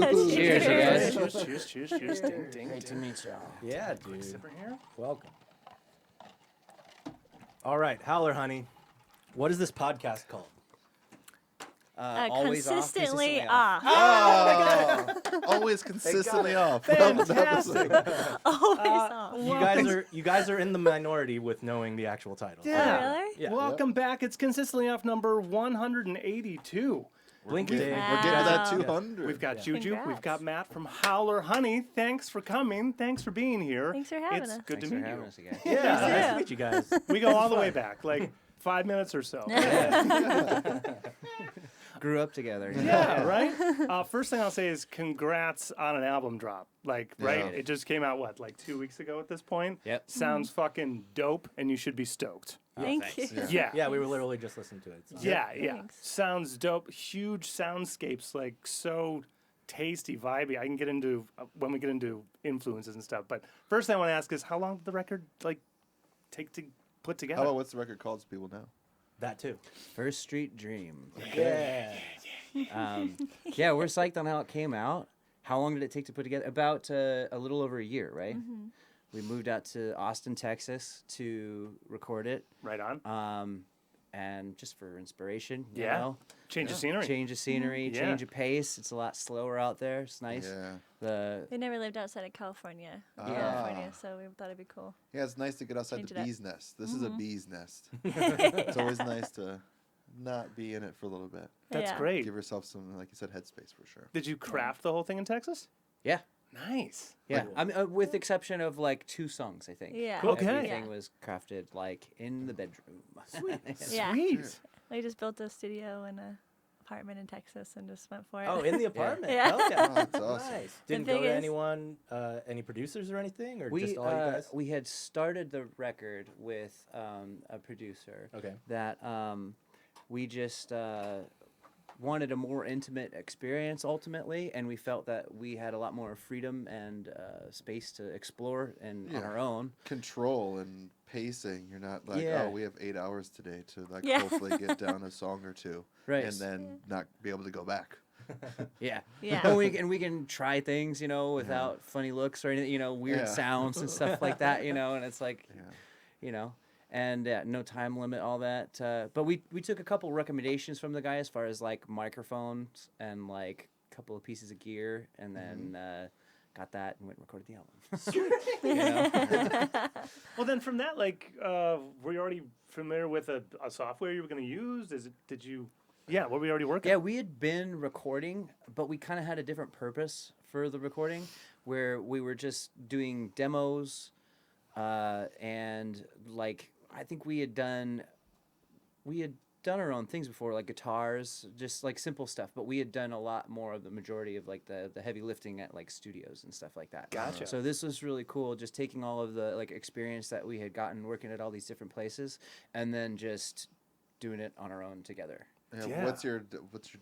Cheers, you guys. Cheers. Ding, ding, Great to ding. meet y'all. Yeah, Quick dude. sipper here. Welcome. All right, Howler Honey. What is this podcast called? Always consistently off. off. Always consistently off. Fantastic. Always off. You guys are in the minority with knowing the actual title. Yeah. Oh, really? Yeah. Welcome back. It's consistently off number 182. Blink We're day. getting to that Wow. 200. We've got JuJu. Congrats. We've got Matt from Howler Honey. Thanks for coming. Thanks for being here. Thanks for having it's us. good Thanks to for meet having you. us again. Yeah, nice Yeah. to meet you guys. We go all the way back, like 5 minutes or so. Grew up together. Yeah, right? First thing I'll say is congrats on an album drop. Like, right? Yeah. It just came out, what, like 2 weeks ago at this point? Yep. Sounds fucking dope, and you should be stoked. Thank you. thanks. Yeah. Yeah, we were literally just listening to it. So. Yeah. Thanks. Sounds dope. Huge soundscapes, like so tasty, vibey. I can get into when we get into influences and stuff. But first thing I want to ask is, how long did the record like take to put together? How about what's the record called so people know? That too. First Street Dream. Yeah. Yeah, we're psyched on how it came out. How long did it take to put together? About a little over a year, right? We moved out to Austin, Texas to record it. Right on. And just for inspiration, you Yeah. know? Change of scenery. Change of scenery, Yeah. change of pace. It's a lot slower out there. It's nice. Yeah. We never lived outside of California. Ah. So we thought it'd be cool. Yeah, it's nice to get outside Change the it up. bee's nest. This is a bee's nest. It's always nice to not be in it for a little bit. That's Yeah. great. Give yourself some, like you said, headspace for sure. Did you craft the whole thing in Texas? Yeah. Nice. Yeah. I mean, with exception of like 2 songs, I think. Yeah. Cool. Okay. Everything Yeah. was crafted like in the bedroom. Yeah. Sweet. We just built a studio and a apartment in Texas and just went for it. Oh, in the apartment. Yeah. Okay. Oh, that's awesome. Nice. Didn't thing go to is- anyone, any producers or anything, or We just all you guys? we had started the record with a producer Okay. that we just wanted a more intimate experience ultimately, and we felt that we had a lot more freedom and space to explore and on Yeah. our own. Control and pacing. You're not like, Yeah. oh, we have 8 hours today to like Yeah. hopefully get down a song or two, Right. and then not be able to go back. Yeah. Yeah. And we can try things, you know, without funny looks or anything, you know, weird Yeah. sounds and stuff like that, you know, and it's like, Yeah. you know, and no time limit, all that. But we took a couple recommendations from the guy as far as like microphones and like a couple of pieces of gear, and then got that and went and recorded the album. You know? Well, then from that, like, were you already familiar with a software you were going to use? Yeah, were we already working? Yeah, we had been recording, but we kind of had a different purpose for the recording, where we were just doing demos, and like I think we had done our own things before, like guitars, just like simple stuff. But we had done a lot more of the majority of like the heavy lifting at like studios and stuff like that. Gotcha. So this was really cool, just taking all of the like experience that we had gotten working at all these different places, and then just doing it on our own together. Yeah. Yeah. What's your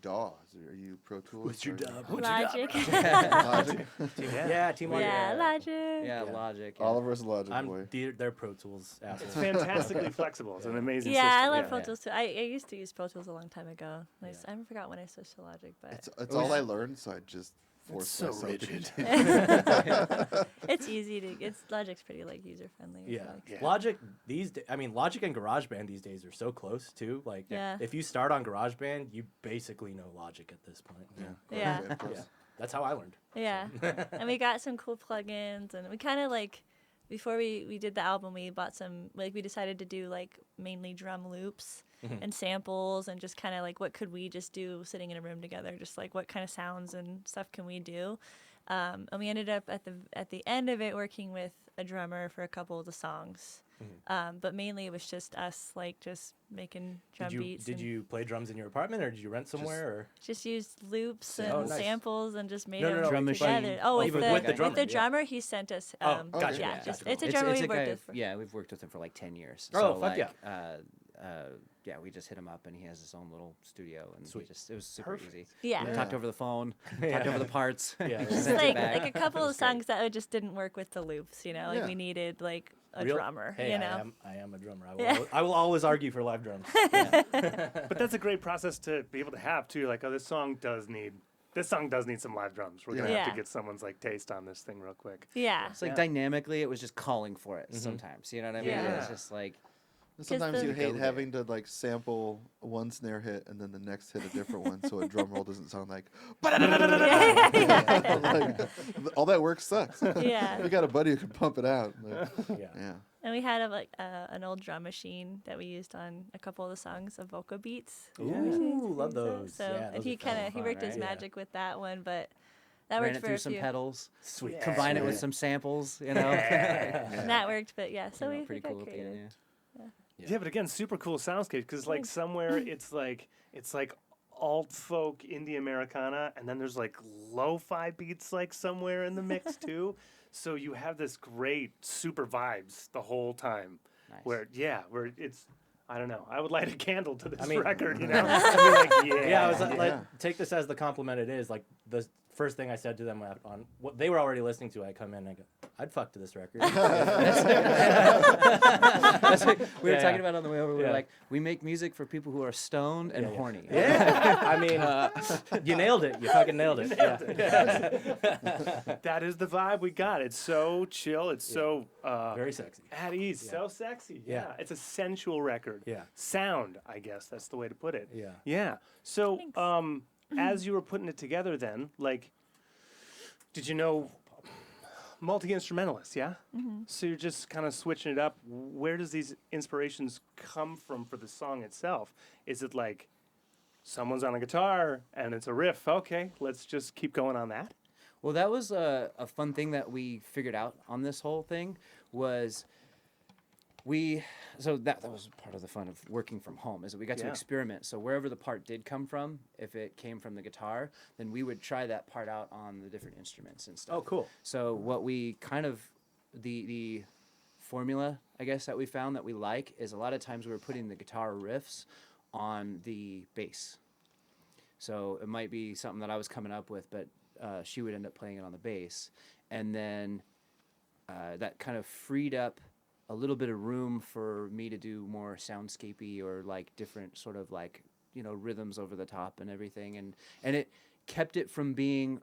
DAW? Are you Pro Tools? What's your or- dub? Logic. Logic. Yeah, Team Audio. yeah, Logic. Yeah, Yeah. Logic. Yeah. Oliver's Logic boy. They're Pro Tools assholes. It's fantastically flexible. It's an amazing Yeah, system. I love Yeah. Pro Tools too. I used to use Pro Tools a long time ago. I forgot when I switched to Logic, but It's all I learned, so I just forced so myself to rigid. continue. it's easy to. Logic's pretty like user friendly. Yeah. Yeah. Logic these days, I mean, Logic and GarageBand these days are so close too. Like, Yeah. if you start on GarageBand, you basically know Logic at this point. Yeah. Of course. Yeah. That's how I learned. Yeah, and we got some cool plugins, and we kind of like before we did the album, we bought some like we decided to do like mainly drum loops and samples, and just kind of like what could we just do sitting in a room together, just like what kind of sounds and stuff can we do, and we ended up at the end of it working with a drummer for a couple of the songs. But mainly it was just us, like just making drum beats. Did and you play drums in your apartment, or did you rent somewhere? Or just used loops and Oh, nice. samples and just made No, no, them no, Drum together. machine. Oh, Even with with the the drummer, yeah. drummer, he sent us. Oh, gotcha, Yeah, gotcha. just Cool. it's a drummer it's we've a worked guy, with. For. yeah, we've worked with him for like 10 years. Oh, so fuck like, yeah. yeah, we just hit him up, and he has his own little studio, and Sweet. it was super Perfect. easy. Yeah. Yeah. Talked over the phone, talked over the parts. Yeah. Sent Just it like back. a couple It of was great. songs that just didn't work with the loops, you know, like Yeah. we needed like a Real- drummer, Hey, you know. I am a drummer. Yeah. I will always argue for live drums. But that's a great process to be able to have too. Like, oh, this song does need This song does need some live drums. We're gonna Yeah. have to get someone's like taste on this thing real quick. Yeah. It's like Yeah. dynamically, it was just calling for it sometimes. You know what I mean? Yeah. It's just like, Sometimes the- you hate Go having to like sample one snare hit and then the next hit a different one, so a drum roll doesn't sound like. Like, all that work sucks. Yeah. We got a buddy who can pump it out. Like, Yeah. yeah. And we had an old drum machine that we used on a couple of the songs of vocal beats. Ooh, love those. So Yeah, and those he are fun. kind of he worked his right? Yeah. magic with that one, but that ran worked it for through a some few. pedals, Sweet. Yeah. combine it with Sweet. some samples, you know? And that worked, but yeah. So You know, we pretty got cool at the end, creative. yeah. Yeah, but again, super cool soundscape because like somewhere it's like alt folk indie Americana, and then there's like lo-fi beats like somewhere in the mix too. So you have this great super vibes the whole time. Nice. Where it's I don't know. I would light a candle to this mean- record, you know. I'd be like, yeah, Yeah, I was like, Yeah. take this as the compliment it is. Like the first thing I said to them on what they were already listening to, I come in and I go, I'd fuck to this record. That's what we were Yeah, talking yeah. about on the way over. We Yeah. were like, we make music for people who are stoned and Yeah, yeah. horny. Yeah, I mean, you nailed it. You fucking nailed it. Yeah. that is the vibe we got. It's so chill. It's so Very sexy. at ease, Yeah. so sexy. Yeah. Yeah, it's a sensual record. Yeah. Sound, I guess that's the way to put it. Yeah. Yeah. So, Thanks. as you were putting it together, then, like, did you know multi instrumentalists? Yeah. So you're just kind of switching it up. Where does these inspirations come from for the song itself? Is it like someone's on a guitar and it's a riff? Okay, let's just keep going on that. Well, that was a fun thing that we figured out on this whole thing was so that was part of the fun of working from home is that we got to Yeah. experiment. So wherever the part did come from, if it came from the guitar, then we would try that part out on the different instruments and stuff. Oh, cool. So what we kind of the formula, I guess, that we found that we like is a lot of times we were putting the guitar riffs on the bass. So it might be something that I was coming up with, but she would end up playing it on the bass, and then that kind of freed up a little bit of room for me to do more soundscapey or like different sort of like, you know, rhythms over the top and everything, and it kept it from being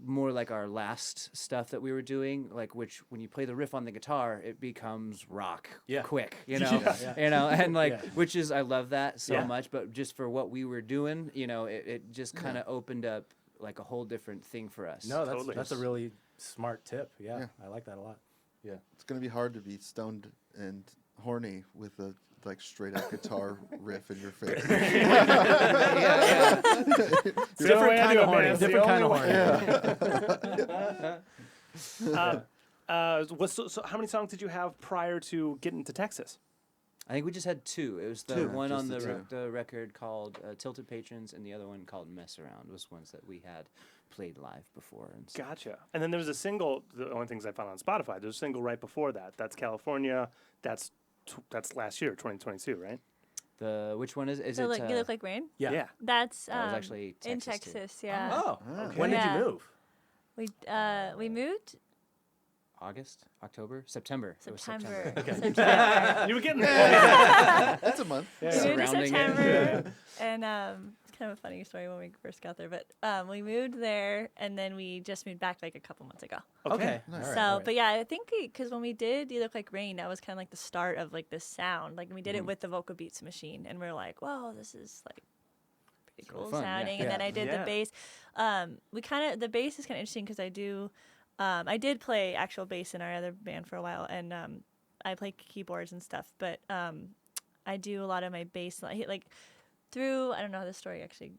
more like our last stuff that we were doing, like which when you play the riff on the guitar, it becomes rock Yeah. quick, you know, Yeah. you know, and like Yeah. which is I love that so Yeah. much, but just for what we were doing, you know, it just kind of opened up like a whole different thing for us. No, Totally. that's a really smart tip. Yeah, Yeah. I like that a lot. Yeah. It's gonna be hard to be stoned and horny with a like straight up guitar riff in your face. Different kind of horny. Different kind of horny. So how many songs did you have prior to getting to Texas? I think we just had two. It was the Two. one Just on the the two. the record called Tilted Patrons, and the other one called Mess Around was ones that we had played live before. And stuff. Gotcha. And then there was a single. The only things I found on Spotify. There's a single right before that. That's California. That's last year, 2022, right? The which one is So it? like you look like rain. Yeah. Yeah. That's That was actually in Texas, too. Texas. Yeah. Oh, Okay. when did Yeah. you move? We moved August, October, September. It was September. Okay. September. You were getting there. That's a month. We moved in Surrounding it. September, and it's kind of a funny story when we first got there. But we moved there, and then we just moved back like a couple months ago. Okay. Nice. All right, So, all right. but yeah, I think because when we did "You Look Like Rain," that was kind of like the start of like this sound. Like we did it with the vocal beats machine, and we are like, "Whoa, this is like pretty really cool fun, yeah. sounding." And then Yeah. I did Yeah. the bass. The bass is kind of interesting because I did play actual bass in our other band for a while, and I play keyboards and stuff. But I do a lot of my bass like through. I don't know the story actually.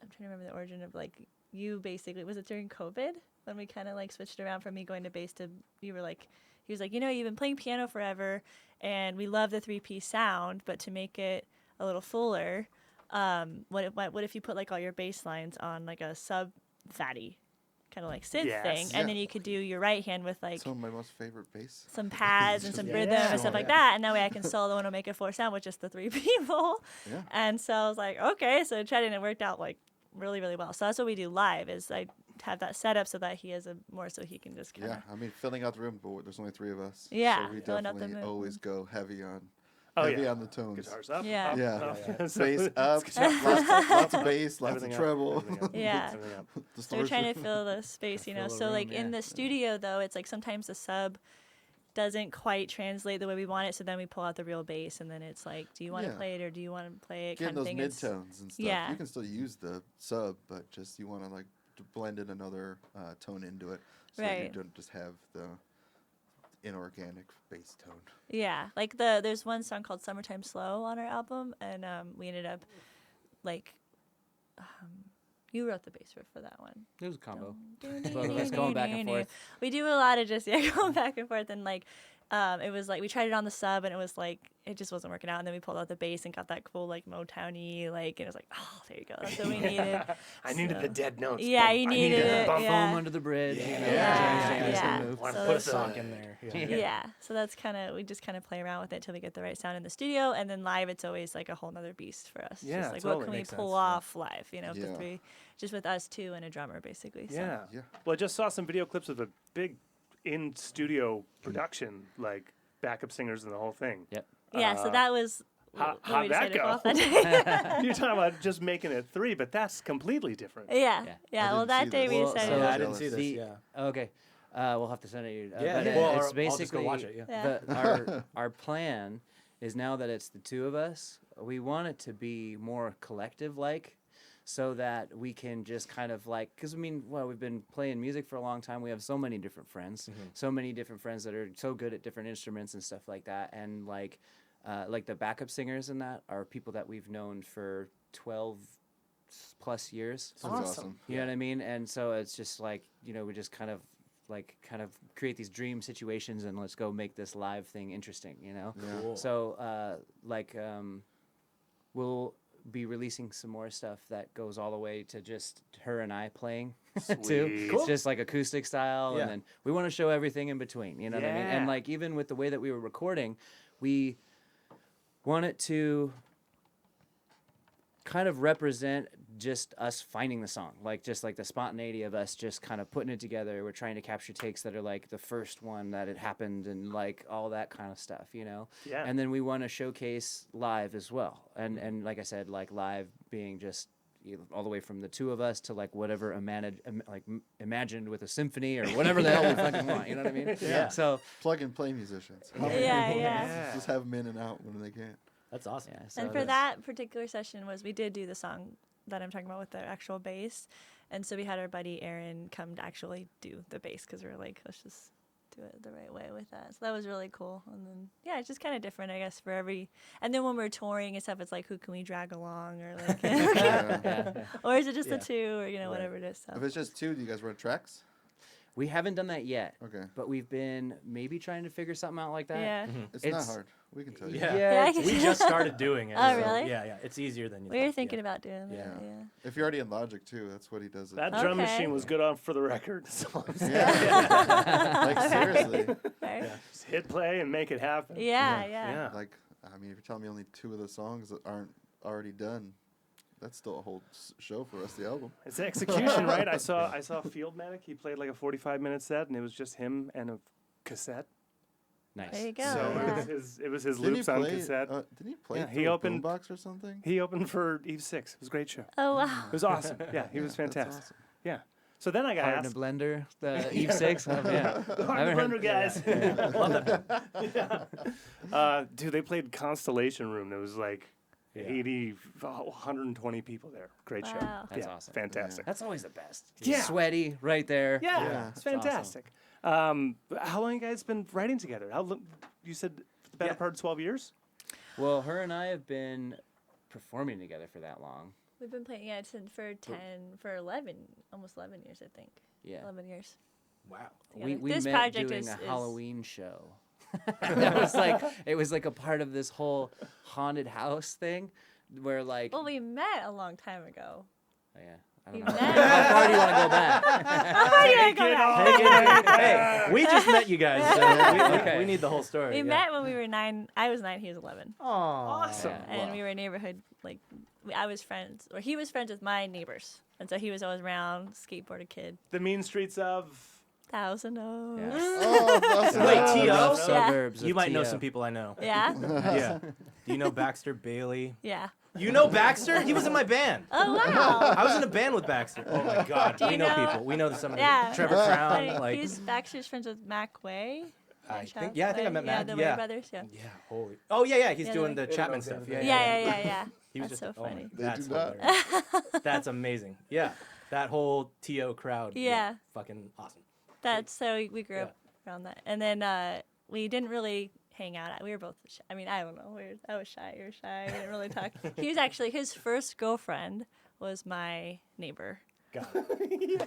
I'm trying to remember the origin of like you basically was it during COVID when we kind of like switched around from me going to bass to you were like he was like, you know, you've been playing piano forever and we love the 3-piece sound, but to make it a little fuller, what if you put like all your bass lines on like a sub fatty kind of like synth Yes. thing, Yeah. and then you could do your right hand with like Some of my most favorite bass. some pads and some Yeah. rhythm and stuff Yeah. like that, and that way I can solo and make a fuller sound with just the 3 people. Yeah. And so I was like, okay, so I tried it and it worked out like really, really well. So that's what we do live is I have that set up so that he has a more so he can just kind of Yeah, I mean, filling out the room, but there's only 3 of us. Yeah, so we filling out the definitely room. always go heavy on Oh, heavy yeah. on the tones. Guitars up. Yeah. up, Yeah. up. Bass up, lots of bass, lots of Everything up, treble. everything up, Yeah. everything up. So we're trying to fill the space, you know. fill the So like room, in yeah. the studio though, it's like sometimes the sub doesn't quite translate the way we want it, so then we pull out the real bass and then it's like, do you want to Yeah. play it or do you want to play it Getting kind of those thing. It's- midtones and stuff. yeah. You can still use the sub, but just you want to like to blend in another tone into it, so that you Right. don't just have the inorganic bass tone. Yeah, like there's one song called "Summertime Slow" on our album, and we ended up like you wrote the bass riff for that one. It was a combo. Both of us going back and forth. We do a lot of just going back and forth, and like it was like we tried it on the sub, and it was like it just wasn't working out. And then we pulled out the bass and got that cool like Motown-y like, and it was like, oh, there you go, that's what we needed. I needed So- the dead notes. Yeah, Bum, you I needed it. bum, Yeah. Foam under the bridge. You know, Yeah, jam, yeah. move. Want So to put a that's- sock in there. Yeah, so that's kind of we just kind of play around with it till we get the right sound in the studio, and then live it's always like a whole nother beast for us. Yeah, just like totally. what can we Makes pull sense, yeah. off live? You know, Yeah. the three, just with us two and a drummer basically. So. Yeah. Yeah. Well, I just saw some video clips of a big in studio production, like backup singers and the whole thing. Yep. Yeah, so that was. How'd what we that decided to go? off that day. You're talking about just making it 3, but that's completely different. Yeah, Yeah. yeah. I Well, didn't that see day this. we Well, decided. so Yeah, I to- didn't see this. The- Yeah. Okay. We'll have to send it to you. Yeah, but well, it's I'll just basically go watch it. Yeah. Yeah. our plan is now that it's the two of us, we want it to be more collective like, so that we can just kind of like, because I mean, well, we've been playing music for a long time. We have so many different friends, so many different friends that are so good at different instruments and stuff like that, and like the backup singers and that are people that we've known for 12 plus years. Sounds awesome. You know what I mean? And so it's just like, you know, we just kind of create these dream situations and let's go make this live thing interesting, you know? Yeah. Cool. So, we'll be releasing some more stuff that goes all the way to just her and I playing too. Sweet. It's just like acoustic style. Yeah. And then we want to show everything in between, you know what I mean? And Yeah. like, even with the way that we were recording, we want it to kind of represent just us finding the song, like just like the spontaneity of us just kind of putting it together. We're trying to capture takes that are like the first one that it happened and like all that kind of stuff, you know. Yeah. And then we want to showcase live as well, and like I said, like live being just all the way from the two of us to like whatever imagined with a symphony or whatever the hell we fucking want, you know what I mean? Yeah. So Plug and play musicians. Yeah. Just have them in and out when they can. That's awesome. yeah. So And for that's- that particular session we did do the song that I'm talking about with the actual bass, and so we had our buddy Aaron come to actually do the bass because we were like, let's just do it the right way with that. So that was really cool. And then yeah, it's just kind of different, I guess, for every. And then when we're touring and stuff, it's like, who can we drag along, or like, Yeah. or is it just Yeah. the two, or you know, Right. whatever it is. So. If it's just two, do you guys run tracks? we haven't done that yet, Okay. but we've been maybe trying to figure something out like that. Yeah. It's not It's- hard. We can tell you. Yeah. Yeah, I it's- can- We just started doing it. Oh, so, really? Yeah, yeah. It's easier than you We were thought, thinking yeah. about doing that. Yeah. Yeah. If you're already in Logic too, that's what he does. It. That drum Okay. machine was good on for the record. So Yeah. Like seriously. Right? just hit play and make it happen. Yeah. Yeah. Like I mean, if you're telling me only 2 of the songs that aren't already done, that's still a whole show for us. The album. It's execution, right? I saw Field Medic. He played like a 45-minute set, and it was just him and a cassette. Nice. There you go. So yeah. it was his Didn't he loops on play? cassette. Didn't he play Yeah, through he a opened- boombox or something? He opened for Eve 6. It was a great show. Oh wow. It was awesome. Yeah, he was Yeah, that's fantastic. awesome. Yeah. So then I got Heart in a asked. blender, the Eve 6. Yeah. The Heart I in the haven't Blender guys. Yeah. Dude, they played Constellation Room. There was like Yeah. 80, 120 people there. Great show. Wow. That's Yeah, awesome. Fantastic. That's always the best. Yeah. Sweaty right there. Yeah, Yeah, it's that's awesome. fantastic. How long you guys been writing together? You said the better Yeah. part of 12 years? Well, her and I have been performing together for that long. We've been playing, yeah, for 11, almost 11 years, I think. Yeah. 11 years. Wow. We together. This met project doing is- a is- Halloween show. That was like, it was like a part of this whole haunted house thing where like, Well, we met a long time ago. oh, yeah, I we don't know. met- How far do you want to go back? Take it all. Hey, we just met you guys, so Okay. we need the whole story. We yeah. met when we were 9. I was 9, he was 11. Awesome. Yeah. And Wow. we were neighborhood, like, I was friends, or he was friends with my neighbors. And so he was always around, skateboarder kid. The mean streets of Thousand Oaks. Yeah. Oh, that's Wait, nice. T.O.? Rough Yeah. suburbs. You of might know T.O. some people I know. Yeah? Yeah. Do you know Baxter Bailey? Yeah. You know Baxter? He was in my band. Oh, wow. I was in a band with Baxter. Oh my God. Do We you know know- people. We know some of the Yeah. Trevor Crown. Like, He's Baxter's friends with Mac Way. I think I met Yeah, Mac. the Yeah. Way brothers, yeah. Yeah. Holy. Oh yeah. He's Yeah, doing the- the Chapman stuff. Yeah. Yeah. He was That's just so oh my- funny. They that's do not. hilarious. That's amazing. Yeah. That whole T.O. crowd. Yeah. Fucking awesome. That's so we grew up around that. And then we didn't really hang out. We were both shy. I mean, I don't know. I was shy. You were shy. We didn't really talk. He was actually, his first girlfriend was my neighbor. Got it.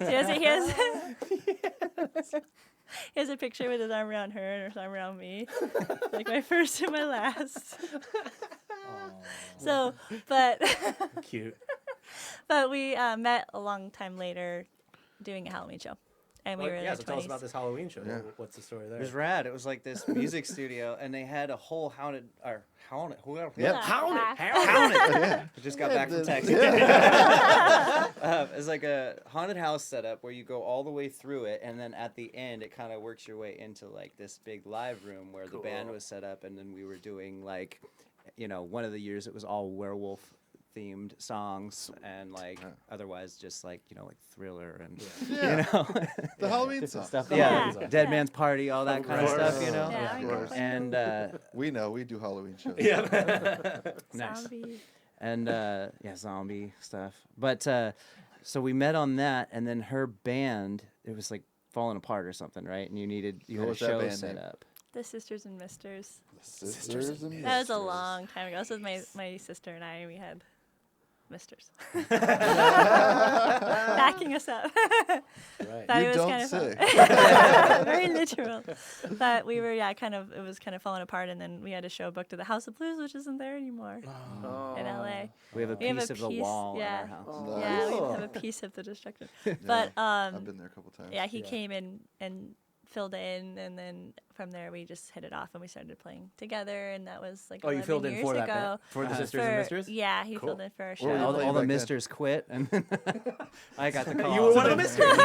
He has a picture with his arm around her and her arm around me. Like my first and my last. So, but Cute. but we met a long time later doing a Halloween show. And we were in yeah, our so 20s. tell us about this Halloween show. Yeah. What's the story there? It was rad. It was like this music studio, and they had a whole haunted. Whoever. Yep. I just got back from this. Texas. It's like a haunted house setup where you go all the way through it, and then at the end, it kind of works your way into like this big live room where the band was set up, and then we were doing like, one of the years it was all werewolf themed songs, and like otherwise just like like Thriller and The Halloween song. stuff. Yeah. Yeah, Dead Man's Party, all that kind of course. stuff. Yeah, Of we course. And We know. We do Halloween shows. Yeah. nice. Zombie. And zombie stuff. But so we met on that, and then her band, it was like falling apart or something, right? And you What had a was that show band set name? up. The Sisters and Misters. Sisters and That was a Misters. long time ago. This was my sister and I. We had misters backing us up. Right. Thought You it was don't kind of say. fun. Very literal. But we were, it was kind of falling apart, and then we had a show booked at the House of Blues, which isn't there anymore in LA. We have a We have piece a of the piece, wall yeah. in our house. Nice. Yeah, we have a piece of the destruction. But I've been there a couple times. yeah, he came in and filled in, and then from there we just hit it off, and we started playing together, and that was like Oh, you 11 filled in years for that ago. band? For the Sisters and Misters? Yeah, he Cool. filled in for our What were you show. All, playing all the back then? misters quit, and then I got the call. You were one of the misters.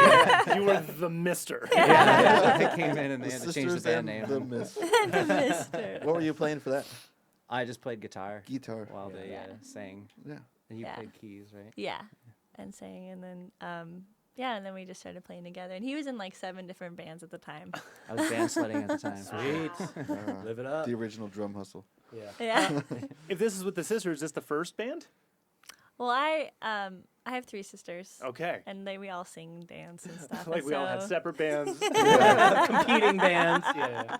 You were the mister. I came in and they The had to change the Sisters band and name. the Mist. The Mister. What were you playing for that? I just played guitar Guitar. while they Yeah. sang, Yeah. and you Yeah. played keys, right? Yeah, and sang, and then and then we just started playing together. And he was in like 7 different bands at the time. I was band sledding at the time. Sweet. Live it up. The original drum hustle. Yeah. Yeah. If this is with the sisters, is this the first band? Well, I have 3 sisters. Okay. And we all sing, dance, and stuff. Like and we all had so- separate bands. Competing bands. Yeah.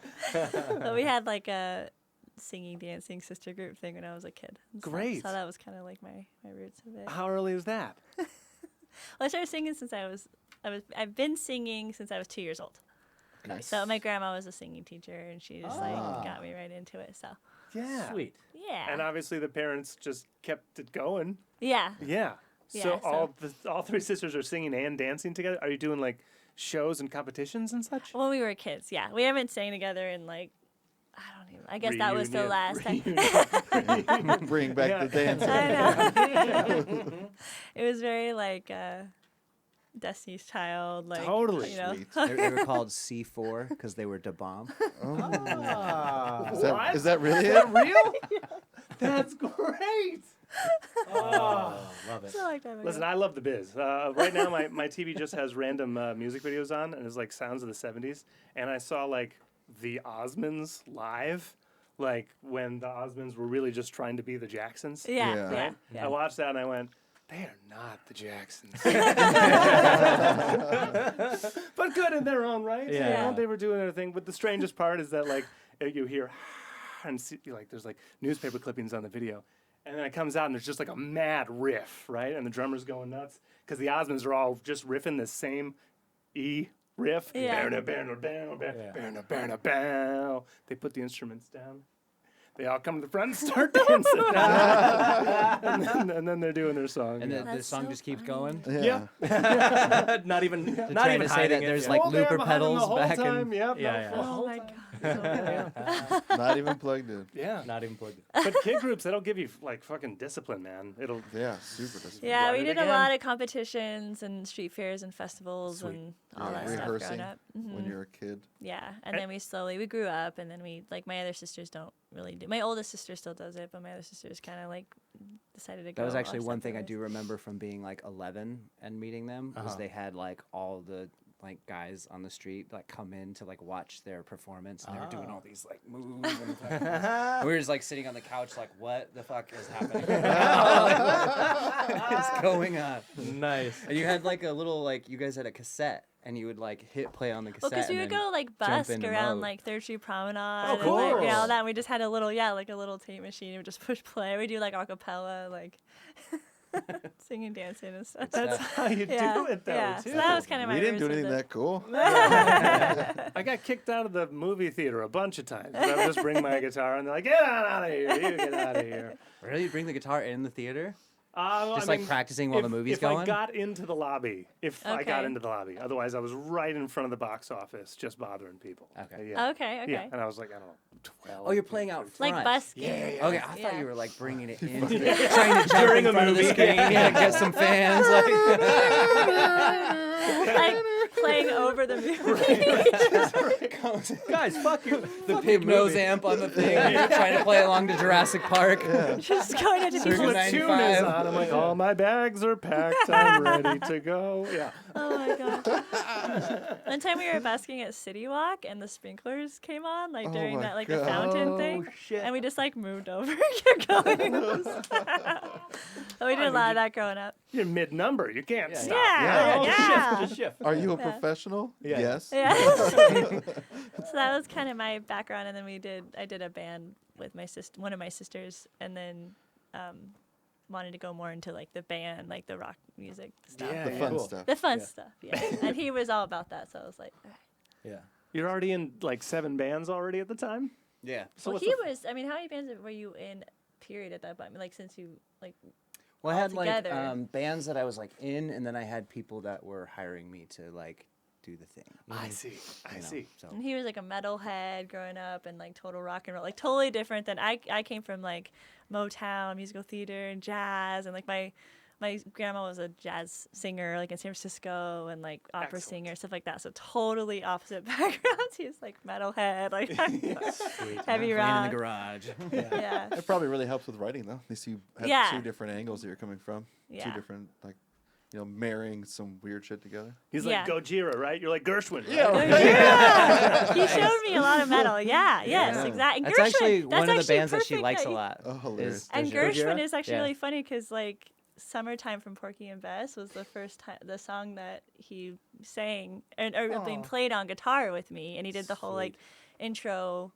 But we had like a singing, dancing sister group thing when I was a kid. and stuff. Great. So that was kind of like my roots of it. How early is that? Well, I started singing since I've been singing since I was 2 years old. Nice. So my grandma was a singing teacher, and she just like got me right into it. So Yeah. Sweet. yeah, And obviously the parents just kept it going. yeah. Yeah. Yeah, So so- all 3 sisters are singing and dancing together. Are you doing like shows and competitions and such? When we were kids, yeah, we haven't sang together in like I guess that was the Reunion. last time. Bring back the dance. I know. It was very like Destiny's Child, like Totally. you know. Sweet. They were called C4 because they were da bomb. Is that really it? Real? That's great. Oh, love it. So like that, Listen, I love the biz. Right now, my TV just has random music videos on, and it's like sounds of the 70s. And I saw like the Osmonds live, like when the Osmonds were really just trying to be the Jacksons. yeah, Yeah. yeah, Right? yeah. I watched that and I went, they are not the Jacksons. But good in their own right. Yeah. You know, they were doing their thing. But the strangest part is that like you hear and see, like there's like newspaper clippings on the video. And then it comes out and there's just like a mad riff, right? And the drummer's going nuts because the Osmonds are all just riffing the same E riff. Yeah. They put the instruments down. they all come to the front and start dancing. and then they're doing their song. And yeah. the That's song so just keeps funny. going. Yeah. not even Trying not to even say hiding that it. there's yeah. like Oh, they're looper behind them pedals the whole back time. and Yep, Yeah, no, yeah. the Oh whole my time. god. Not even plugged in. Yeah. not even plugged in. But kid groups, that'll give you like fucking discipline, man. It'll. Yeah, super disappointing. Yeah, Run we it did a again. lot of competitions and street fairs and festivals Sweet. and all Yeah, that stuff rehearsing growing up. when you're a kid. Yeah, and then we grew up, and then we like my other sisters don't really do. My oldest sister still does it, but my other sisters kind of like decided to go. That was our actually one thing I separate do ways. remember from being like 11 and meeting them was they had like all the like guys on the street like come in to like watch their performance and they were doing all these like moves and we were just like sitting on the couch like what the fuck is happening? What is going on? Nice. And you had like a little like you guys had a cassette and you would like hit play on the cassette. Well, because we and would then go like jump busk into around mode. like Third Street Promenade. Oh, And, like, cool. all that. And we just had a little, like a little tape machine. We just push play. We do like acapella, like singing, dancing, and stuff. That's how you yeah, do it, though. yeah. Too. So that was kind of my. We didn't do version anything of that cool. I got kicked out of the movie theater a bunch of times. I would just bring my guitar and they're like, "Get out of here! You get out of here!" Really? You bring the guitar in the theater? Well, Just I like mean, practicing while the movie's going? If I got into the lobby, I got Okay. into the lobby. Otherwise, I was right in front of the box office, just bothering people. Okay. Yeah. Okay. Yeah. And I was like, I don't know, 12. Oh, you're playing out front. Like busking. Yeah. Okay, I thought Yeah. you were like bringing it in, trying to jump During in a front of the movie. screen, yeah, get some fans. Like playing over the movie. Guys, fuck you. The pig nose amp on the thing, trying to play along to Jurassic Park. Just going into Circa people's. nine- Platoon is 95. on. I'm like, all my bags are packed. I'm ready to go. Yeah. Oh my god. One time we were busking at City Walk and the sprinklers came on, like Oh during my that like the God. fountain thing. shit. And we just like moved over and kept going. But we did a lot of that growing up. You're mid-number. You can't Yeah. stop. Yeah. Just shift. Just shift. Are you a Yeah. professional? Yeah. Yes. Yeah. So that was kind of my background, and then I did a band with my one of my sisters, and then wanted to go more into like the band, like the rock music stuff. Yeah, The fun Cool. stuff. The fun Yeah. stuff, yeah. And he was all about that, so I was like, all right. Yeah. You're already in like 7 bands already at the time? Yeah. So Well, what's he the was. I mean, how many bands were you in? Period at that point, like since you like. Well, I had like Altogether. bands that I was like in, and then I had people that were hiring me to like do the thing. I see. I you know, see. So And he was like a metalhead growing up and like total rock and roll, like totally different than I came from like Motown, musical theater, and jazz, and like my grandma was a jazz singer like in San Francisco and like opera Excellent. singer, stuff like that. So totally opposite backgrounds. He's like metalhead, like heavy playing in rock. the garage. Yeah. It probably really helps with writing, though. At least you have Yeah. 2 different angles that you're coming from. 2 Yeah. different, like, marrying some weird shit together. He's Yeah. like Gojira, right? You're like Gershwin. Right? Yeah. He showed me a lot of metal. Yeah, yes, Yeah. exactly. That's actually that's one of the actually bands that she perfect likes that a you- lot. Oh, hilarious. is And Gojira. Gershwin is actually Yeah. really funny because like "Summertime" from Porky and Bess was the first time the song that he sang or being played on guitar with me, and he did the whole like intro.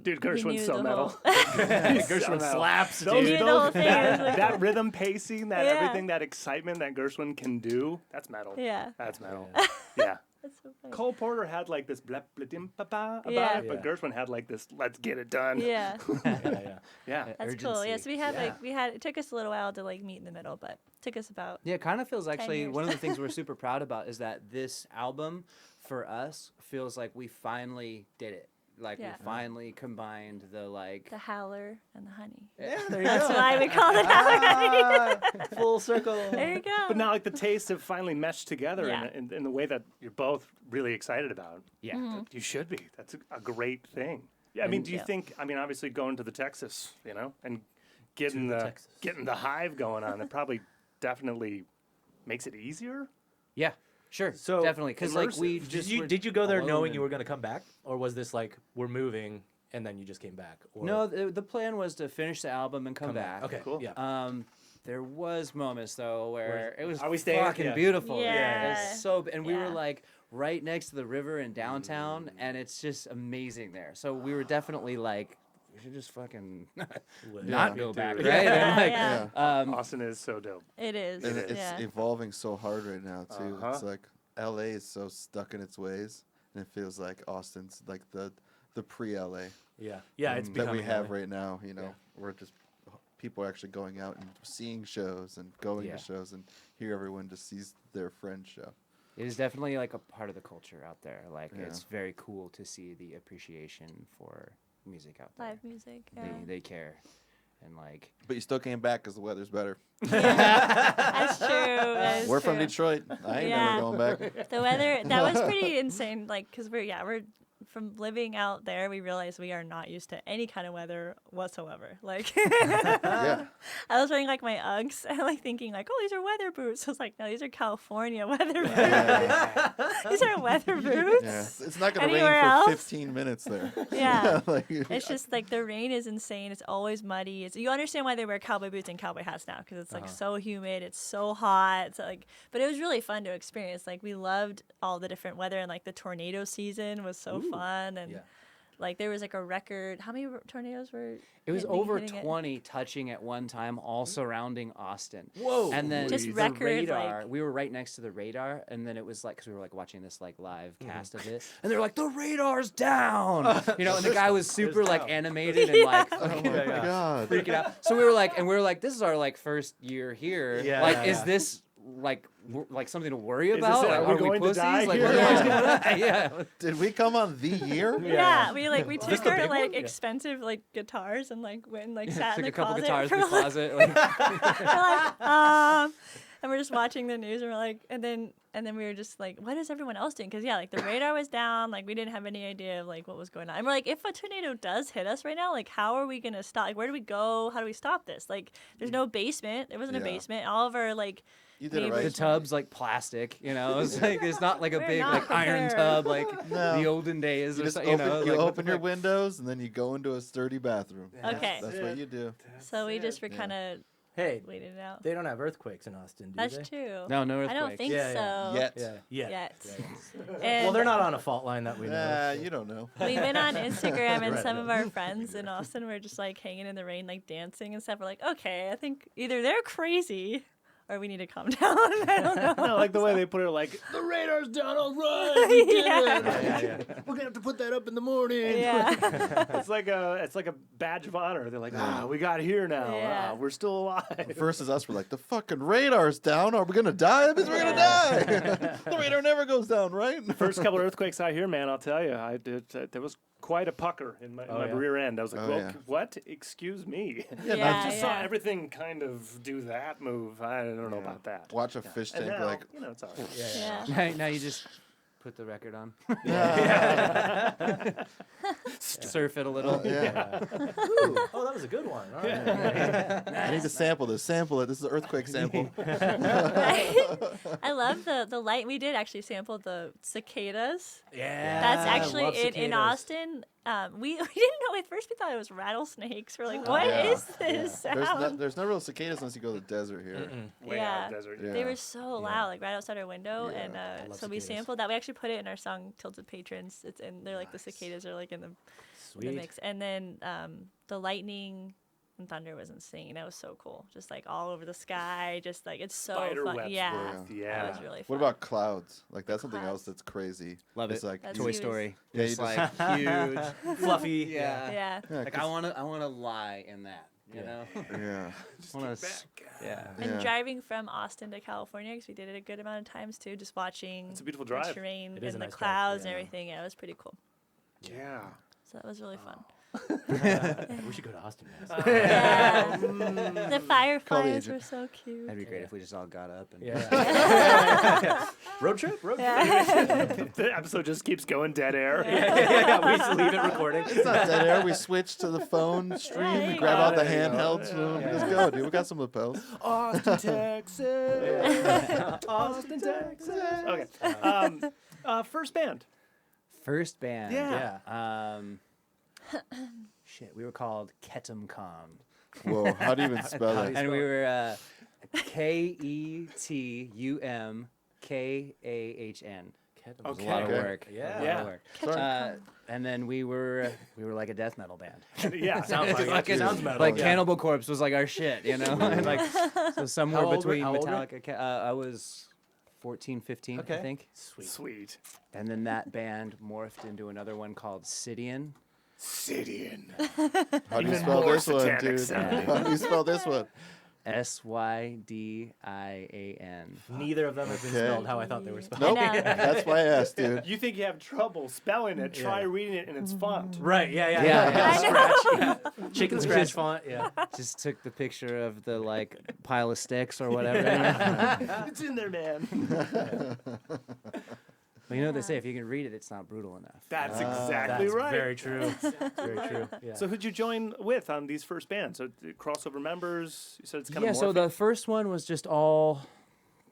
Dude, he Gershwin's knew so the metal. whole- Gershwin slaps, Those, He dude. knew the whole thing. It was really that cool. rhythm pacing, that Yeah. everything, that excitement that Gershwin can do, that's metal. Yeah, That's metal. Yeah. that's so funny. Cole Porter had like this blah blah dim ba ba about Yeah. it, but Yeah. Gershwin had like this let's get it done. Yeah, Yeah. Yeah. that's cool. Yeah, Urgency. so we had Yeah. it took us a little while to like meet in the middle, but it took us about Yeah, it kind of feels actually years. one of the things we're super proud about is that this album for us feels like we finally did it. Like Yeah. we finally combined the like the Howler and the Honey. Yeah, there you That's go. why we call it Howler Honey. Full circle. There you go. But now like the tastes have finally meshed together Yeah. in the way that you're both really excited about. yeah. Mm-hmm. You should be. That's a great thing. Yeah, I mean, do you Yeah. think? I mean, obviously going to the Texas, and getting the the Texas. getting the hive going on, it probably definitely makes it easier. Yeah. Sure. So, definitely because like we immersive. just Did you go there alone knowing you and- were going to come back? Or was this like, we're moving and then you just came back? Or No, the plan was to finish the album and come back. Okay, Cool. Yeah. There was moments though where it was Are we staying? fucking Yeah. beautiful. Yeah. It was so and we were Yeah. like right next to the river in downtown and it's just amazing there. So we were definitely like we should just fucking not Me go too. back, right? Yeah. And, like, Yeah. Austin is so dope. It is. And it's Yeah. evolving so hard right now, too. Uh-huh. It's like LA is so stuck in its ways, and it feels like Austin's like the pre-LA. Yeah, it's that becoming we have that way. right now. You know, Yeah. we're just people are actually going out and seeing shows and going Yeah. to shows, and here everyone just sees their friend's show. It is definitely like a part of the culture out there. Like Yeah. it's very cool to see the appreciation for music out there. Live music. Yeah. They care, and like But you still came back because the weather's better. That's true. That is We're from true. Detroit. I ain't Yeah. never going back. The weather, that was pretty insane. Like, cause we're from living out there, we realized we are not used to any kind of weather whatsoever. Like, Yeah. I was wearing like my Uggs and like thinking like, oh, these are weather boots. I was like, no, these are California weather boots. These are weather boots. Yeah. It's not going to rain Anywhere for else? 15 minutes there. Yeah. Like, It's just like the rain is insane. It's always muddy. You understand why they wear cowboy boots and cowboy hats now because it's like so humid. It's so hot. It's like, but it was really fun to experience. Like we loved all the different weather and like the tornado season was so fun and Yeah. like there was like a record. How many tornadoes were? it was hitting- over hitting it? 20 touching at one time, all surrounding Austin. Whoa. And then Just the record, radar, like- we were right next to the radar, and then it was like, because we were like watching this like live cast of it, and they're like, the radar's down, you know, and the guy was super like down. animated and like oh my God. freaking out. So we were like, this is our like first year here. Yeah, like, yeah, is yeah. this like like something to worry this about? it? Like, Are we are we going to pussies? die Like, here? what is going on? Yeah. Did we come on the year? Yeah, we like we this took the our big like one? Yeah. expensive like guitars and like went and like sat in Took the a couple closet guitars for, in the like, closet. Like, we're like, and we're just watching the news and we're like, and then we were just like, what is everyone else doing? Because yeah, like the radar was down, like we didn't have any idea of like what was going on. And we're like, if a tornado does hit us right now, like how are we gonna stop? Like where do we go? How do we stop this? Like there's no basement. There wasn't a Yeah. basement. All of our like You did it neighbors- the right. tub's like plastic, you know. It's like it's not like a We're big not like iron prepared. tub like No. the olden days You or just something. open, You know, you like, what open the your fuck? windows and then you go into a sturdy bathroom. Okay. That's what you do. So we just were Yeah. kind of Hey, waited it out. they don't have earthquakes in Austin, do That's they? true. No, no I earthquakes. don't think Yeah, so. yeah. Yet. Yeah. Yet. Well, And they're not on a fault line that we know. You don't know. we went on Instagram and Right, some yeah. of our friends in Austin were just like hanging in the rain, like dancing and stuff. We're like, okay, I think either they're crazy or we need to calm down. I don't know. I like the way they put it, like the radar's down. All right, we did Yeah. it. We're gonna have to put that up in the morning. Yeah. it's like a badge of honor. They're like, we got here now. Yeah. We're still alive. Versus us, we're like, the fucking radar's down. Are we going to die? That means we're going to die. The radar never goes down, right? First couple earthquakes out here, man, I'll tell you, there was quite a pucker in my yeah. rear end. I was like, Oh, well, yeah. what? Excuse me. Yeah, I just saw yeah. everything kind of do that move. I don't know about that. Watch a fish And tank now, like, it's all right. Yeah. Now you just put the record on, yeah. surf it a little. yeah. Ooh, oh, that was a good one. All right. I need to sample this. Sample it. This is an earthquake sample. I love the light. We did actually sample the cicadas. Yeah. That's I actually love in cicadas. Austin. We didn't know at first. We thought it was rattlesnakes. We're like, what is Yeah. this sound? There's no real cicadas unless you go to the desert here. Way out in the desert. Yeah. They were so loud, like right outside our window, Yeah. and I love so we cicadas. sampled that. We actually put it in our song "Tilted Patrons." It's in. They're like the cicadas are like in the Sweet. mix, and then the lightning and thunder was insane. That was so cool, just like all over the sky, just like it's so Spider fun. webs Yeah, worth, that yeah. was really fun. What about clouds? Like that's something else Clouds. that's crazy. Love It's it. like That's Toy huge. Story. Yeah, you Just just- like huge. Fluffy. Yeah. Yeah. yeah, Like I wanna lie in that. You know. yeah. Wanna yeah. And Yeah. driving from Austin to California, because we did it a good amount of times too, just watching It's a beautiful the drive. terrain It is and a the nice drive, clouds and yeah. everything. Yeah, it was pretty cool. Yeah. So that was really fun. We should go to Austin. Man. Yeah. the Call fireflies the were so cute. That'd be great if we just all got up and Yeah. Road trip? Road trip? Yeah. The episode just keeps going dead air. We just leave it recording. It's not dead air. We switch to the phone stream. there We you grab go. out the There you go. handhelds. Let's go, dude. We got some lapels. Austin, Texas. Austin, Texas. Okay. First band. First band. Yeah. Shit, we were called Ketumcom. Whoa, how do you even spell How do that? you And we were KETUMKAHN. It was a lot of Okay. work. Yeah. A lot Yeah. of work. Sorry. And then we were like a death metal band. Yeah. Sounds like Like, it. Sounds metal. like yeah. Cannibal Corpse was like our shit, you know? And like so somewhere How old were- between how old were you? Metallica. I was 14, 15, I Okay. think. Sweet. Sweet. And then that band morphed into another one called Sidian. Sidian. How do you Even spell more this one, satanic dude? sounding. How do you spell this one? SYDIAN. Neither of them have been Okay. spelled how I thought they were spelled. Nope. I know. That's why I asked, dude. You think you have trouble spelling it? Try Yeah. reading it in its font. Right, yeah. Yeah. Scratch, yeah. Chicken scratch font, yeah. Just took the picture of the like pile of sticks or whatever. It's in there, man. But you know what they say, if you can read it, it's not brutal enough. That's exactly That's right. very true. Very true. Yeah. So who'd you join with on these first bands? So crossover members? You said it's kind Yeah, of so the first one was just all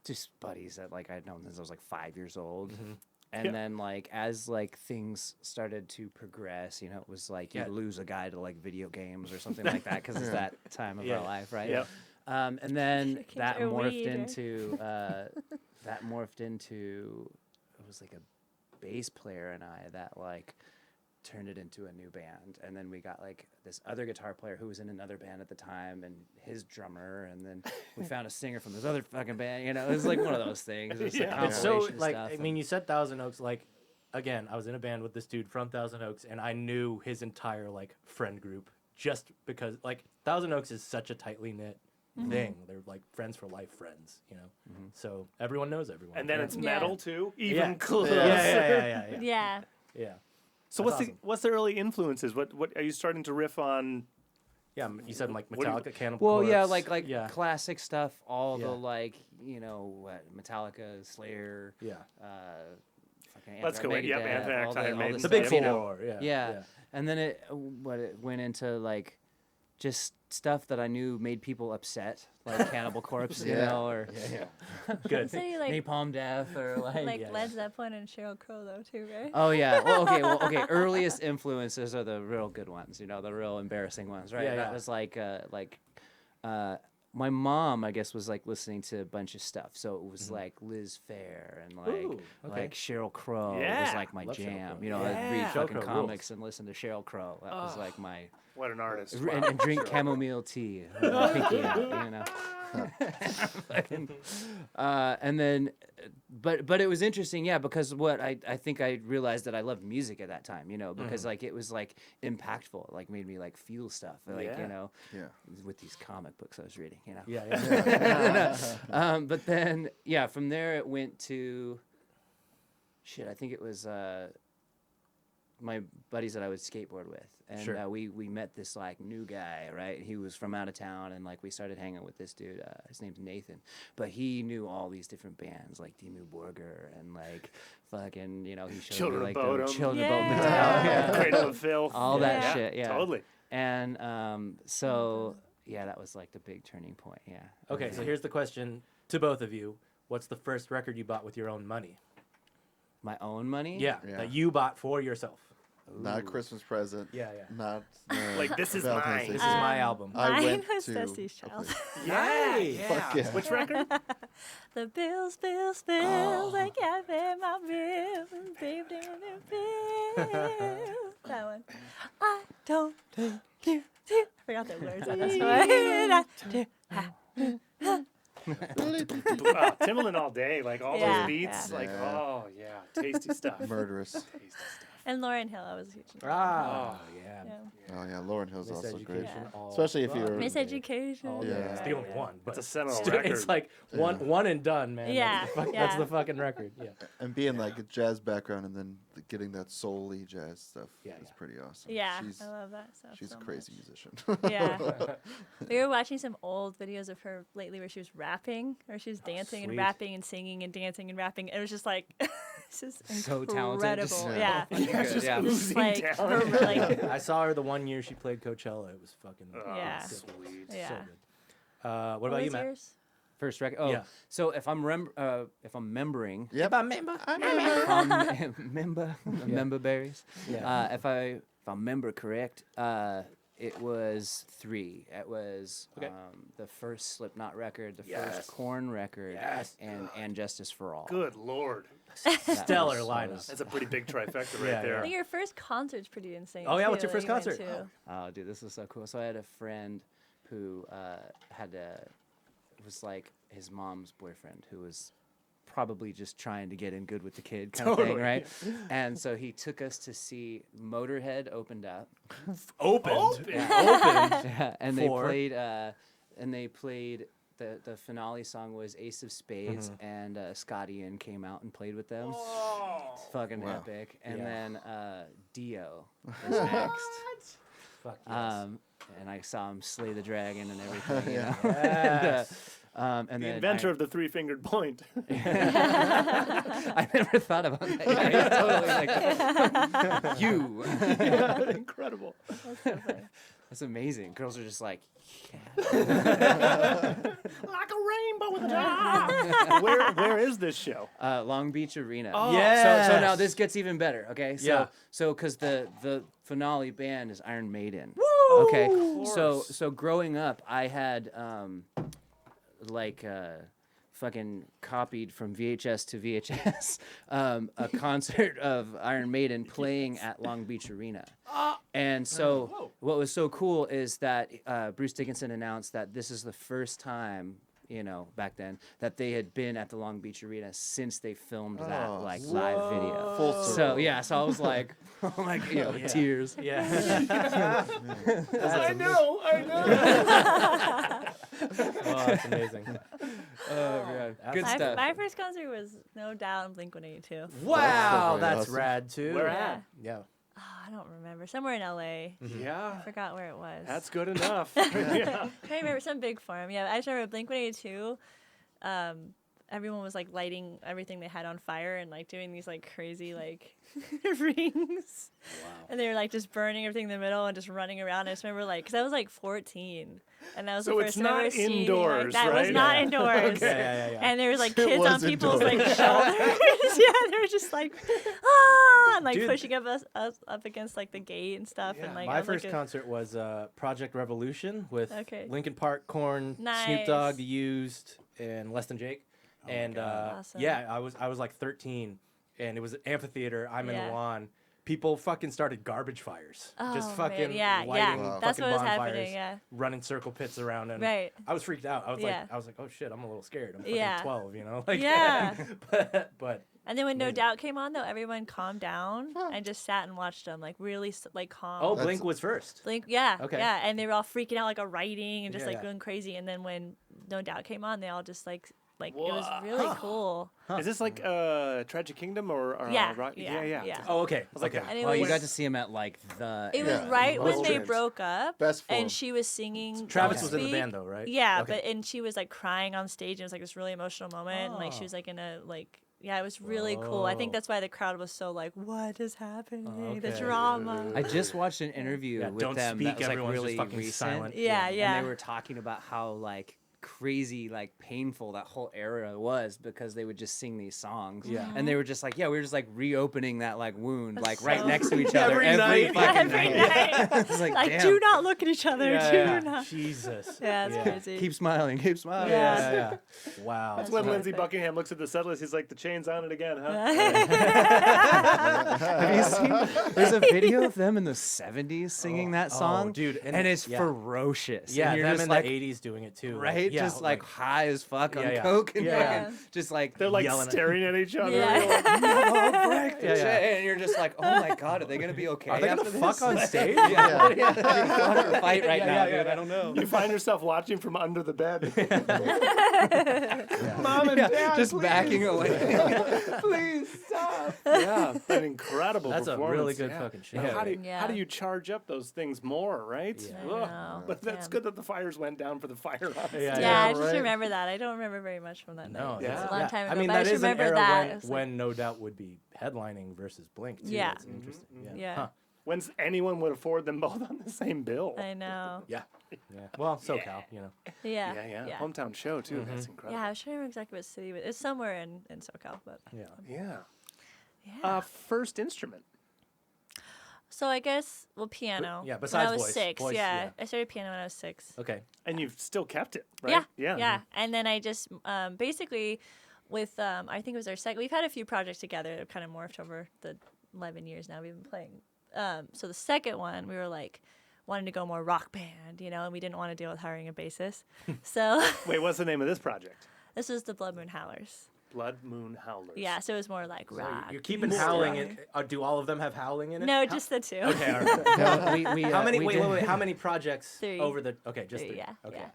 just buddies that like I'd known since I was like 5 years old. And Yeah. then like as like things started to progress, you know, it was like Yeah. you lose a guy to like video games or something like that because it's that time of Yeah. our life, right? Yep. And then Kids that are morphed weird, right? into it was like a bass player and I that like turned it into a new band, and then we got like this other guitar player who was in another band at the time and his drummer, and then we found a singer from this other fucking band. You know, it was like one of those things. It's Yeah. It's so compilation like stuff, I mean, you said Thousand Oaks. Like again, I was in a band with this dude from Thousand Oaks, and I knew his entire like friend group just because like Thousand Oaks is such a tightly knit thing. They're like friends for life friends, you know. So everyone knows everyone. And then yeah. it's Yeah. metal too, even Yeah. closer. Yeah. Yeah. Yeah. So That's what's the early influences? What are you starting to riff on? Yeah, you said like What do you- Metallica, Cannibal well, Corpse. yeah, like yeah, classic stuff. All the Yeah. like Metallica, Slayer, yeah. fucking Let's go with- Megadeth, yep, Anthrax, all the- Iron all Maiden, the The big stuff, you know. four. Yeah. Yeah. And then it went into like just stuff that I knew made people upset, like Cannibal Corpse, you Yeah. know, or Good. So you like Napalm Death, or like, Yeah, Led Zeppelin and Sheryl Crow though too, right? oh yeah, well okay, earliest influences are the real good ones, you know, the real embarrassing ones, right? Yeah, That yeah. was like my mom, I guess, was like listening to a bunch of stuff, so it was like Liz Phair and like Ooh, okay. like Cheryl Crow was Yeah. like my Love Sheryl jam. Crow. You know, Yeah. I'd read Sheryl fucking Crow comics and listen to Cheryl Crow. That was like my What an artist! and drink chamomile tea. Pinky out, you know. Fucking, and then, but it was interesting, yeah, because what I think I realized that I loved music at that time, you know, because like it was like impactful, like made me like feel stuff, like Yeah. you know, Yeah. with these comic books I was reading, you know. Yeah. But then, yeah, from there it went to, shit, I think it was my buddies that I would skateboard with, and Sure. we met this like new guy, right? He was from out of town, and like we started hanging with this dude. His name's Nathan, but he knew all these different bands like Dimmu Borgir and like fucking, you know, he showed Children me of like Bodom. the Children of Yeah. Bodom Metallica, yeah. Cradle of Filth. all that Yeah. shit, yeah, Totally. And so yeah, that was like the big turning point, yeah. Okay, so here's the question to both of you: what's the first record you bought with your own money? My own money, Yeah, Yeah. that you bought for yourself. Not a Christmas present. Yeah. Not Like, this is Valentine's mine. Day This gift. is my album. I Mine went was to Destiny's a Child. place- Yeah. Fuck yeah. Which record? The bills, I can't pay my bills, babe, bills. That one. I don't take you to. I forgot the words on this one. Timbaland all day, like all Yeah, those beats, yeah. like Yeah. oh yeah, tasty stuff. Murderous. Tasty stuff. And Lauryn Hill, I was a huge fan. Ah, yeah. Yeah. Oh yeah, Lauren Hill's Miss also great. Education. all Especially if you're- day. Miseducation. All day. Yeah. It's the only one, but It's a seminal it's record. like one and done, man. Yeah, That's yeah. the fucking record. Yeah. And being like a jazz background and then getting that soul-y jazz stuff Yeah, is yeah. pretty awesome. Yeah, She's, I love that stuff. she's so a crazy much. musician. Yeah. We were watching some old videos of her lately where she was rapping, or she was dancing and sweet. rapping and singing and dancing and rapping. It was just like, it's just So incredible. talented, just- Yeah. Yeah. Just like, her, talent. like, I saw her the one year she played Coachella. It was fucking Yeah. good. Sweet. yeah. So good. What about you, was Matt? yours? First record. Oh, Yeah. so if I'm remembering, Yep. I remember. member berries. Yeah. If I remember correct, it was 3. It was Okay. the first Slipknot record, the Yes. first Korn record, Yes. and Justice for All. Good lord, That Stellar was- lineup. that's a pretty big trifecta right Yeah, there. I think your first concert's pretty insane. Oh, yeah, too, what's your that first you went concert? to. Oh, dude, this is so cool. So I had a friend who had a, it was like his mom's boyfriend who was probably just trying to get in good with the kid kind of thing, Totally. right? And so he took us to see Motorhead opened up. Opened. Yeah, and For? they played the finale song was Ace of Spades, and Scott Ian came out and played with them. It's fucking Wow. epic. And Yeah. then Dio was next. Fuck yes. And I saw him slay the dragon and everything. You Yeah. know? Yes. And The then inventor of the three-fingered point. I never thought about that. Yeah, he's totally like you. Incredible. That's amazing. Girls are just like, Like a rainbow in the dark. Where is this show? Long Beach Arena. Oh. So now this gets even better. Okay. Yeah. So because the finale band is Iron Maiden. Okay. So growing up, I had fucking copied from VHS to VHS a concert of Iron Maiden playing at Long Beach Arena. And so what was so cool is that Bruce Dickinson announced that this is the first time, back then, that they had been at the Long Beach Arena since they filmed that live video. Full So circle. yeah, so I was like, oh my god, tears. Yeah. I know. Oh, that's amazing. Oh man, good That's- stuff. My first concert was no doubt Blink-182. Wow, pretty that's awesome. rad too. Where Yeah. at? Yeah. Oh, I don't remember. Somewhere in LA. Yeah. I forgot where it was. That's good enough. Yeah. I remember some big farm. Yeah, I just remember Blink-182. Everyone was like lighting everything they had on fire and like doing these like crazy like rings. Wow. And they were like just burning everything in the middle and just running around. I just remember like, because I was like 14, and that was So the it's first time I not ever seen indoors, that was right? not Yeah. indoors. Yeah. And there was like It kids was on people's indoors. like shoulders. Yeah, they were just like, ah, and like Dude. pushing us up against like the gate and stuff. Yeah. And like I My was, like, first concert was Project Revolution with Okay. Linkin Park, Korn, Snoop Nice. Dogg, The Used, and Less Than Jake. And Awesome. yeah, I was like 13, and it was an amphitheater. I'm in Yeah. the lawn. People fucking started garbage fires. Just Oh, fucking man. Yeah, lighting Wow. That's fucking what was bonfires, happening. Yeah. running circle pits around, and Right. I was freaked out. I was Yeah. like, oh shit, I'm a little scared. I'm fucking Yeah. 12, you know? Like, Yeah. but And then when No Amazing. Doubt came on, though, everyone calmed down and just sat and watched them, like really like calm. oh, That's- Blink was first. Blink, yeah, Okay. yeah, and they were all freaking out, like writing and just Yeah, like yeah. going crazy. And then when No Doubt came on, they all just like it was really cool. Is this like Tragic Kingdom or Yeah, Rock? yeah. Oh, okay. was like, okay. And it Oh, you was- got to see him at like the. It was Yeah, right when most they trips. broke up, Best form. and she was singing. Travis Don't was in the Speak. band though, right? Yeah, Okay. but and she was like crying on stage. And it was like this really emotional moment, and like she Oh. was like in a like. Yeah, it was really cool. I think Whoa. that's why the crowd was so like, "What is happening? The Okay. drama." I just watched an interview Yeah, with don't them speak. that was like Everyone's just really fucking recent. silent. Yeah, yeah. And they were talking about how like crazy, like painful that whole era was because they would just sing these songs. Yeah. And they were just like, yeah, we were just like reopening that like wound, That's like right so next to each other Every every night. fucking Every night. night. It's like, Like, damn. do not look at each other. Yeah, do yeah. not. Jesus. Yeah, it's crazy. Keep smiling, keep smiling. Yeah. Yeah. Wow. That's when That's Lindsey perfect. Buckingham looks at the set list. He's like, the chain's on it again, huh? Have you seen? There's a video of them in the '70s singing that song, dude, and, and- it's yeah. ferocious. Yeah, and you're them just in like, the '80s doing it too. right? Yeah, just like high as fuck on Yeah, yeah. coke and Yeah. fucking just like They're like Yelling at- staring at each other. Yeah. You're like, no, break the Yeah, yeah. chain. And you're just like, oh my god, are they gonna be okay? Are they gonna after fuck this? on stage? Yeah, yeah. They're gonna fight right Yeah, now, yeah, dude. yeah. I don't know. you find yourself watching from under the bed. Mom and Yeah, Dad, just please. backing away. Please stop. Yeah, an incredible That's a performance. really good yeah. fucking show. Now, how do you, Yeah. how do you charge up those things more, right? Yeah. I Ugh. know. But that's Damn. good that the fires went down for the fire. Yeah, Yeah, I right. just remember that. I don't remember very much from that No, night. Yeah. It's a that's- long time ago. I mean, but that I is just an remember era that. when, It was like- when No Doubt would be headlining versus Blink. Too. Yeah. That's interesting. Yeah. Yeah. Huh. When's anyone would afford them both on the same bill? I know. Yeah. Yeah. Well, SoCal, you know. Yeah. Yeah. Hometown show too. That's incredible. Yeah, I was trying to remember exactly what city, but it's somewhere in SoCal. But Yeah. Yeah. yeah. First instrument. So I guess piano. yeah, when besides I was voice. 6. Voice, yeah. yeah. I started piano when I was 6. Okay. And you've still kept it, right? Yeah. Yeah. Yeah. And then I just basically with I think it was our second. We've had a few projects together that kind of morphed over the 11 years now we've been playing. So the second one we were like wanting to go more rock band, and we didn't want to deal with hiring a bassist. So Wait, what's the name of this project? this is the Blood Moon Howlers. Blood Moon Howlers. Yeah, so it was more like So rock. you're keeping More howling. rock. Do all of them have howling in it? No, just the two. Okay, all right. No, we, How many? we Wait, did- wait, wait. How many projects 3. over the? Okay, just 3. Yeah, Okay. yeah.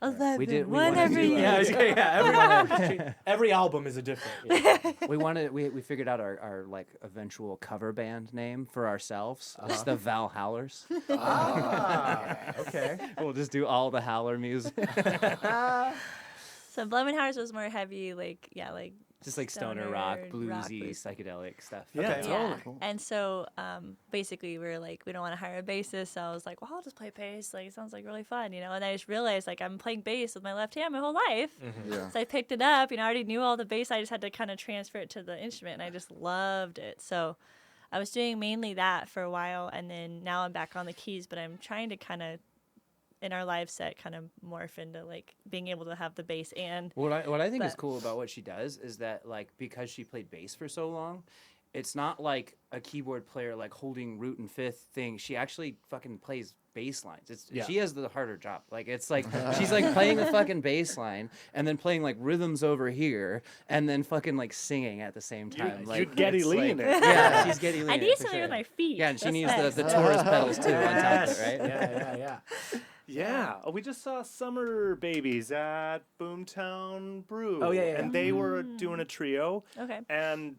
11. We did- we one wanted every to, year. Yeah, every album is a different. Yeah. we figured out our like eventual cover band name for ourselves. It's the Val Howlers. Okay. We'll just do all the Howler music. So Blood Moon Howlers was more heavy, like Just like stoner rock, rock, bluesy, blues. psychedelic stuff. Yeah, Okay. totally. Yeah. And so basically we were like, we don't want to hire a bassist. So I was like, well, I'll just play bass. Like, it sounds like really fun, And I just realized, like, I'm playing bass with my left hand my whole life. Yeah. So I picked it up, I already knew all the bass. I just had to kind of transfer it to the instrument, and I just loved it. So I was doing mainly that for a while, and then now I'm back on the keys, but I'm trying to kind of, in our live set, kind of morph into, like, being able to have the bass and... What I think is But- cool about what she does is that like because she played bass for so long, it's not like a keyboard player like holding root and fifth thing. She actually fucking plays bass lines. She has the harder job. Like it's like she's like playing a fucking bass line and then playing like rhythms over here and then fucking like singing at the same time. You're Geddy it's Lee like- in it. Yeah, she's Geddy Lee. I in it, need for something with sure. my feet. Yeah, and she That's needs best. the Taurus pedals too on top of it, right? Yeah. Yeah. Oh, we just saw Summer Babies at Boomtown Brew. Oh, yeah. And they were doing a trio. Okay. And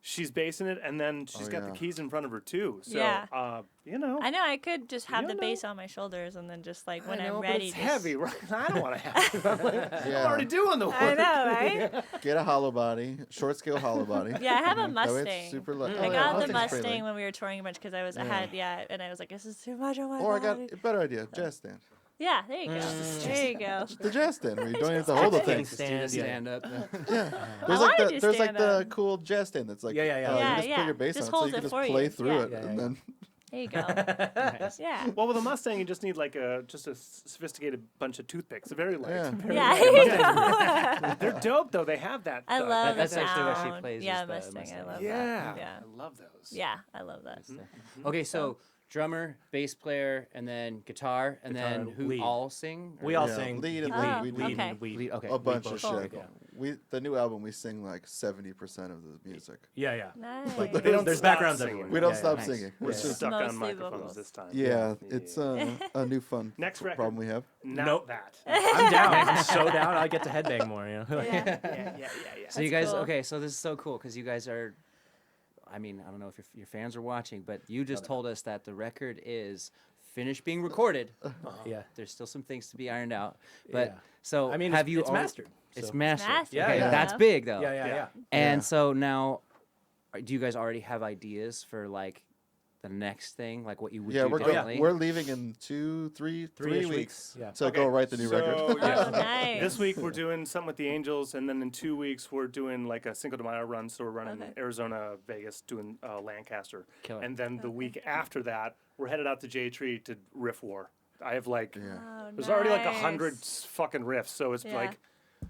she's bassing it, and then she's got the yeah. keys in front of her too. So, Yeah. you know. I know I could just have the know. bass on my shoulders and then just like when I know, I'm but ready. it's just- heavy, right? I don't want to have it. I'm Yeah. already doing the work. I know, right? Get a hollow body, short scale hollow body. Yeah, I have a That way it's Mustang. super light. I Oh, yeah, got the Mustang's pretty Mustang light. when we were touring a bunch because I was I Yeah. had and I was like, this is too much on my Or I body. got a better idea, jazz stand. Yeah, there you go. There you go. The jazz stand where you don't even have to hold the thing. Stand, yeah. Stand up. Yeah. I There's like wanted the to there's like stand the up. cool jazz stand that's like Yeah. you Yeah, just yeah. put your bass Just on it so holds you it can for just play you. through Yeah. it Yeah, and yeah. then There you go. Nice. Yeah. Well, with a Mustang, you just need like just a sophisticated bunch of toothpicks. Very light. Yeah. Very Yeah, light. there you go. They're dope though. They have that. I love that's the actually what she sound. plays Yeah, is the Mustang. I Mustang. love Yeah. that. Yeah. I love those. Yeah, I love that. Okay, so drummer, bass player, and then guitar, and Guitar then and who lead. all sing? We all Yeah, sing. lead and Oh, lead. We okay. lead. Okay, a bunch lead of vocals. shit. yeah. The new album we sing like 70% of the music. Yeah. Nice. Like They don't there's stop backgrounds singing. everywhere. We don't Yeah, stop nice. singing. We're It's just stuck on Mostly microphones vocals. this time. yeah, it's a new fun Next record. problem we have. Not Nope. that. I'm down. I'm so down. I get to headbang more. You know. Yeah. Yeah. So you That's guys, cool. okay, so this is so cool because you guys are, I mean, I don't know if your fans are watching, but you just told us that the record is finished being recorded. Yeah. There's still some things to be ironed out, but Yeah. so I mean, have it's, you it's already- mastered. It's so- mastered. Mastered, Yeah, Okay, yeah. that's big though. Yeah. Yeah. And Yeah. so now, do you guys already have ideas for like the next thing, like what you would Yeah, do we're differently? we're leaving in 3 3-ish weeks. weeks, yeah. So go write the new record. So, Oh, nice. This week we're doing something with the Angels, and then in 2 weeks we're doing like a Cinco de Mayo run. So we're running Okay. Arizona, Vegas, doing Lancaster, Killer. and then the week after that we're headed out to J Tree to riff war. I have like Yeah. Oh, there's already like nice. 100 fucking riffs, so it's Yeah. like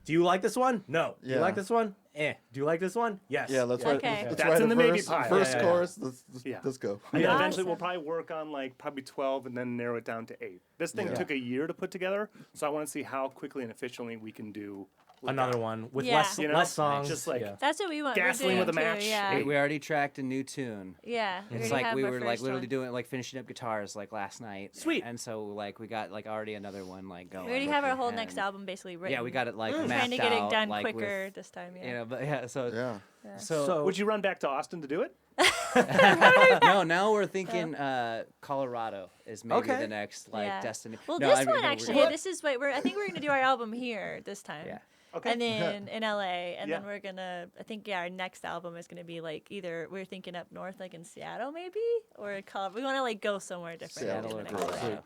Do you like this one? No. Do you Yeah. like this one? Eh. Do you like this one? Yes. Yeah, let's Yeah. write. Okay. Let's That's write in a the maybe verse, pie. first Yeah, yeah, chorus. Yeah. Let's go. and then Yeah. eventually we'll Awesome. probably work on like probably 12 and then narrow it down to 8. This thing Yeah. took a year to put together, so I want to see how quickly and efficiently we can do like, Another one with Yeah. less You know, less songs. just like- yeah. That's what we want. We're Gasoline doing with a too, match. Yeah. we already tracked a new tune. Yeah. It's already like have we our were like first literally one. doing like finishing up guitars like last night. Sweet. And so like we got like already another one like going. We already have our whole And- next album basically written. Yeah, we got it like We're mapped trying to get it out, done like, quicker with, this time. Yeah. you know, but yeah, so Yeah. so, Would you run back to Austin to do it? no, now we're thinking Colorado is maybe Okay. the next like Yeah. destination. Well, no, this I mean, one no, we're actually, gonna- this is what I think we're gonna do our album here this time. Yeah. Okay. And then in LA, and then Yeah. we're gonna. I think our next album is gonna be like either we're thinking up north, like in Seattle, maybe, or Colorado. We want to like go somewhere different. Seattle in the or next Colorado. one.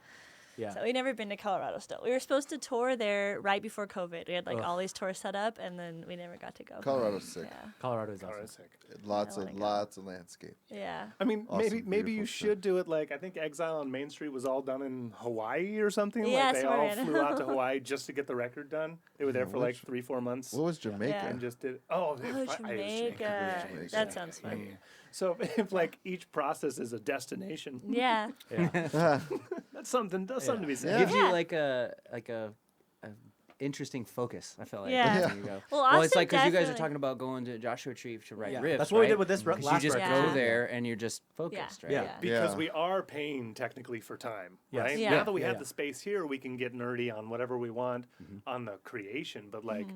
Yeah. So we've never been to Colorado still. We were supposed to tour there right before COVID. We had like Ugh. all these tours set up, and then we never got to go. Colorado's sick. Yeah. Colorado is awesome. Alright, sick. Lots I of wanna go. landscape. Yeah. I mean, Awesome, maybe beautiful you shit. should do it like I think Exile on Main Street was all done in Hawaii or something. Yeah, like they all somewhere in- flew out to Hawaii just to get the record done. They were there for like 3-4 months What was Jamaica? and just did. Oh, Oh, Jamaica. Jamaica. That sounds fun. So if like each process is a destination, Yeah. Yeah. that's something. That's something to be said. Yeah. gives you Yeah. like a interesting focus. I felt like Yeah. watching you go. Well, It's like because you guys are definitely- talking about going to Joshua Tree to write Yeah, riffs. that's what we did right? with this 'Cause last you just record. go Yeah. there and you're just focused, right? Yeah. Because Yeah. we are paying technically for time, Yes. right? Yeah. Now that we Yeah, have yeah. the space here, we can get nerdy on whatever we want on the creation. But like,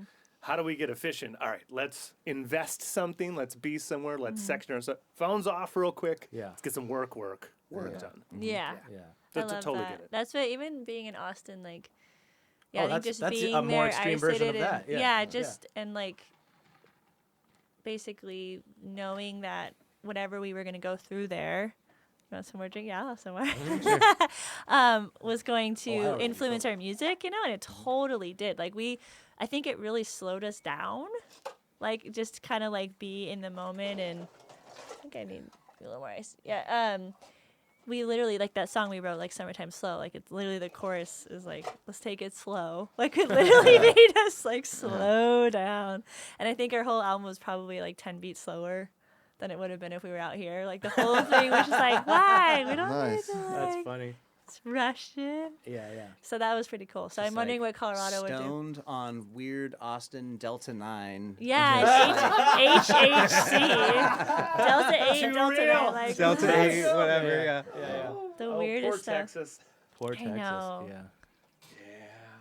how do we get efficient? All right, let's invest something. Let's be somewhere. Let's section ourselves. Phones off real quick. Yeah. Let's get some work Yeah. done. Yeah. Yeah. I That's love totally that. get it. That's what even being in Austin, like, yeah, Oh, I think that's- just that's being a more there, extreme version of isolated, that, yeah. yeah, Yeah. just and like, basically knowing that whatever we were gonna go through there, you want somewhere to drink? Yeah, I'll have somewhere. Was going Oh, I to already influence our music, you know, and it totally did. Like I think it really slowed us down, like just kind of like be in the moment, and I think I need a little more ice. Yeah. We literally like that song we wrote, like "Summertime Slow." Like it's literally the chorus is like, "Let's take it slow." Like it literally made us like slow down. And I think our whole album was probably like 10 beats slower than it would have been if we were out here. Like the whole thing was just like, why? We don't Nice. need to That's like funny. rush it. Yeah, yeah. So that was pretty cool. So Just I'm wondering like what Colorado would do. Stoned on weird Austin Delta 9. Yeah, it's HHC. Delta 8, Too Delta real. 9. Like, Delta what? 8, whatever, yeah. Yeah. The Oh, weirdest poor stuff. Texas. Poor I Texas. know. Yeah.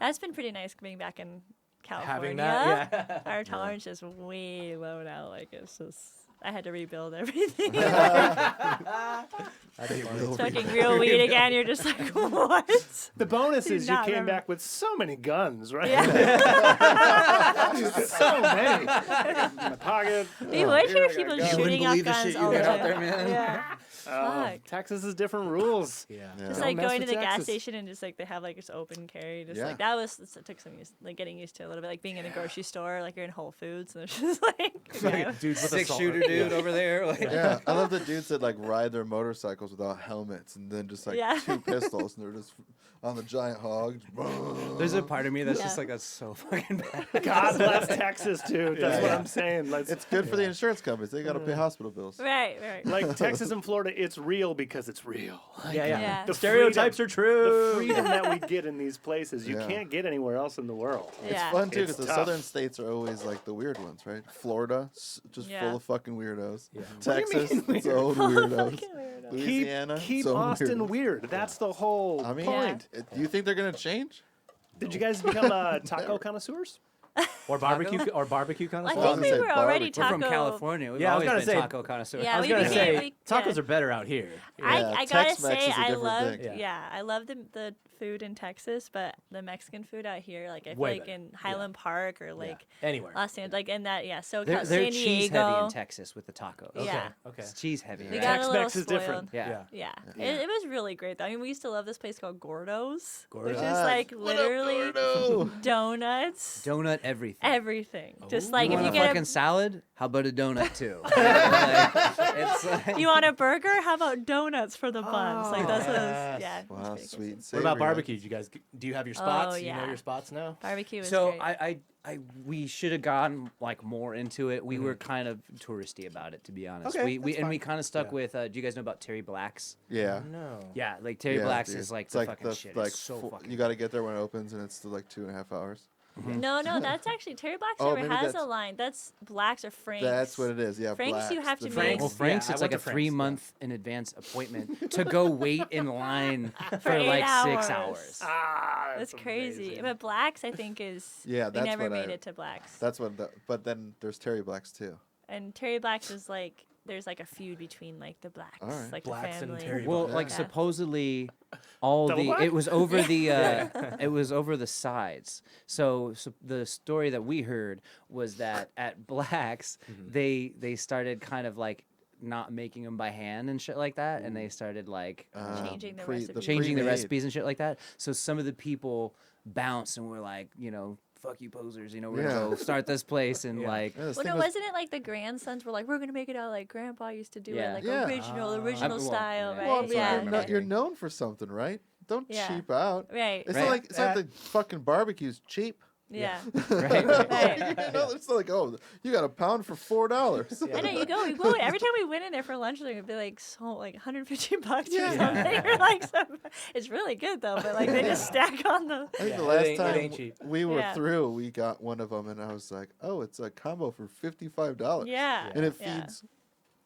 That's been pretty nice being back in California. Having that. Yeah. Our tolerance is way low now. Like it's just, I had to rebuild everything. That's funny. Smoking real weed again. You're just like, what? The bonus Do is you not came remember. back with so many guns, right? Yeah. So many. In my pocket. We would here hear I got people guns. You wouldn't shooting off believe the guns shit you all the had out time. there, man. Yeah. Oh, Fuck. Texas has different rules. Yeah. Yeah. Just Don't like mess going to with the gas Texas. station and just like they have like this open carry. Just Yeah. like that was it took some like getting used to a little bit. Like being in a grocery store, like you're in Whole Foods and it's just like yeah. Dudes with a 6-shooter assault- dude over there. Like, Yeah, I love the dudes that like ride their motorcycles without helmets and then just like Yeah. 2 pistols and they're just on the giant hog. there's a part of me that's Yeah. just like, that's so fucking bad. God bless Texas, dude. That's what I'm saying. Let's, It's good for the insurance companies. They got to pay hospital bills. Right. like Texas and Florida, it's real because it's real. Yeah, yeah. Yeah. The Stereotypes freedom- are true. The freedom that we get in these places, you Yeah. can't get anywhere else in the world. It's Yeah. fun too It's because the tough. southern states are always like the weird ones, right? Florida, just Yeah. full of fucking weirdos. Yeah. Texas, mean its own weirdos. Fucking weirdo. Louisiana, Keep its own Austin weirdos. weird. That's the whole I mean, point. do you think they're gonna change? Did you guys become taco connoisseurs? Or barbecue I connoisseurs. was think gonna we say were already barbecue. We're taco. from California. We've Yeah, I was always gonna been say- taco connoisseurs. Yeah, I was we gonna became- say we- tacos yeah. are better out here. Yeah, I gotta Tex-Mex say is a I different love thing. Yeah. I love the food in Texas, but the Mexican food out here, like I feel Way like better. in Highland Park or like Anywhere. Los Angeles, like in that SoCal, They're San cheese heavy Diego. in Texas with the tacos. Okay. Yeah. Okay. It's cheese heavy. We right? got a little Tex-Mex is spoiled. different. Yeah. Yeah, Yeah. It was really great though. I mean, we used to love this place called Gordo's, which is Ah, like what up, literally Gordo? donuts, Donut everything. everything. Just Ooh. like You if want you a get fucking a, salad? How about a donut too? Like, it's like, you want a burger? How about donuts for the buns? Like that's what it yes. was, yeah. it was Wow, pretty sweet. and What about savory, huh? barbecues? You guys, do you have your spots? You know yeah. your spots now? Barbecue was so great. we should have gotten like more into it. We were kind of touristy about it, to be honest. Okay, we that's we kind of stuck Yeah. with. Do you guys know about Terry Black's? Yeah. No. Yeah, like Terry Yeah, Black's dude. is like It's the fucking shit. Like It's so fucking. you got to get there when it opens, and it's still like 2.5 hours. No, that's actually Terry Black's Oh, never maybe has a that's- line. That's Black's or Frank's. That's what it is. Yeah, Frank's you Black's, have the to main- make- Well, Frank's, Yeah, I it's went like a to Frank's, 3-month in advance appointment to go wait in line for 8 like 6 hours. hours. Ah, That's crazy. amazing. But Black's, I think, is Yeah, we that's never what made I- it to Black's. That's what. But then there's Terry Black's too. And Terry Black's is like there's like a feud between like the Blacks, All right. like Blacks the and family. Terry Well, Black. like Yeah. supposedly, all Double the black? it was over the it was over the sides. So the story that we heard was that at Black's they started kind of like not making them by hand and shit like that, and they started like Changing the recipes. changing the pre-made. recipes and shit like that. So some of the people bounced and were like, you know, fuck you posers, you know, we're Yeah. gonna go start this place and Yeah. like. Yeah, this Well, thing no, was- wasn't it like the grandsons were like, we're gonna make it out like Grandpa used to do Yeah. it, like Yeah. original well, style, yeah. right? Well, I mean, what I yeah, remember. you're known for something, right? Don't Yeah. cheap out. right. It's Right. not like it's not the fucking barbecue's cheap. Yeah. Right? Right. You know, it's like, oh, you got a pound for $4. I know you go every time we went in there for lunch, it would be like $150 or Yeah. something. Or like it's really good though, but like they just stack on the. I think Yeah, the it last ain't- it time ain't cheap. we were Yeah. through, we got one of them, and I was like, oh, it's a combo for $55. Yeah. And it Yeah. feeds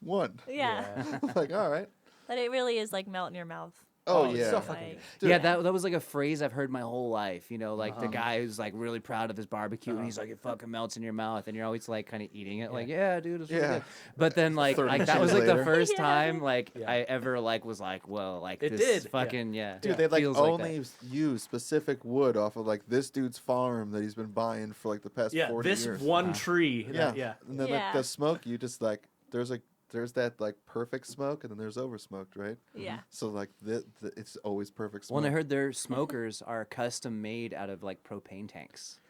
one. Yeah. I'm like, all right. But it really is like melt in your mouth. Oh, it's yeah. so fucking Like, good. Dude. Yeah, that was like a phrase I've heard my whole life. You know, like the Uh-huh. guy who's like really proud of his barbecue, and he's like, it fucking melts in your mouth, and you're always like kind of eating it, like, yeah, dude, it's really Yeah. good. But then like 30 that was years like the later. first Yeah. time like Yeah. I ever like was like, well, like It this did, yeah. fucking yeah. Dude, they like feels like that. only use specific wood off of like this dude's farm that he's been buying for like the past Yeah, 40 this years. one tree. Yeah. that- yeah. And then Yeah. like the smoke, you just like there's that like perfect smoke, and then there's over smoked, right? yeah. So like it's always perfect smoke. Well, and I heard their smokers are custom made out of like propane tanks.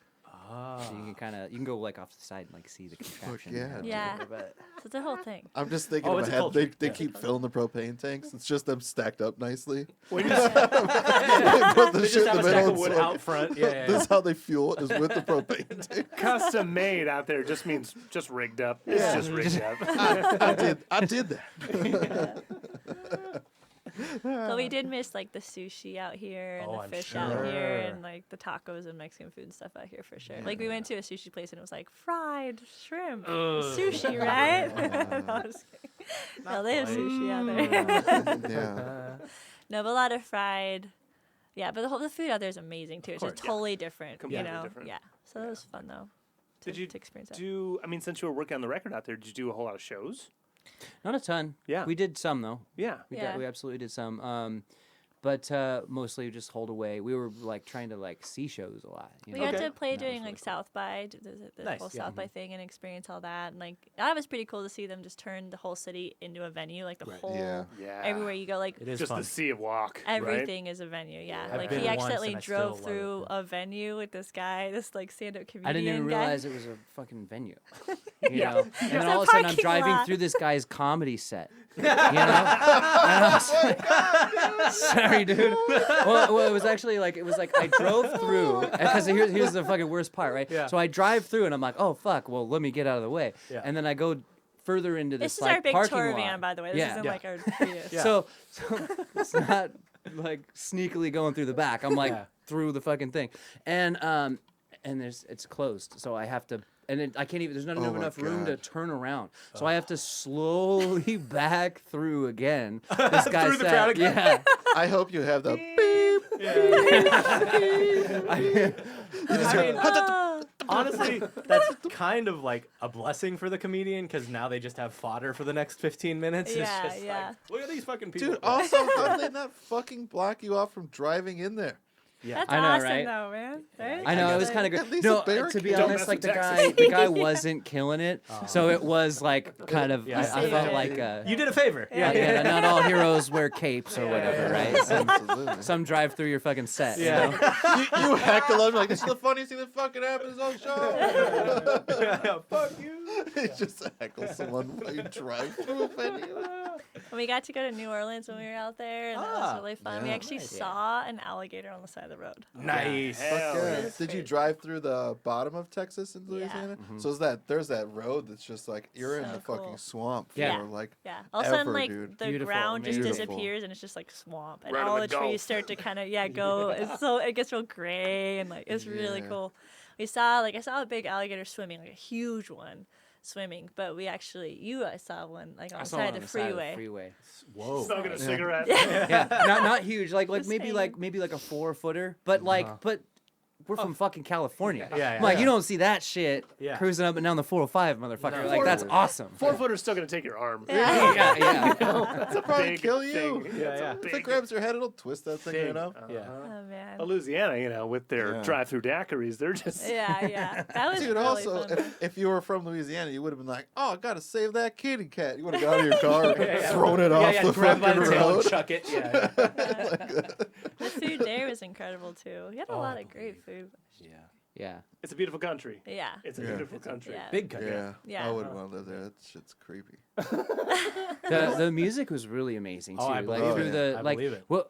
Ah. So you can go like off the side and like see the contraption. yeah, happen. dude. Yeah. But So it's a whole thing. I'm just thinking Oh, in it's my a head, culture. they Yeah. keep filling the propane tanks. It's just them stacked up nicely. We just, Put the They shit just in have the a stack middle of and wood smoke. out front. Yeah, yeah, This is how they fuel it, is with the propane tank. custom made out there just means just rigged up. It's Yeah. just rigged up. I did that. But we did miss like the sushi out here and Oh, the I'm fish out here sure. and like the tacos and Mexican food and stuff out here for sure. Like we went to a sushi place and it was like fried shrimp, sushi, right? No, I'm just kidding. No, they have sushi out there. Yeah. No, but a lot of fried. Yeah, but the food out there is amazing too. It's course, just yeah. totally different. Completely you know? different. Yeah. So it was fun though. Did you to experience that? I mean, since you were working on the record out there, did you do a whole lot of shows? not a ton. Yeah. We did some though. Yeah. Yeah. We absolutely did some. But mostly just hold away. We were like trying to like see shows a lot. You We know? got Okay. to play That was during really like cool. South by, the Nice, whole yeah. South by thing and experience all that. And like that was pretty cool to see them just turn the whole city into a venue, like the whole Yeah. Yeah. everywhere you go, like It is Just fun. the sea of walk. Right? everything is a venue. Yeah, I've like been he once accidentally and I drove still love it, through yeah. a venue with this guy, this like stand-up comedian I didn't even guy. realize it was a fucking venue. You Yeah. know? And then It's a all of a sudden I'm parking driving lot. through this guy's comedy set. You know? And I was like, sorry, dude. Well, it was actually like, I drove through, because here's the fucking worst part, right? Yeah. So I drive through and I'm like, oh, fuck, well, let me get out of the way. Yeah. And then I go further into This this, is like, our big parking tour lot. van, by the way. This Yeah. isn't Yeah. like our Prius. Yeah. So it's not like sneakily going through the back. I'm like Yeah. through the fucking thing, and it's closed, so I have to. And then I can't even. There's not Oh my enough room to God. turn around, so I have to slowly back through again. This guy Through the said, crowd again? "Yeah." I hope you have the beep. I mean, Oh, honestly, that's kind of like a blessing for the comedian because now they just have fodder for the next 15 minutes. Yeah, it's just yeah. like, look at these fucking people. Dude, also, how did they not fucking block you off from driving in there? that's I know, awesome right? though, man. Right? I know it was Like- kind of At good. least No, a barricade. to be Don't honest, mess like with the Texas. guy wasn't killing it, so it was like kind of. Yeah. I saved felt it. like. You did a favor. Yeah, not all heroes wear capes or whatever, right? Absolutely. Some drive through your fucking set. you Yeah. know? you heckle them like, this is the funniest thing that fucking happens on show. Fuck you. It's just heckle someone while you drive through a venue. And we got to go to New Orleans when we were out there, and that Ah, was really fun. We yeah. actually Nice. saw an alligator on the side of the road. Nice. Hell Fuck yeah. yeah. That's Did you crazy. drive through the bottom of Texas in Yeah. Louisiana? So there's that road that's just like you're in So the fucking cool. swamp Yeah. for like Yeah. All of a sudden, Ever, like dude. the Beautiful, ground just amazing. disappears, and it's just like swamp, and Right on all the the Gulf. trees start to kind of go. It gets real gray, and like it's really Yeah. cool. I saw a big alligator swimming, like a huge one swimming. But I saw one like on I the saw side one of on the the side of the freeway. freeway. Whoa. Smoking a Yeah. cigarette. Yeah, not huge, like Just maybe saying. maybe like a 4-footer, but but we're from fucking California. Yeah, I'm like, yeah. you don't see that shit Yeah. cruising up and down the 405, motherfucker. No. Like that's awesome. 4-footer's still gonna take your arm. Yeah. Yeah. It'll probably Big kill you. thing. Yeah, It's a yeah. If it big grabs your head, it'll twist that thing thing. right up. Yeah. Oh man. Well, Louisiana, with their Yeah. drive-through daiquiris, they're just Yeah. That was Dude, really also, fun. if you were from Louisiana, you would have been like, oh, I gotta save that kitty cat. You would have got out of your car, thrown it off the grab by fucking the tail road. and chuck it. Yeah. The food there was incredible too. We had a Oh, lot I of great food. Yeah. Yeah. it's a beautiful country. Yeah. It's a Yeah. beautiful country. Yeah. Big country. Yeah, Yeah. I wouldn't want to live there. That shit's creepy. The music was really amazing too. Oh, I like believe through it. the I like believe it. well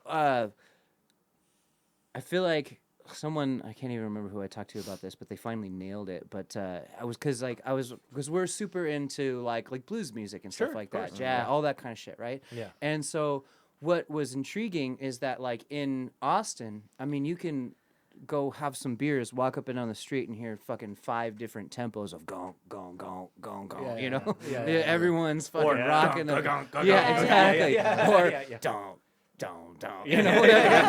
I feel like someone I can't even remember who I talked to about this, but they finally nailed it. But because we're super into like blues music and stuff Sure, like of that, course. jazz, all that kind of shit, right? Yeah. And so what was intriguing is that like in Austin, I mean, you can go have some beers, walk up and down the street, and hear fucking 5 different tempos of gong, gong, gong, gong, gong. Yeah, you yeah, know, yeah, yeah, yeah. Everyone's fucking Or rocking. gong, the- gong, gong, yeah, gong, exactly. yeah, Or yeah, yeah. don't. You know, whatever.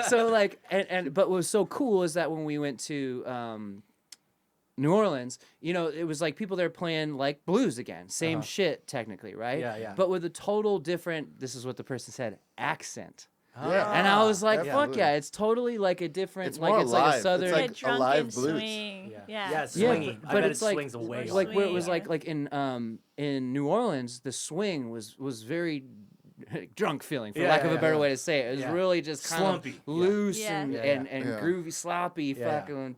so like, but what was so cool is that when we went to New Orleans, you know, it was like people there playing like blues again, same shit technically, right? Yeah, yeah. But with a total different. This is what the person said. Accent. Yeah. And I was like, absolutely. fuck yeah, it's totally like a different, It's like more it's like alive. a It's southern. like Get drunk alive and blues. swing. Yeah, Yeah. yeah, Yeah, swinging. I but bet it's it like swings away. More like where it swing, was yeah. like in New Orleans, the swing was very drunk feeling, for Yeah, lack yeah, of a yeah, better yeah. way to say it. It was Yeah. really just kind Slumpy. of Yeah. loose Yeah. and, Yeah, and, yeah. and Yeah. groovy, sloppy, Yeah, yeah. fucking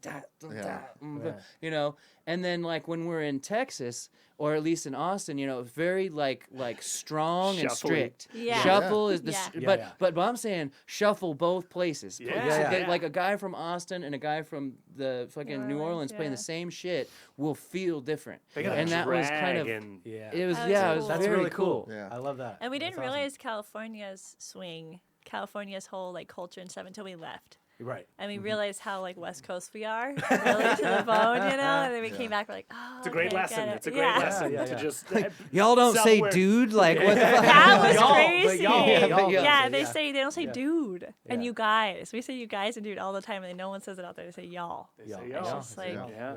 Yeah. you know. And then like when we're in Texas, or at least in Austin, you know, very like strong and Shuffly. strict. Yeah. Shuffle is the Yeah. Yeah, but I'm saying shuffle both places. Yeah. So Yeah, get, yeah. like a guy from Austin and a guy from the fucking New Orleans playing yeah. the same shit will feel different. They got and a that was kind of drag and Yeah. it was That was yeah, it cool. was That's very really cool. Yeah. I love that. And we didn't That's awesome. realize California's swing, California's whole like culture and stuff until we left. Right. And we realized how like West Coast we are, really to the bone, you know. And then we came back, we're like, oh, it's a great okay, lesson. get it. It's a great Yeah. lesson Yeah, to yeah. just y'all don't say Self-aware. dude like what the fuck? That was Y'all, but crazy. y'all, Yeah, y'all Yeah, don't they say, say they don't say Yeah. dude and Yeah. you guys. We say you guys and dude all the time, and no one says it out there. They say y'all. They Yeah. say Yeah. y'all. just like, Yeah.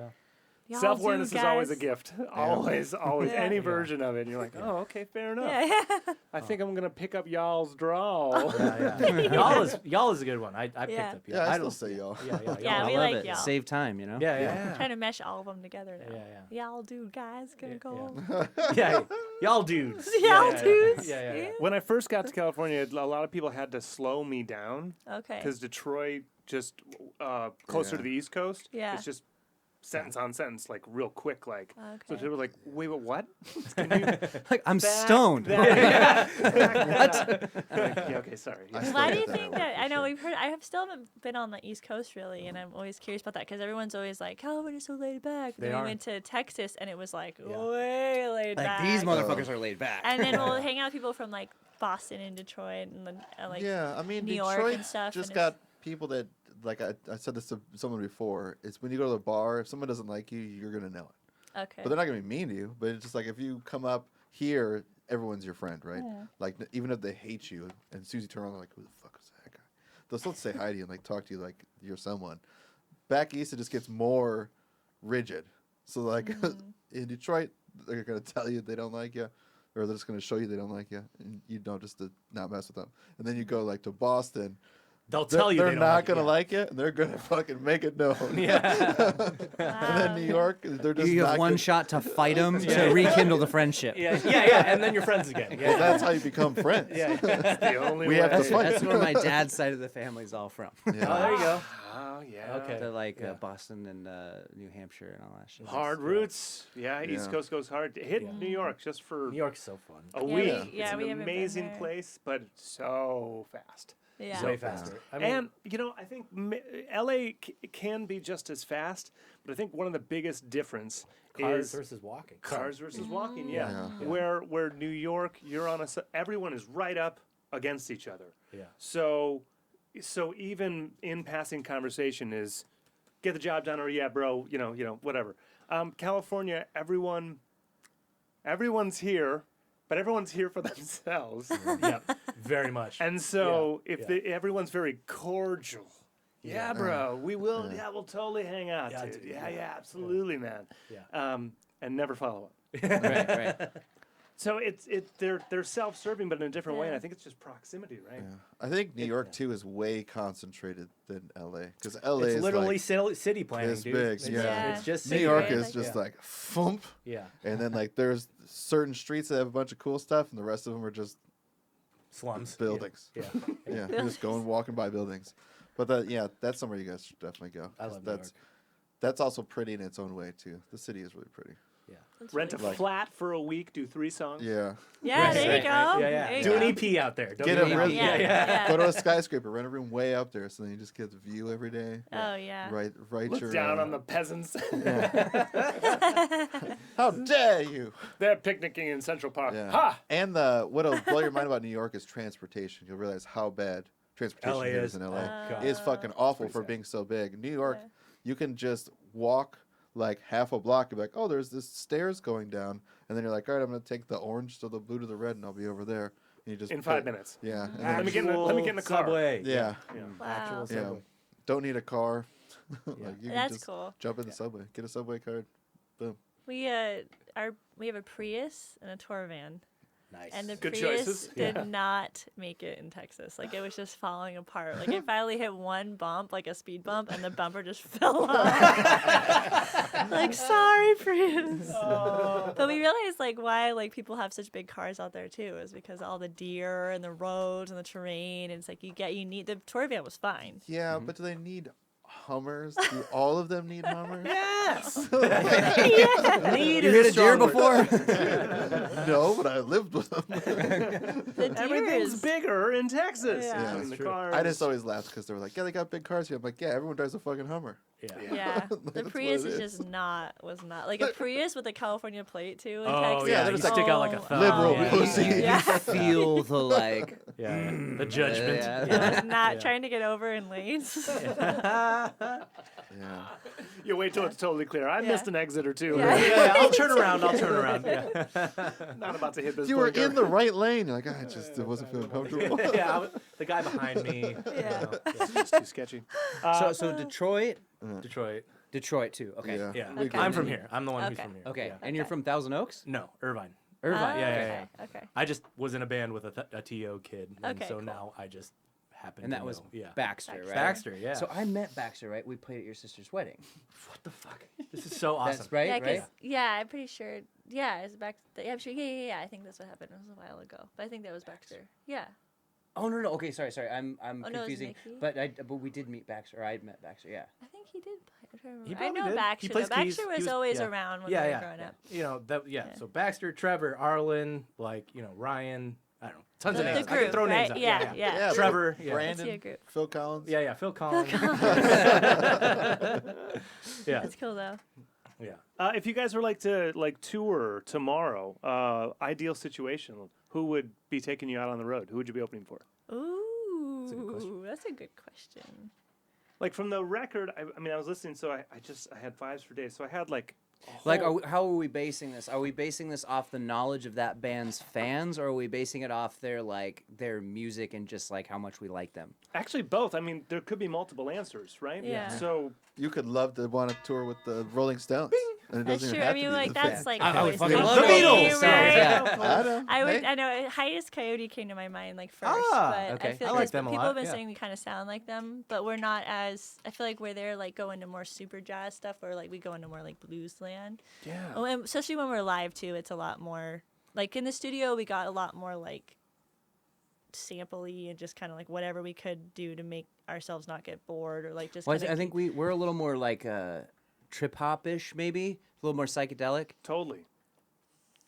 Y'all Self-awareness do, is always a guys. gift. Always, always. Yeah. Any Yeah. version of it. And you're like, oh, okay, fair enough. Yeah, I think I'm going to pick up y'all's drawl. Yeah, yeah. y'all is a good one. I picked Yeah. up. Yeah, I still don't- say y'all. Yeah, yeah, Yeah, I we love like it. y'all. Save time, you know. yeah, yeah. Trying to mesh all of them together now. Yeah, Y'all do, guys. Gonna Yeah, go. yeah, y'all dudes. Y'all yeah, dudes. Yeah, yeah, yeah. When I first got to California, a lot of people had to slow me down Okay. because Detroit, just closer Yeah. to the East Coast, Yeah. it's just sentence on sentence, like real quick. Like, so Okay. people were like, wait, what? Can you Like I'm back stoned. that- back that up? Like, yeah, okay, sorry. I still Why get do you that think way, that? for I know sure. we've heard. I have still haven't been on the East Coast really, and I'm always curious about that because everyone's always like, "California's so laid back." They Then we are. went to Texas, and it was like Yeah. way laid Like back. these motherfuckers are laid back. And then we'll hang out with people from like Boston and Detroit and then like yeah, I mean, New York Detroit and stuff, just and got people that, like I said this to someone before, it's when you go to the bar, if someone doesn't like you, you're going to know it. okay. But they're not going to be mean to you, but it's just like if you come up here, everyone's your friend, right? Yeah. Like, even if they hate you, and as soon as you turn around, they're like, who the fuck is that guy? They'll still say hi to you and like talk to you like you're someone. Back east, it just gets more rigid. So, like, in Detroit, they're going to tell you they don't like you, or they're just going to show you they don't like you, and you know, just to not mess with them. And then you go, like, to Boston. They'll tell you they're they don't not like it, gonna yeah. like it, and they're gonna fucking make it known. Yeah. And then New York, they're just You not have one gonna- shot to fight them to rekindle the friendship. Yeah, yeah, and then you're friends again. Yeah, Well, that's how you become friends. yeah. The only We way. have to fight. That's where my dad's side of the family's all from. Oh, there you go. Oh, yeah. Okay. To like Yeah. Boston and New Hampshire and all that shit. Hard roots. Yeah, East Yeah. Coast goes hard. Hit Yeah. New York just for New York's so fun. a Yeah, week. we- It's yeah, an we haven't been amazing there. place, but so fast. yeah. Way faster. I mean, And you know, I think LA can be just as fast, but I think one of the biggest difference cars is versus walking. cars versus walking. Yeah. Yeah. Where New York, you're on everyone is right up against each other. Yeah. So even in passing conversation is get the job done or yeah, bro, you know, whatever. California, everyone's here, but everyone's here for themselves. Yeah, very much. And so Yeah, if yeah. everyone's very cordial, yeah, bro, we will, yeah, we'll totally hang out, Yeah, dude. dude, Yeah, yeah, absolutely, man. Yeah. And never follow up. Right. So they're self-serving, but in a different way. And Yeah. I think it's just proximity, right? Yeah. I think New York too is way concentrated than LA, because LA It's is literally like, city planning, it's dude. big, It's, yeah. it's just New city York planning. is just yeah. like thump, Yeah. and then like there's certain streets that have a bunch of cool stuff, and the rest of them are just Slums. buildings. Yeah. Yeah, you're just going walking by buildings. But that's somewhere you guys should definitely go. I 'cause love New that's also pretty in its own way too. The city is really pretty. That's Rent a really cool. flat for a week, do 3 songs. Yeah. Yeah, there you Right, go. right. Yeah, yeah. There you Do go. an EP out there. Don't Get get a me real- wrong. Yeah, yeah. Go to a skyscraper, rent a room way up there, so then you just get the view every day. Oh yeah. Right Look your. down on the peasants. How dare you? They're picnicking in Central Park. Yeah. Ha! And what'll blow your mind about New York is transportation. You'll realize how bad transportation LA here is. is in LA. God. It's fucking awful pretty for sad. being so big. New York, Yeah. you can just walk like half a block and be like, oh, there's this stairs going down, and then you're like, all right, I'm gonna take the orange to the blue to the red, and I'll be over there. And you just In 5 minutes. Yeah. and Let then- me get in the car. Subway. yeah. Yeah. Wow. Actual Yeah. subway. Don't need a car. Yeah. You can That's just cool. jump in the subway. Get a subway card. Boom. We have a Prius and a Teravan. Nice. And the Good Prius choices. did Yeah. not make it in Texas. Like it was just falling apart. Like it finally hit one bump, like a speed bump, and the bumper just fell off. Like sorry, Prius. But we realized like why like people have such big cars out there too is because all the deer and the roads and the terrain. And it's like you need the Teravan was fine. Yeah, but do they need Hummers? Do all of them need Hummers? Yes! Need You is hit a deer strong word. before? No, but I lived with them. The deer Everything's is bigger in Texas. Yeah. Yeah, In that's the true. cars. I just always laughed because they were like, yeah, they got big cars here. I'm like, yeah, everyone drives a fucking Hummer. Yeah. yeah. That's The what Prius it is is. just was not like a Prius with a California plate too in Oh Texas. yeah, they're you just stick out like a Oh, thumb. Liberal yeah. pussy. Yeah. Feel the like. Yeah, yeah. The judgment. Yeah. I was not Yeah. trying to get over in lanes. Yeah. You wait till it's totally clear. I Yeah. missed an exit or two. Yeah. Yeah, I'll turn around. I'll turn around. Yeah, Not about to hit this You were blinker. in the right lane. You're like, I just wasn't feeling comfortable. yeah. The guy behind me. Yeah. It's too sketchy. So Detroit, Detroit. Detroit too. Okay. Yeah. Yeah, We Okay. I'm from here. I'm the one who's Okay. from here. Okay. Yeah. And you're Okay. from Thousand Oaks? No, Irvine. Irvine. Yeah, okay. yeah, Okay. I just was in a band with a TO kid, and Okay, so cool. now I just happen And to that was know. Yeah. Baxter, right? Baxter. Yeah. So I met Baxter, right? We played at your sister's wedding. what the fuck? This is so awesome. That's right, Yeah, right? yeah, I'm pretty sure. Yeah, it's back. Yeah, I'm sure. Yeah. I think that's what happened. It was a while ago, but I think that was Baxter. Yeah. Oh no. Okay, sorry. I'm Oh, no, it was confusing. Mickey? But we did meet Baxter. Or I met Baxter. Yeah. I think he did play. I'm trying to He remember. I probably know did. Baxter. He plays though. keys. Baxter He was was- always yeah. around when yeah, we were yeah. growing up. You know that. Yeah. Yeah. So Baxter, Trevor, Arlen, like Ryan. I don't know. Tons of The names. I group, can throw names right? out. Yeah. Yeah, Trevor. Br- Yeah. Brandon, That's your group. Phil Collins. Yeah. Phil Collins. yeah. That's cool though. Yeah. If you guys were to tour tomorrow, ideal situation, who would be taking you out on the road? Who would you be opening for? Ooh, that's a good question. Like from the record, I mean, I was listening, so I had Fives for Days, so I had like. Like, how are we basing this? Are we basing this off the knowledge of that band's fans, or are we basing it off their music and just like how much we like them? Actually, both. I mean, there could be multiple answers, right? Yeah. So You could love to want to tour with the Rolling Stones. And it That's doesn't true. even I have mean, to be like the that's band. like. I would always fucking the love The dream, Beatles! Sounds, right? yeah. I know. I would. Hey. I know. Hiatus Coyote came to my mind first, Ah, but okay. I feel I like like them a people lot, have been yeah. saying we kind of sound like them, but we're not as. I feel like we're there going to more super jazz stuff, or like we go into more like blues land. yeah. Oh, and especially when we're live too, it's a lot more. Like in the studio, we got a lot more like sampley and just kind of like whatever we could do to make ourselves not get bored or like just. Well, kinda I think keep- we're a little more like trip hop ish, maybe a little more psychedelic. Totally.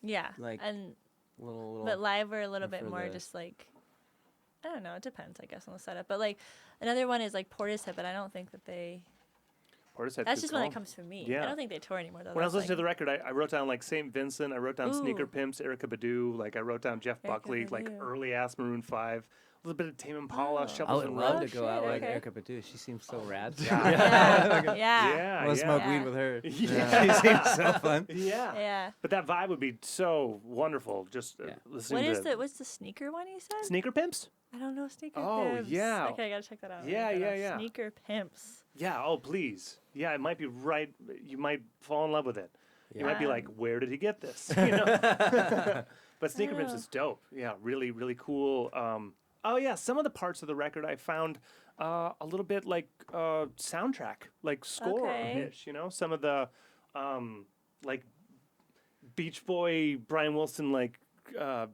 Yeah, like, and Little. but live we're a little bit for more the- just like. I don't know. It depends, I guess, on the setup. But like another one is like Portishead, but I don't think that they. Portishead's That's good just when it call. comes from me. Yeah. I don't think they tour anymore though. When I was That's, listening to the record, I wrote down like St. Vincent. I wrote down Sneaker Ooh. Pimps, Erykah Badu. Like I wrote down Jeff Erykah Buckley, like Badu. early ass Maroon 5. A little bit of Tame Impala, Oh. I Shovels would and love Rope. to Oh, go out shit, like okay. Erykah Badu. She seems so rad. yeah. yeah. Yeah, I want to smoke Yeah. weed with her. Yeah. She seems so fun. Yeah. Yeah. But that vibe would be so wonderful. Just Yeah. listening What is to what's the sneaker one you said? Sneaker Pimps. I don't know sneaker Oh, pimps. yeah. Okay, I gotta check that out. Yeah, Look that yeah, up. yeah. Sneaker pimps. Yeah. Oh, please. Yeah, it might be right. You might fall in love with it. You might be Yeah. like, where did he get this? You know. But Sneaker Pimps know. is dope. Yeah, really, really cool. Oh yeah, some of the parts of the record I found a little bit like soundtrack, like score Okay. ish. You know, some of the like Beach Boy, Brian Wilson, like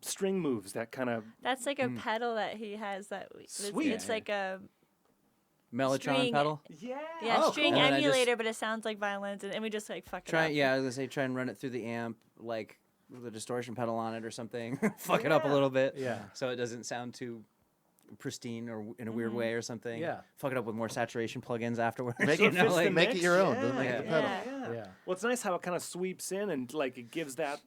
string moves that kind of. That's like a pedal that he has that Sweet. It's like a Mellotron String. pedal. Yeah. Yeah, Oh, string cool. And then I just- emulator, but it sounds like violins, and we just like fuck it Try up. yeah, I was gonna say try and run it through the amp like with a distortion pedal on it or something. Fuck it up a Yeah. little bit. Yeah. So it doesn't sound too pristine or in a weird way or something. Yeah. Fuck it up with more saturation plugins afterwards. Make you it know, fits the like, make it your own. Don't Yeah. make it the Yeah. pedal. Yeah. Yeah. Well, it's nice how it kind of sweeps in and like it gives that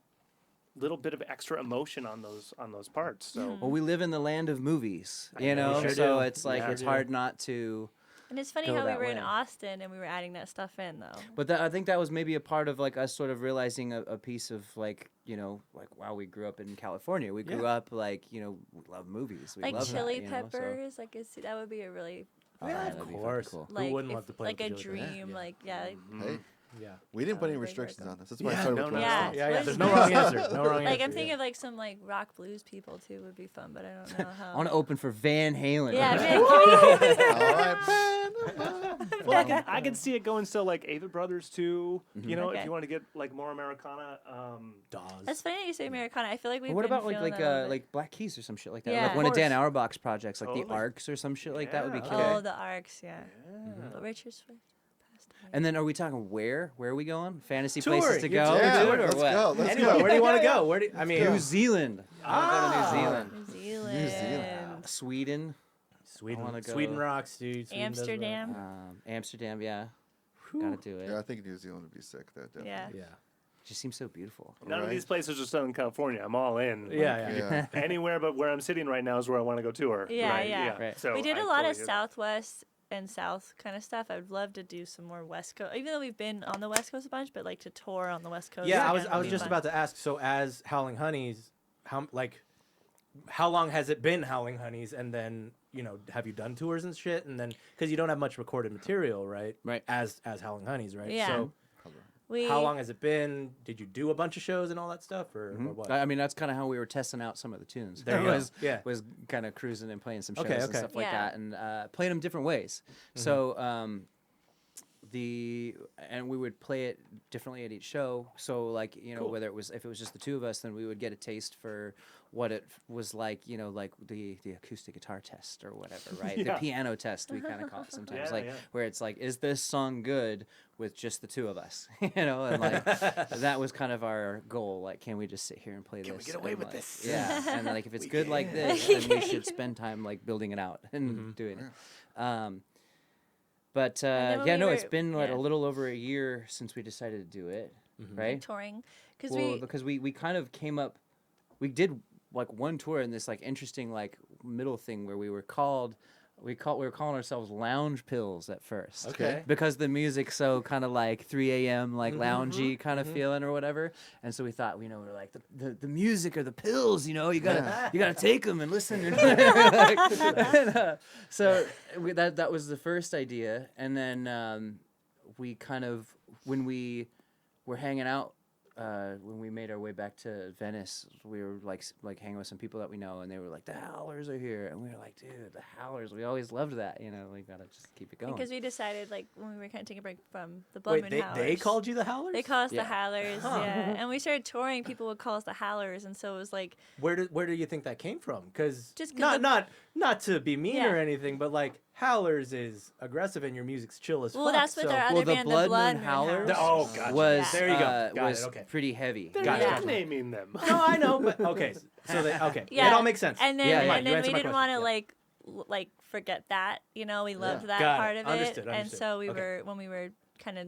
little bit of extra emotion on those parts. So well, we live in the land of movies, you know, know, we sure so do. it's like Yeah. it's hard not to. And it's funny Go how we that were in way. Austin and we were adding that stuff in though. But that, I think that was maybe a part of like us sort of realizing a piece of like wow, we grew up in California. We grew Yeah. up like we love movies. We Like love Chili that, you know, so- Peppers, like that would be a really Oh, Yeah, that'd of be fucking course. cool. Who like wouldn't if- love to play like with a the Chili Peppers? dream, Yeah. like yeah. Hey, Yeah. we didn't put any That would be restrictions very on this. That's why I Yeah, started no, with no, Yeah. West. Yeah, yeah. What There's is no that? wrong answer. No wrong Like answer. I'm thinking yeah. of like some like rock blues people too would be fun, but I don't know how. I want to open for Van Halen. Yeah, All right, well, I can see it going still like Ava Brothers too. You know, Okay. if you want to get like more Americana. Dawes. That's funny that you say Americana. I feel like we've Well, what been about feeling that a little bit. like Black Keys or some shit like that? Yeah. Like one of Of Dan course. Auerbach's projects, like the Totally. Arcs or some shit like that would be Yeah. killer. Oh, the arcs, yeah. But Richard Swift passed away. And then are we talking where? Where are we going? Fantasy places Touring. to You're go, touring. Yeah, dude, or let's what? go. Let's Anyway, go. where do you want to go? Where do I mean? New Zealand. I want to go to New Ah. Zealand. New Zealand. Zealand. Sweden. Sweden. wanna go- Sweden rocks, dude. Sweden does rock. Amsterdam. Amsterdam, yeah. Gotta do it. Yeah, I think New Zealand would be sick. That definitely. Yeah. Yeah. Just seems so beautiful. None of Right. these places are Southern California. I'm all in. Yeah, yeah. Yeah. Anywhere but where I'm sitting right now is where I want to go tour. Yeah, right? yeah. Right. So We did I a lot totally of get it. Southwest and South kind of stuff. I'd love to do some more West Coast, even though we've been on the West Coast a bunch, but like to tour on the West Coast. Yeah, I again was would be just fun. about to ask. So, as Howling Honeys, how long has it been Howling Honeys? And then, have you done tours and shit? And then, because you don't have much recorded material, right? Right. As Howling Honeys, right? Yeah. So, We, how long has it been? Did you do a bunch of shows and all that stuff, or what? I mean, that's kind of how we were testing out some of the tunes. There you go. was, Yeah. was kind of cruising and playing some shows Okay, and okay. stuff like Yeah. that, and playing them different ways. So and we would play it differently at each show. So like Cool. whether if it was just the two of us, then we would get a taste for what it was like. Like the acoustic guitar test or whatever, right? Yeah. The piano test we kind of call it sometimes, Yeah, like yeah. where it's like, is this song good with just the two of us? And like that was kind of our goal. Like, can we just sit here and play this? we get away And, with like, this? Yeah, and like if it's We good like can. this, then we should spend time like building it out and doing it. But then when yeah, we no, it's were- been like yeah. a little over a year since we decided to do it, right? touring because Well, because we kind of came up, we did like one tour in this like interesting like middle thing where we were calling ourselves Lounge Pills at first. Okay. Because the music's so kind of like 3 a.m. like loungy kind of feeling or whatever, and so we thought, we're like the music or the pills, you gotta take them and listen. So that was the first idea, and then we kind of when we were hanging out. When we made our way back to Venice, we were like hanging with some people that we know, and they were like, "The Howlers are here," and we were like, "Dude, the Howlers! We always loved that. We gotta just keep it going." because we decided like when we were kind of taking a break from the Blood Wait, Moon Howlers. they called you the Howlers? They call us Yeah. the Howlers, yeah. And we started touring. People would call us the Howlers, and so it was like Where do you think that came from? Because Just 'cause not to be mean Yeah. or anything, but like Howlers is aggressive and your music's chill as well, fuck. that's what so. our other Well, the band, Blood the Blood Moon Moon Howlers- Howlers. Oh, gotcha. was Yeah. There you go. Got was it. Okay. pretty heavy. They're Gotcha. not Yeah. naming them. No, I know, but okay. So they okay. Yeah. It all makes sense. And then Yeah, yeah. and You then answered we my didn't question. want to Yeah. like forget that. We loved that Got it. part of it. Understood, And understood. so we Okay. were when we were kind of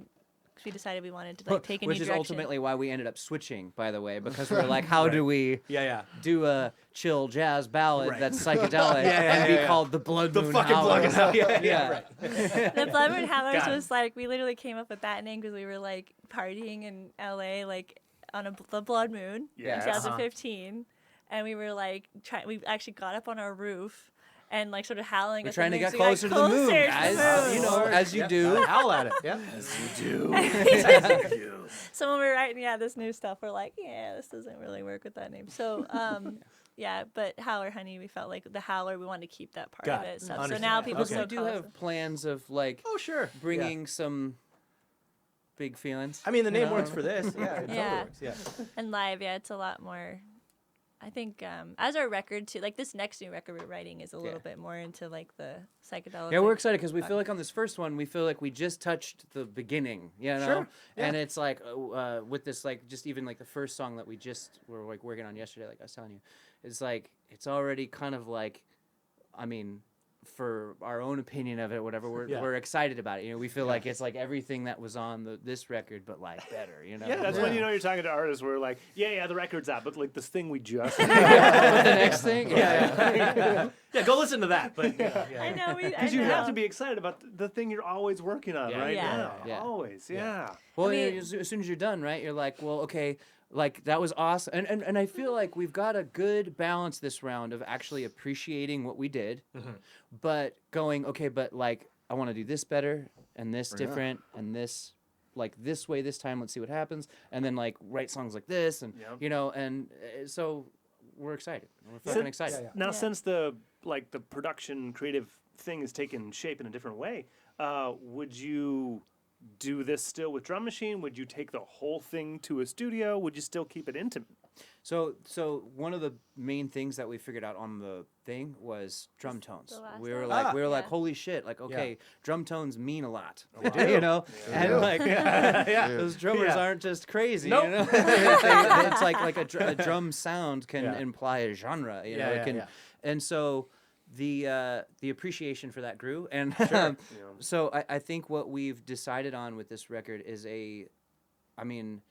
we decided we wanted to like take a Which new is direction. ultimately why we ended up switching, by the way, because we were like, how do we Yeah. do a chill jazz ballad Right. that's psychedelic Yeah, and be yeah. called the Blood The Moon fucking Howlers? Blood Moon Howlers. Yeah. Right. The Blood Moon Howlers Got it. was like we literally came up with that name because we were like partying in LA like on the Blood Moon Yeah. in 2015, and we were like we actually got up on our roof and like sort of howling. We're at trying to the moon, get so we got closer to the moon, closer guys. moon. As you do. Gotta howl at it. Yeah. So when we were writing this new stuff, we're like, this doesn't really work with that name. So yeah, but Howler Honey, we felt like the Howler, we wanted to keep that part Got of it. it. Stuff. So Understand. now people Because still we do call us have plans of like Oh sure. bringing some big feelings. I mean, the name No. works for this. Yeah. It Yeah. totally works. Yeah. and live. Yeah, it's a lot more. I think as our record too, like this next new record we're writing is a little Yeah. bit more into like the psychedelic. Yeah, we're like, excited because we feel like on this first one, we feel like we just touched the beginning, you know? Sure, And it's like, with this, like, just even like the first song that we just were like working on yesterday, like I was telling you, it's like, it's already kind of like, I mean, for our own opinion of it, whatever, we're excited about it. You know, we feel like it's like everything that was on this record, but like better, you know? Yeah, that's Yeah. when you know you're talking to artists where like, yeah, the record's out, but like this thing we just the next thing? Yeah, go listen to that. But I know we. because you have to be excited about the thing you're always working on Yeah. right Yeah. now. Yeah. Always, yeah. Well, I mean- as soon as you're done, right? You're like, well, okay, like that was awesome, and I feel like we've got a good balance this round of actually appreciating what we did, but going, okay, but like I want to do this better and this Yeah. different and this like this way this time. Let's see what happens, and then like write songs like this, and Yep. you know, and so we're excited. We're fucking excited. Now, Yeah. since the production creative thing has taken shape in a different way, would you do this still with drum machine? Would you take the whole thing to a studio? Would you still keep it intimate? So one of the main things that we figured out on the thing was drum tones. the last We were one? like, Yeah. holy shit! Like, okay, drum tones mean a lot. do. You know, and do. like, Yeah. those drummers Yeah. aren't just crazy. Nope. You know, it's like a drum sound can Yeah. imply a genre. You know, Yeah, it yeah, can, yeah. and so the appreciation for that grew, and Yeah. so I think what we've decided on with this record is I mean,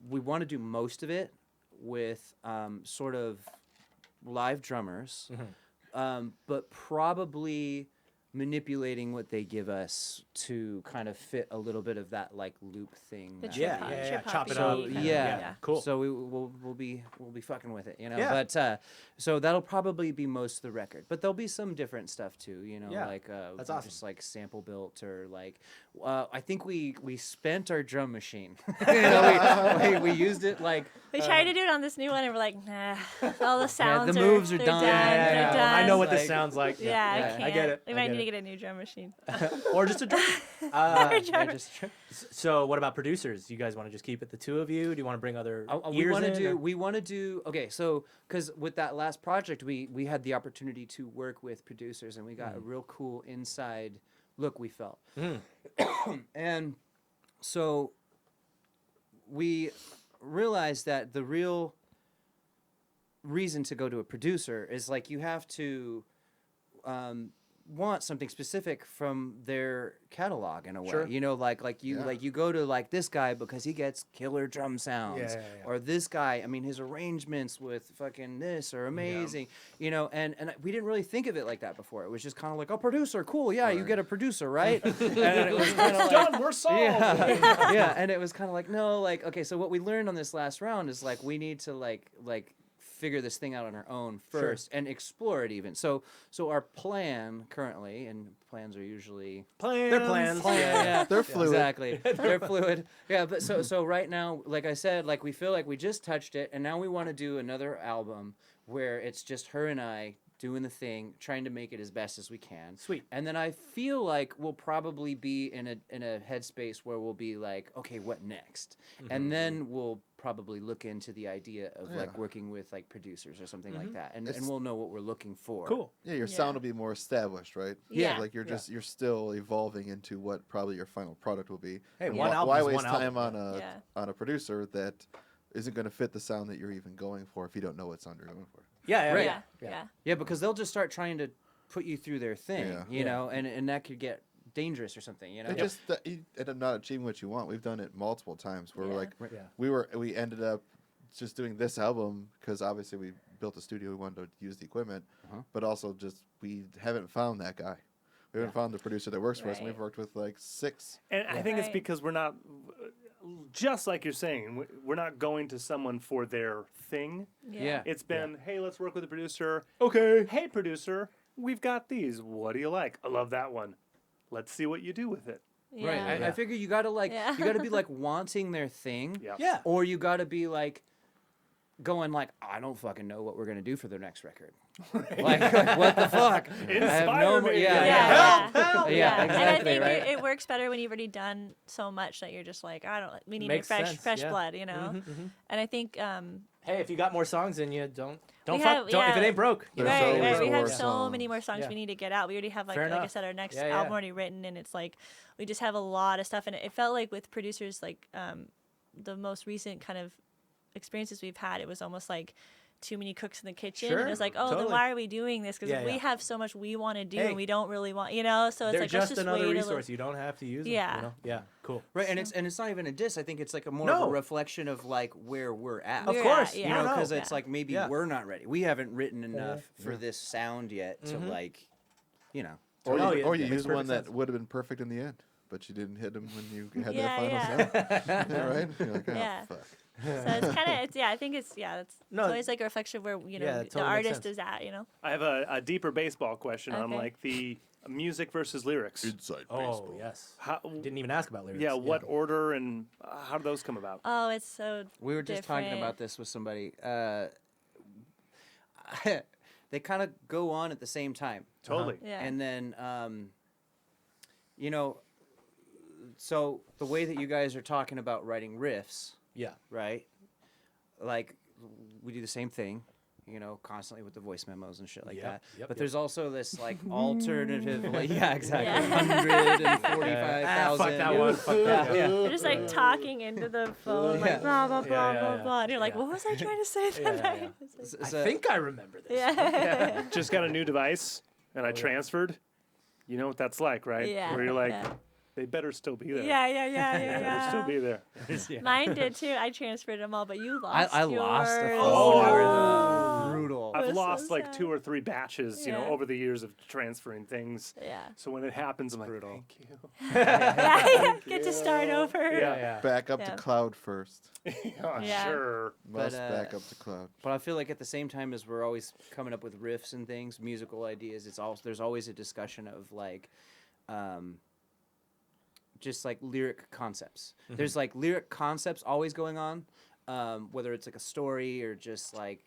we want to do most of it with sort of live drummers, but probably manipulating what they give us to kind of fit a little bit of that like loop thing. The that trip we- hop- yeah, trip chop it hoppy up. kind So of- yeah, Cool. So we'll be fucking with it, you know. Yeah. But so that'll probably be most of the record. But there'll be some different stuff too, you know, Yeah, like that's awesome. just like sample built or like I think we spent our drum machine. You know, we used it like We tried to do it on this new one, and we're like, nah, all the sounds. the moves are they're done. They're Yeah, done. I know what this Like- sounds like. Yeah, Yeah, I I can't. get it. We I might get need it. to get a new drum machine. Or just a drum. yeah, just So what about producers? You guys want to just keep it the two of you? Do you want to bring other we ears want to in, do or- we want to do okay, so because with that last project we had the opportunity to work with producers and we got a real cool inside look, we felt. And so we realized that the real reason to go to a producer is like you have to want something specific from their catalog in a way. Sure. You know, like you Yeah. you go to like this guy because he gets killer drum sounds. Yeah. Or this guy, I mean his arrangements with fucking this are amazing. You know, and we didn't really think of it like that before. It was just kind of like, oh, producer, cool, yeah, you Right. get a producer, right? And it was kind of like Done. We're solved. yeah, yeah, and it was kind of like no, like okay. So what we learned on this last round is like we need to like figure this thing out on our own first and explore it even. So our plan currently, and plans are usually They're plans. yeah, They're fluid. exactly. They're fluid. Yeah, but so right now, like I said, like we feel like we just touched it, and now we want to do another album where it's just her and I doing the thing, trying to make it as best as we can. Sweet. And then I feel like we'll probably be in a headspace where we'll be like, okay, what next? And then we'll probably look into the idea of like Yeah. working with like producers or something like that, and It's- we'll know what we're looking for. Cool. Yeah, your Yeah. sound will be more established, right? Yeah. Like you're still evolving into what probably your final product will be. Hey, And one why, album why is waste one time album. on a Yeah. on a producer that isn't going to fit the sound that you're even going for if you don't know what sound you're going for? Yeah. Right. Yeah. Yeah, because they'll just start trying to put you through their thing, Yeah. you know, and that could get dangerous or something, you know. It just you end up not achieving what you want. We've done it multiple times where Yeah. we're like Yeah. we ended up just doing this album because obviously we built a studio, we wanted to use the equipment, but also just we haven't found that guy. We haven't found the producer that works for us, and Right. we've worked with like 6. And I think it's Right. because we're not, just like you're saying, we're not going to someone for their thing. Yeah. It's been, hey, let's work with the producer. Okay. Hey, producer, we've got these. What do you like? I love that one. Let's see what you do with it. Yeah. Right. I figure you gotta like Yeah. you gotta be like wanting their thing. Yeah. Yeah. Or you gotta be like going like, I don't fucking know what we're gonna do for the next record. Like, what the fuck? I have Inspire more. me. Yeah. Yeah. Yeah, And I exactly, think right? it works better when you've already done so much that you're just like, we need Makes fresh sense, yeah. blood, you know. And I think Hey, if you got more songs in you, don't We fuck. have- Don't, if it yeah. ain't broke. you know? There's right, always right. We have more so many songs. more songs Yeah. we need to get out. We already have Fair like I enough. said, our next Yeah, yeah. album already written, and it's like we just have a lot of stuff. And it felt like with producers, like the most recent kind of experiences we've had, it was almost like too many cooks in the kitchen. And Sure, it was like, oh, totally. then why are we doing this? Because Yeah, we yeah. have so much we want to do, Hey. and we don't really want, you know. So it's They're like just let's just another wait resource. You don't have to use them. Yeah. You know? Yeah. Cool. Right, and it's not even a diss. I think it's like a more of No. a reflection of like where we're at. Of We're course. at, You yeah. know, no. because Yeah. it's like maybe Yeah. we're not ready. We haven't written enough for this sound yet to like, you know. Or Oh, you, yeah, or you that makes use one perfect that sense. would have been perfect in the end, but you didn't hit them when you had Yeah, that final sound. Yeah, right? You're like, oh, Yeah. fuck. So it's kind of I think it's No, it's always like a reflection of where Yeah, the it totally makes artist sense. is at, you know. I have a deeper baseball question on Okay. like the music versus lyrics. Inside Oh baseball. yes. How, Didn't even ask about lyrics. yeah, what order and how do those come about? Oh, it's so We were just talking different. about this with somebody. They kind of go on at the same time. Totally. Yeah. And then, you know, so the way that you guys are talking about writing riffs, Yeah. right? Like, we do the same thing, you know, constantly with the voice memos and shit like Yep, that. yep, But yep. there's also this, like, alternative, like, yeah, exactly, Yeah. 145,000. Fuck that one. Fuck that. Yeah. They're just like talking into the phone, like Yeah. blah blah blah yeah, blah yeah. blah. And you're like, Yeah. what was I trying to say that Yeah, yeah, night? yeah. It's like- So- I think I remember this. yeah. Just got a new device and I transferred. You know what that's like, right? Yeah, Where you're like, yeah. they better still be there. Yeah, yeah, They better still yeah. be there. Yeah. Mine did too. I transferred them all, but you lost. I lost a yours. phone. Oh. Brutal. I've was so lost like sad. 2 or 3 batches, you know, Yeah. over the years of transferring things. Yeah. So when it happens, I'm like, thank you. Yeah. Get to start over. Yeah, yeah. Back up Yeah. to cloud first. Yeah, Yeah. sure. Must But, back up to cloud. But I feel like at the same time as we're always coming up with riffs and things, musical ideas, it's also there's always a discussion of like, just like lyric concepts. There's like lyric concepts always going on, whether it's like a story or just like,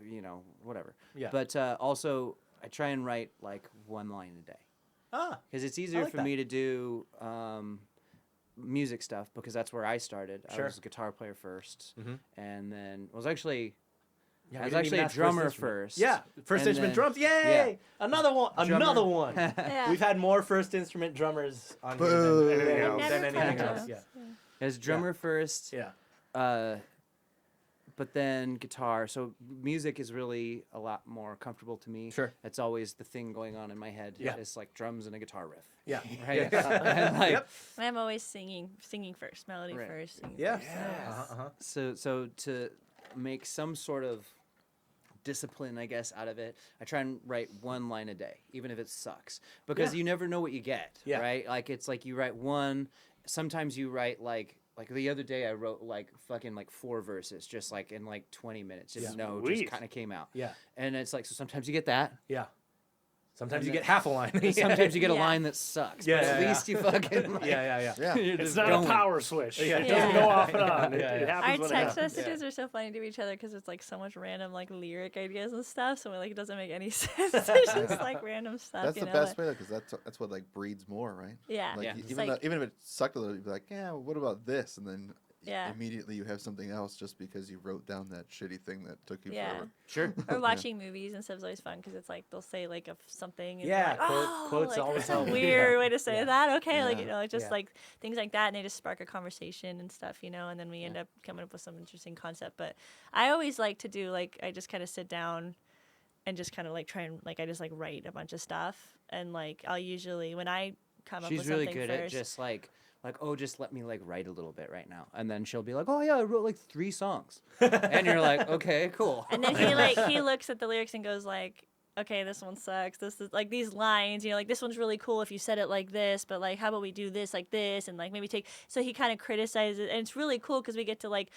you know, whatever. Yeah. But also, I try and write like one line a day Ah. because it's easier like for that. me to do music stuff because that's where I started. I Sure. was a guitar player 1st, Mhm. and then was actually. Yeah, I was we didn't even actually a ask drummer instrument. first. Yeah, first and instrument then- drums. Yay! Another one. Drummer. Another one. Yeah. We've had more first instrument drummers on here Boo. than Anything than else. Never anything played else. drums. Yeah. As drummer first, Yeah. but then guitar. So music is really a lot more comfortable to me. Sure. It's always the thing going on in my head. Yeah. It's like drums and a guitar riff. Yeah. Right. And like, Yep. And I'm always singing first, melody Right. first. Singing Yeah. first, So to make some sort of discipline, I guess, out of it, I try and write one line a day, even if it sucks, because Yeah. you never know what you get. Yeah. Right. Like it's like you write one. Sometimes you write like the other day I wrote like fucking like 4 verses just like in like 20 minutes. Just Yeah. no, Sweet. just kind of came out. Yeah. And it's like so sometimes you get that. Yeah. Sometimes And you then- get half a line. Sometimes you get a Yeah. line that sucks. Yeah, but yeah, at yeah. least you fucking like, Yeah. Yeah. you're It's just not going. a power switch. Yeah. It doesn't Yeah. go off and on. It, Yeah, it yeah. Our happens when it text happens. messages are so funny to each other because it's like so much random like lyric ideas and stuff. So like it doesn't make any sense. It's just like random stuff. That's you the know, best but- way, because that's what like breeds more, right? Yeah. Like Yeah. y- It's even like- even if it sucked a little, you'd be like, yeah, well, what about this? And then Yeah. immediately you have something else just because you wrote down that shitty thing that took you Yeah. forever. Sure. Or watching movies and stuff is always fun because it's like they'll say like something. And Yeah, you're like, quote- oh, quotes like, always that's a help. weird Yeah. way to say Yeah. that. Okay, like Yeah. you know, like just Yeah. like things like that, and they just spark a conversation and stuff, you know. And then we end up coming up with some interesting concept. But I always like to do like I just kind of sit down and just kind of like try and like I just like write a bunch of stuff, and like I'll usually when I come up She's with really something good at first. just like oh, just let me like write a little bit right now, and then she'll be like, oh yeah, I wrote like 3 songs, and you're like, okay, cool. And then he looks at the lyrics and goes like, okay, this one sucks. This is like these lines, you know, like this one's really cool if you said it like this, but like how about we do this like this and like maybe take. So he kind of criticizes it, and it's really cool because we get to like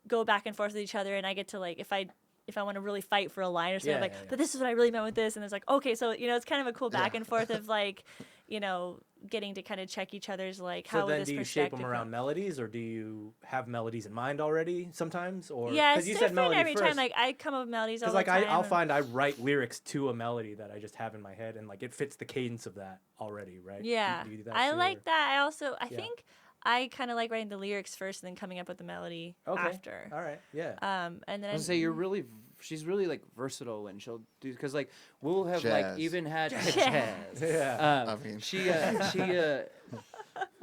go back and forth with each other, and I get to like if I want to really fight for a line or something, Yeah, like, yeah, yeah. but this is what I really meant with this, and it's like, okay, so you know, it's kind of a cool back and forth of like, you know, getting to kind of check each other's like So how would then this do you shape perspective them around melodies, or do you have melodies in mind already sometimes? Or Yeah, it's you different said melody every first. time. Like I come up with melodies all Because the like time. I'll and- find I write lyrics to a melody that I just have in my head, and like it fits the cadence of that already, right? Yeah, Do you do that I too, like or- that. I also I Yeah. think I kind of like writing the lyrics first and then coming up with the melody Okay. after. All right. Yeah. And then I was gonna say she's really like versatile when she'll do because like we'll have like Jazz. even had Jazz. jazz. Yeah. I mean-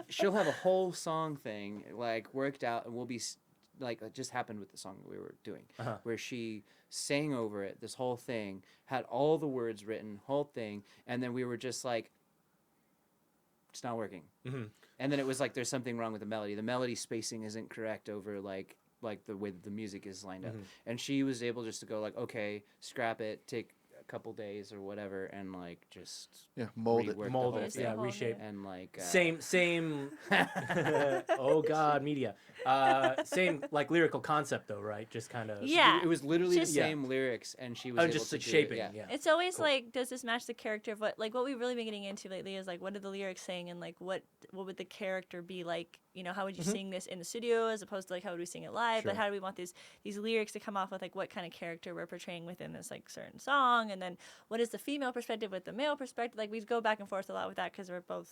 She'll have a whole song thing like worked out, and we'll be like it just happened with the song that we were doing, where she sang over it. This whole thing had all the words written, whole thing, and then we were just like, it's not working. Mm-hmm. And then it was like there's something wrong with the melody. The melody spacing isn't correct over like the way that the music is lined up. And she was able just to go like, okay, scrap it, take a couple days or whatever, and like just Yeah, mold it. rework the Mold whole it. thing. Yeah. Mold it. Reshape. and like Same. Oh God, media. Same like lyrical concept though, right? Just kind of. Yeah. It was literally Just- the same lyrics, and she was Oh, able just to like do shaping. it. Yeah. It's always Cool. like, does this match the character of what we've really been getting into lately is like, what are the lyrics saying, and like, what would the character be like? You know, how would you sing this in the studio as opposed to like how would we sing it live? Sure. But how do we want these lyrics to come off with like what kind of character we're portraying within this like certain song? And then what is the female perspective with the male perspective? Like we go back and forth a lot with that because we're both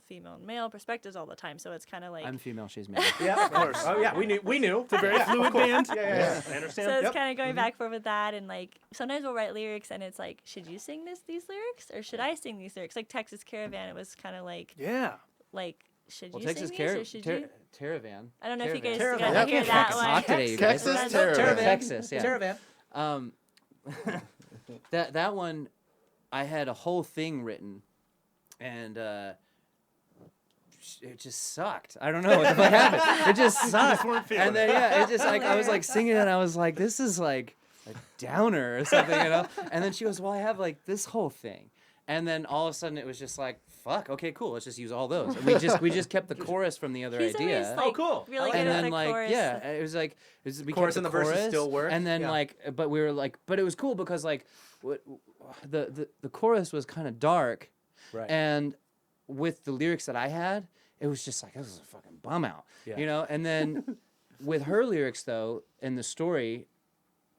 female and male perspectives all the time. So it's kind of like I'm female, she's male. Yeah, of course. Oh yeah, we knew. It's a Very fluid band. Yeah. I understand. so it's Yep. kind of going back and forth with that, and like sometimes we'll write lyrics and it's like, should you sing these lyrics or should I sing these lyrics? Like Texas Caravan, it was kind of like should Well, you Texas sing these or should you? Teravan. I don't know if you guys Teravan. got Yeah, to hear can't that fucking one. talk today, you guys. Texas That's- Teravan. Texas, yeah. Teravan. That one, I had a whole thing written, and it just sucked. I don't know what the fuck happened. It just sucked. weren't feeling And then it just like I was like singing it, and I was like, this is like a downer or something, And then she goes, well, I have like this whole thing, and then all of a sudden it was just like, fuck, okay, cool, let's just use all those. And we just kept the chorus from the other He's idea. always, like, cool. Really I like good And at then the like chorus. it was like we Chorus kept and the verses chorus, still work, and then yeah. like but we were like but it was cool because like the chorus was kind of dark, Right. and with the lyrics that I had, it was just like this is a fucking bum out, Yeah. And then with her lyrics though in the story,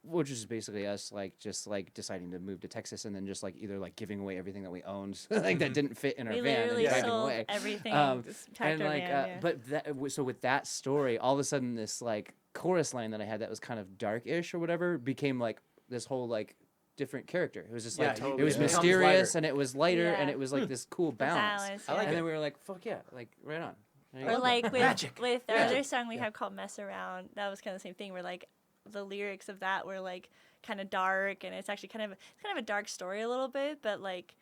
which is basically us like just like deciding to move to Texas and then just like either like giving away everything that we owned like that didn't fit in our We van and literally driving sold away. everything. Just packed And our like, van, yeah. but so with that story, all of a sudden this like chorus line that I had that was kind of dark-ish or whatever became like this whole like different character. It was just Yeah, like totally. it was It becomes mysterious lighter. and it was lighter and Yeah. it was like this cool balance. balance, I like And it. then we were like, fuck yeah, like right on. There you Or go. like with Magic. our Yeah. other song we Yeah. have called "Mess Around," that was kind of the same thing. Where like the lyrics of that were like kind of dark, and it's actually kind of a dark story a little bit, but like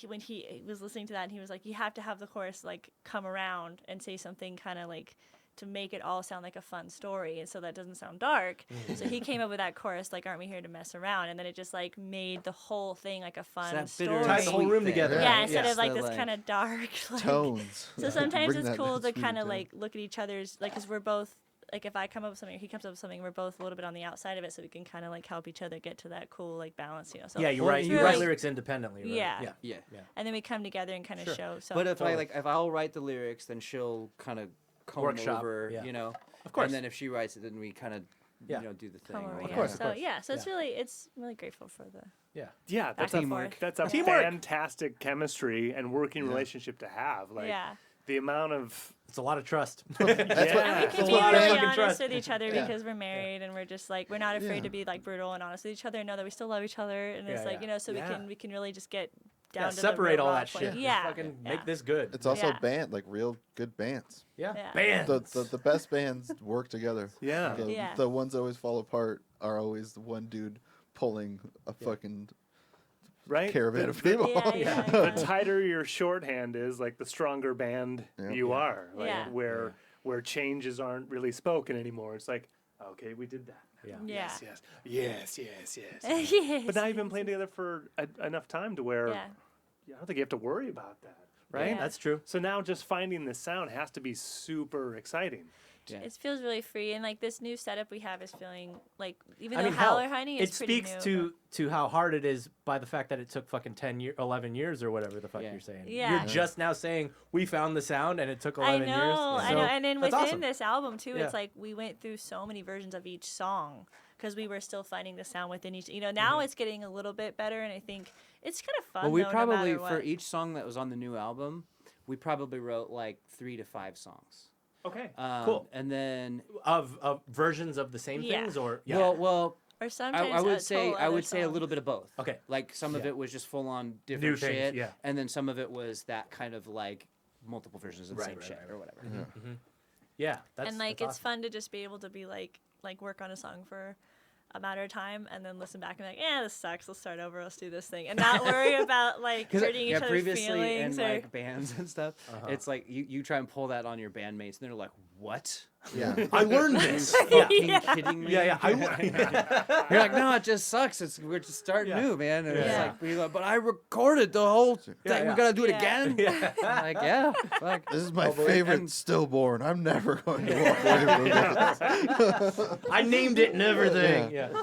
when he was listening to that, and he was like, you have to have the chorus like come around and say something kind of like to make it all sound like a fun story, and so that doesn't sound dark. So he came up with that chorus, like, "Aren't we here to mess around?" And then it just like made the whole thing like a fun that story. bitter Ties the whole sweet room thing. together. Yeah, Right. instead Yes. of like So, this like, kind of dark like, Tones. So sometimes Bring it's that cool to sweet kind of tone. like look at each other's like, because we're both like, if I come up with something or he comes up with something, we're both a little bit on the outside of it, so we can kind of like help each other get to that cool like balance, So Yeah, you Well, write it's you write really- lyrics independently, right? Yeah. Yeah. Yeah. and then we come together and kind of Sure. show. So But if Totally. if I'll write the lyrics, then she'll kind of comb Workshop, over, yeah. Of course. And then if she writes it, then we kind of, Yeah. do the thing. come or over, whatever. yeah. course, of So course. yeah, so it's Yeah. really grateful for the Yeah, back that's and teamwork. forth. that's a Teamwork. fantastic chemistry and working relationship to have. Like Yeah. the amount of It's a lot of trust. That's what, And we Yeah. can It's a be lot of really fucking honest trust. with each other Yeah. because we're married and we're just like, we're not afraid Yeah. to be like brutal and honest with each other and know that we still love each other, and it's Yeah, like, yeah. so Yeah. we can really just get down to separate the real all raw that point. shit. Yeah. Just fucking yeah. make this good. it's also Yeah. band, like real good bands. Yeah. Yeah. Bands. The best bands work together. yeah. Yeah. The ones that always fall apart are always the one dude pulling a fucking Right? caravan The- of people. Yeah. the tighter your shorthand is, like the stronger band Yeah. you Yeah. are. Like Yeah. where changes aren't really spoken anymore. It's like, okay, we did that. Yeah. Yeah. Yes. Yes. Yes. But now you've been playing together for enough time to where Yeah. I don't think you have to worry about that, right? Yeah. That's true. So now just finding the sound has to be super exciting. Yeah. It feels really free, and like this new setup we have is feeling like even I though mean, hell, Howler Honey is it pretty speaks new, to how hard it is by the fact that it took fucking 11 years or whatever the fuck Yeah. you're saying. Yeah. You're just now saying we found the sound and it took I 11 years. know, I know, So, and then that's within awesome. this album too, Yeah. it's like we went through so many versions of each song because we were still finding the sound within each. Now it's getting a little bit better, and I think it's kind of fun. Well, we though, probably no matter for what. each song that was on the new album, we probably wrote like 3 to 5 songs. Okay, Um, cool. And then, Of versions of the same Yeah. things or well, Or I sometimes would say total I other would say a little songs. bit of both. Okay. Like some of Yeah. it was just full on New different things, shit, yeah. and then some of it was that kind of like multiple versions of the Right, same right, shit right. or whatever. Yeah, that's And like that's it's fun to just be able to be like work on a song for a matter of time and then listen back and be like, yeah, this sucks. Let's start over. Let's do this thing, and not worry about like hurting each other's previously feelings. in Or like bands and stuff, it's like you try and pull that on your bandmates, and they're like, "What? Yeah. I learned this. Fucking Yeah. kidding me?" Yeah. You're like, "No, it just sucks. We're just starting Yeah. new, man." And it's Yeah. like, we're like, "But I recorded the whole thing. Yeah. We gotta do it Yeah. again." I'm like, yeah, fuck. This is my but- favorite and- stillborn. I'm never going to walk away from this. I named it and everything. Yeah.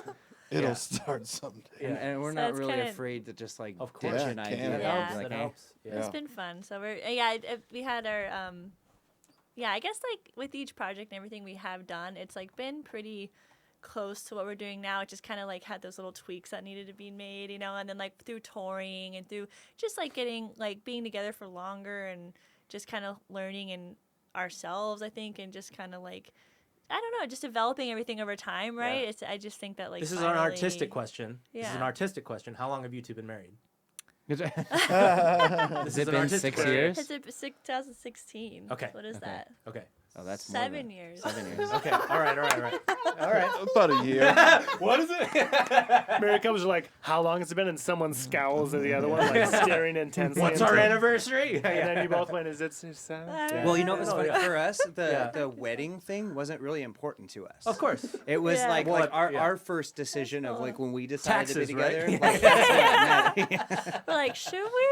It'll Yeah. start someday. And we're So not it's really kinda- afraid to just like Of ditch course. an Yeah, idea. can. That Yeah. helps. Like, That hey, helps. Yeah. It's been fun. So we had our I guess like with each project and everything we have done, it's like been pretty close to what we're doing now. It just kind of like had those little tweaks that needed to be made, and then like through touring and through just like getting like being together for longer and just kind of learning in ourselves, I think, and just kind of like I don't know, just developing everything over time, right? Yeah. I just think that like This is an finally- artistic question. This is an Yeah. artistic question. How long have you two been married? Has This it is an been artistic 6 question. years? It's 2016. Okay. What is Okay. that? Okay. Oh, that's more 7 than years. 7 years. Okay. All right. All right. About a year. What is it? Mary comes like, how long has it been? And someone scowls at the other one, like staring intensely. What's our into it. anniversary? And then you both went, is it 7? Well, you know what's No, funny? yeah. For us, Yeah. the wedding thing wasn't really important to us. Of course. It was Yeah. like, Well, our, yeah. our first decision of like when we decided Taxes, to be right? together. Yeah. Like, that's what mattered. We're like, should we?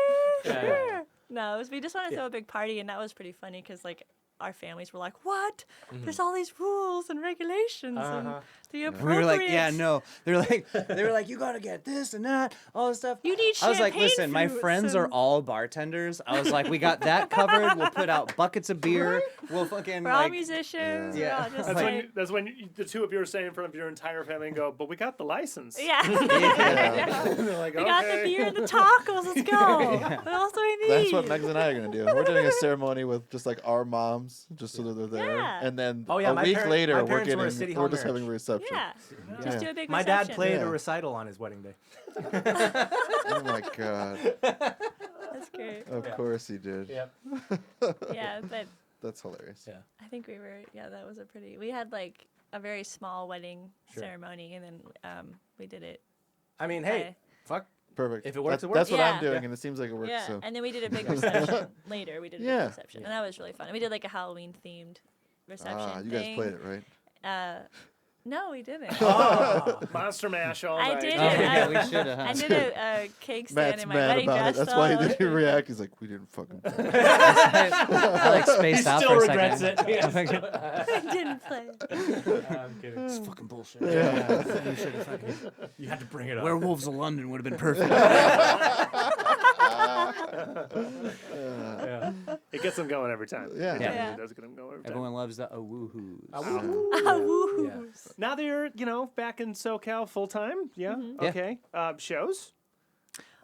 Yeah, Sure. yeah, yeah. No, we just wanted to throw a big party, and that was pretty funny because like our families were like, "What? There's all these rules and regulations and Uh-huh. the We appropriate." were like, yeah, no. They were like, you gotta get this and that, all this stuff. You need I was like, champagne listen, my flutes friends are and- all bartenders. I was like, we got that covered. We'll put out buckets of beer. We'll fucking We're all like, musicians. Yeah. We're all just That's like, that's when the two of you are saying in front of your entire family and go, but we got the license. yeah. And they're like, We okay. got the beer and the tacos. Let's go. What else do we need? That's what Megs and I are gonna do. We're doing a ceremony with just like our moms, just so that they're there. Yeah. And then Oh, yeah, a my week parent- later, my we're parents were a getting, city we're hall just having a marriage. reception. Yeah. Just do a big My dad reception. played Yeah. a recital on his wedding day. Oh my god! That's great. Of course he did. Yep. Yeah, but That's hilarious. Yeah. I think we were. Yeah, that was a pretty. We had like a very small wedding Sure. ceremony, and then we did it. I mean, hey, fuck. Perfect. If it works, that's, it works. That's what I'm Yeah. doing, Yeah. and it seems like it works. Yeah, So. and then we did a big reception later. We did a Yeah. big reception, and that was really fun. And we did like a Halloween themed reception. You guys thing. played it, right? No, we didn't. Oh. Monster Mash all I night. did Oh, it. yeah, I- we should have. I did a cake stand Matt's in my mad wedding about dress. it. That's though. why he It was didn't pretty- react. He's like, we didn't fucking play. I like spaced He out still for a regrets second. it. I didn't play. I'm kidding. It's fucking bullshit. You had to bring it up. Werewolves of London would have been perfect. Yeah. It gets them going every time. Yeah. It Yeah. definitely does get them going every time. Everyone loves the woohoos. Woohoo. Yeah. Now that you're, back in SoCal full time, yeah, Yeah. okay. Shows.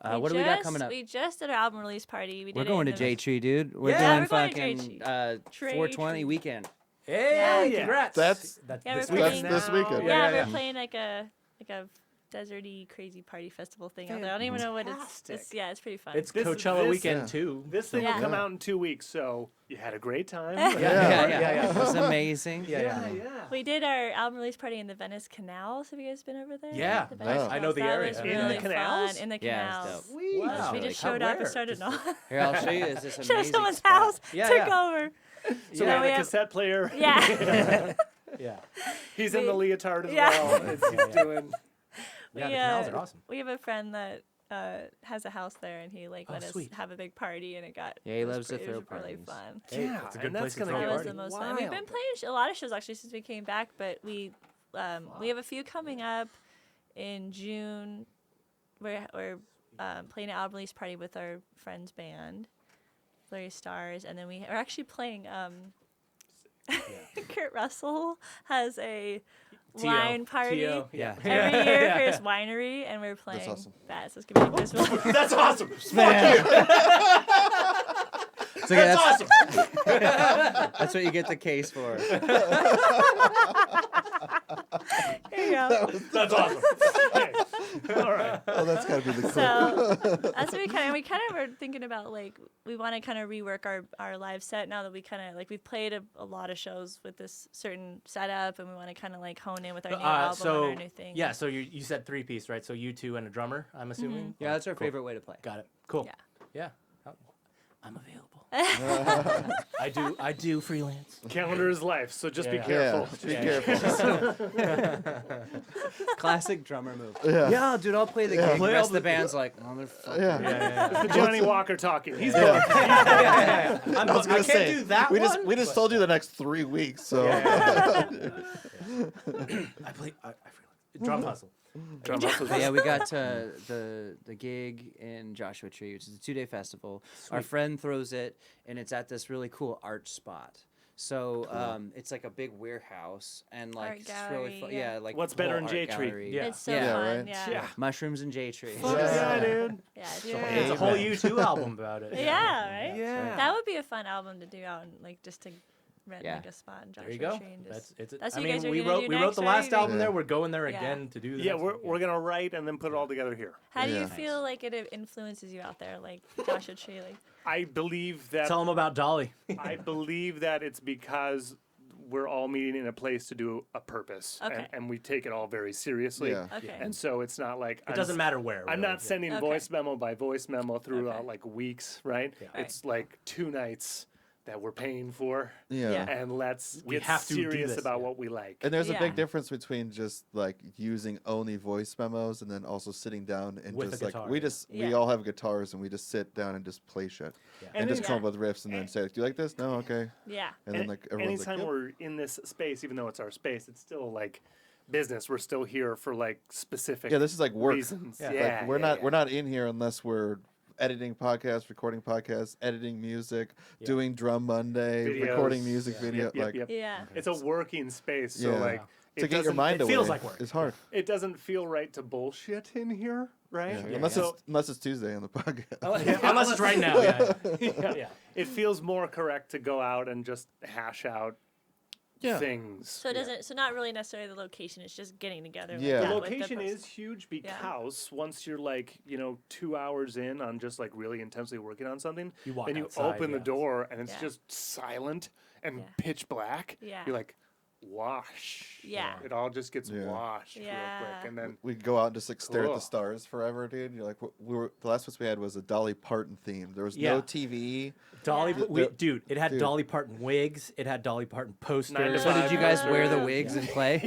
What do we got coming up? We just did our album release party. We did We're it going to in the- J Tree, dude. We're Yeah, doing we're going to fucking Tree. 420 weekend. Hey, Yeah. congrats. That's- Yeah, this we're weekend. playing That's this weekend. Yeah, Yeah, we're playing like a deserty crazy party festival thing out there. I don't even know what it's Fantastic. yeah, it's pretty fun. It's This- Coachella this- weekend Yeah. too. This thing Yeah. will come out in 2 weeks, so you had a great time. Yeah. Yeah. It was amazing. Yeah. We did our album release party in the Venice canals. Have you guys been over there? Yeah. The Venice No. I know Canals. the That area. was In the really canals? fun. In the Yeah, canals. it's dope. Sweet. Wow. We really just How- showed up where? and started Just- on. Here, I'll show you. Is this Showed amazing someone's spot. house. Yeah, took yeah. over. So we Yeah. have We a have- cassette player. Yeah. Yeah. He's in the leotard as Yeah. well. It's Yeah. doing. Yeah, the We, canals are awesome. We have a friend that has a house there, and he like let us sweet. have a big party, and Yeah, he it was loves to it throw was really parties. fun. Hey, Yeah, it's a good and place that's to gonna throw a That get was party. the most fun. We've been wild. playing a lot of shows actually since we came back, but we have a few coming up in June. We're playing an album release party with our friend's band, Blurry Stars, and then we're actually playing. Kurt Russell has a wine party T.O., yeah. every year for his winery, and we're playing awesome. that. So it's gonna be this That's awesome. So yeah, that's what you get the case for. There you go. That's awesome. Okay. All right. Oh, that's gotta be the cool. So that's what we kind of were thinking about. Like we want to kind of rework our live set now that we kind of like we've played a lot of shows with this certain setup, and we want to kind of like hone in with our new album and our new thing. Yeah, so you said 3-piece, right? So you two and a drummer, I'm assuming? Yeah, that's our Cool. favorite way to play. Got it. Cool. Yeah. Yeah. I'm available. I do freelance. Calendar is life, so just be Yeah. careful. Yeah, be careful. Classic drummer move. Yeah. Dude, I'll play the gig. The rest of the band's like, motherfucker. Yeah. The Johnny Walker talking. He's Yeah. I I was gonna can't say, do that we one. just told you the next 3 weeks, so I freelance. Drum hustle. Drum muscles. But yeah, we got the gig in Joshua Tree, which is a 2-day festival. Our friend throws it, and it's at this really cool art spot. So it's like a big warehouse, and like Art it's really gallery, fun. yeah. Yeah, like What's the whole better than art J Tree? gallery. Yeah. It's so Yeah, fun. right? Yeah. Yeah. Mushrooms and J Tree. Yeah, dude. Yeah. It's a whole U2 album about it. Yeah, right? Yeah. That would be a fun album to do out and like just to rent Yeah. like a spot in Joshua There you go. Tree and just That's That's I what you mean, guys are we gonna wrote do we wrote next, the right? last album Yeah. there. We're going there Yeah. again to do the Yeah, next we're one. we're gonna write and then put it all together here. How do you Yeah. feel like it influences you out there, like Joshua Tree? Like, I believe that Tell them about Dolly. I believe that it's because we're all meeting in a place to do a purpose, Okay. and we take it all very seriously. Yeah. okay, And so it's not like It doesn't matter where. I'm really. not sending Okay. voice memo by voice memo throughout Okay. like weeks, right? Yeah. It's like 2 nights that we're paying for, yeah. Yeah. and let's We get have to do serious this, about yeah. what we like. And there's a Yeah. big difference between just like using only voice memos and then also sitting down and With a just like guitar, we yeah. just we Yeah. all have guitars and we just sit down and just play shit Yeah. and, And just then- come up with riffs and then say like, do you like this? No, okay. yeah, And then like everyone's anytime like, yep. we're in this space, even though it's our space, it's still like business. We're still here for like specific yeah, this is like work. reasons. Yeah. Yeah, Like we're yeah, not yeah. we're not in here unless we're editing podcasts, recording podcasts, editing music, Yeah. doing drum Monday, Videos. recording music Yeah. video. Yep, yep, like yep. yeah. It's a working space, so Yeah. like to it get your doesn't- mind it away. feels like work. It's hard. It doesn't feel right to bullshit in here, right? Yeah. Yeah. Unless it's Tuesday on the podcast. Unless it's right now. Yeah. It feels more correct to go out and just hash out Yeah. things. So it doesn't. So not really necessarily the location. It's just getting together. like Yeah. The that with location person. is huge because once you're like, 2 hours in on just like really intensely working on something, You walk then you outside, open the yeah. door and it's Yeah. just silent and Yeah. pitch black. Yeah. You're like, wash. Yeah. It all just gets Yeah. washed real Yeah. quick. And then We go out and just like stare at Cool. the stars forever, dude. You're like, we were the last one we had was a Dolly Parton theme. There was Yeah. no TV. Dolly, Yeah. dude, it had Dude. Dolly Parton wigs. It had Dolly Parton 9 to posters. So did 5 you guys posters. wear the wigs and play?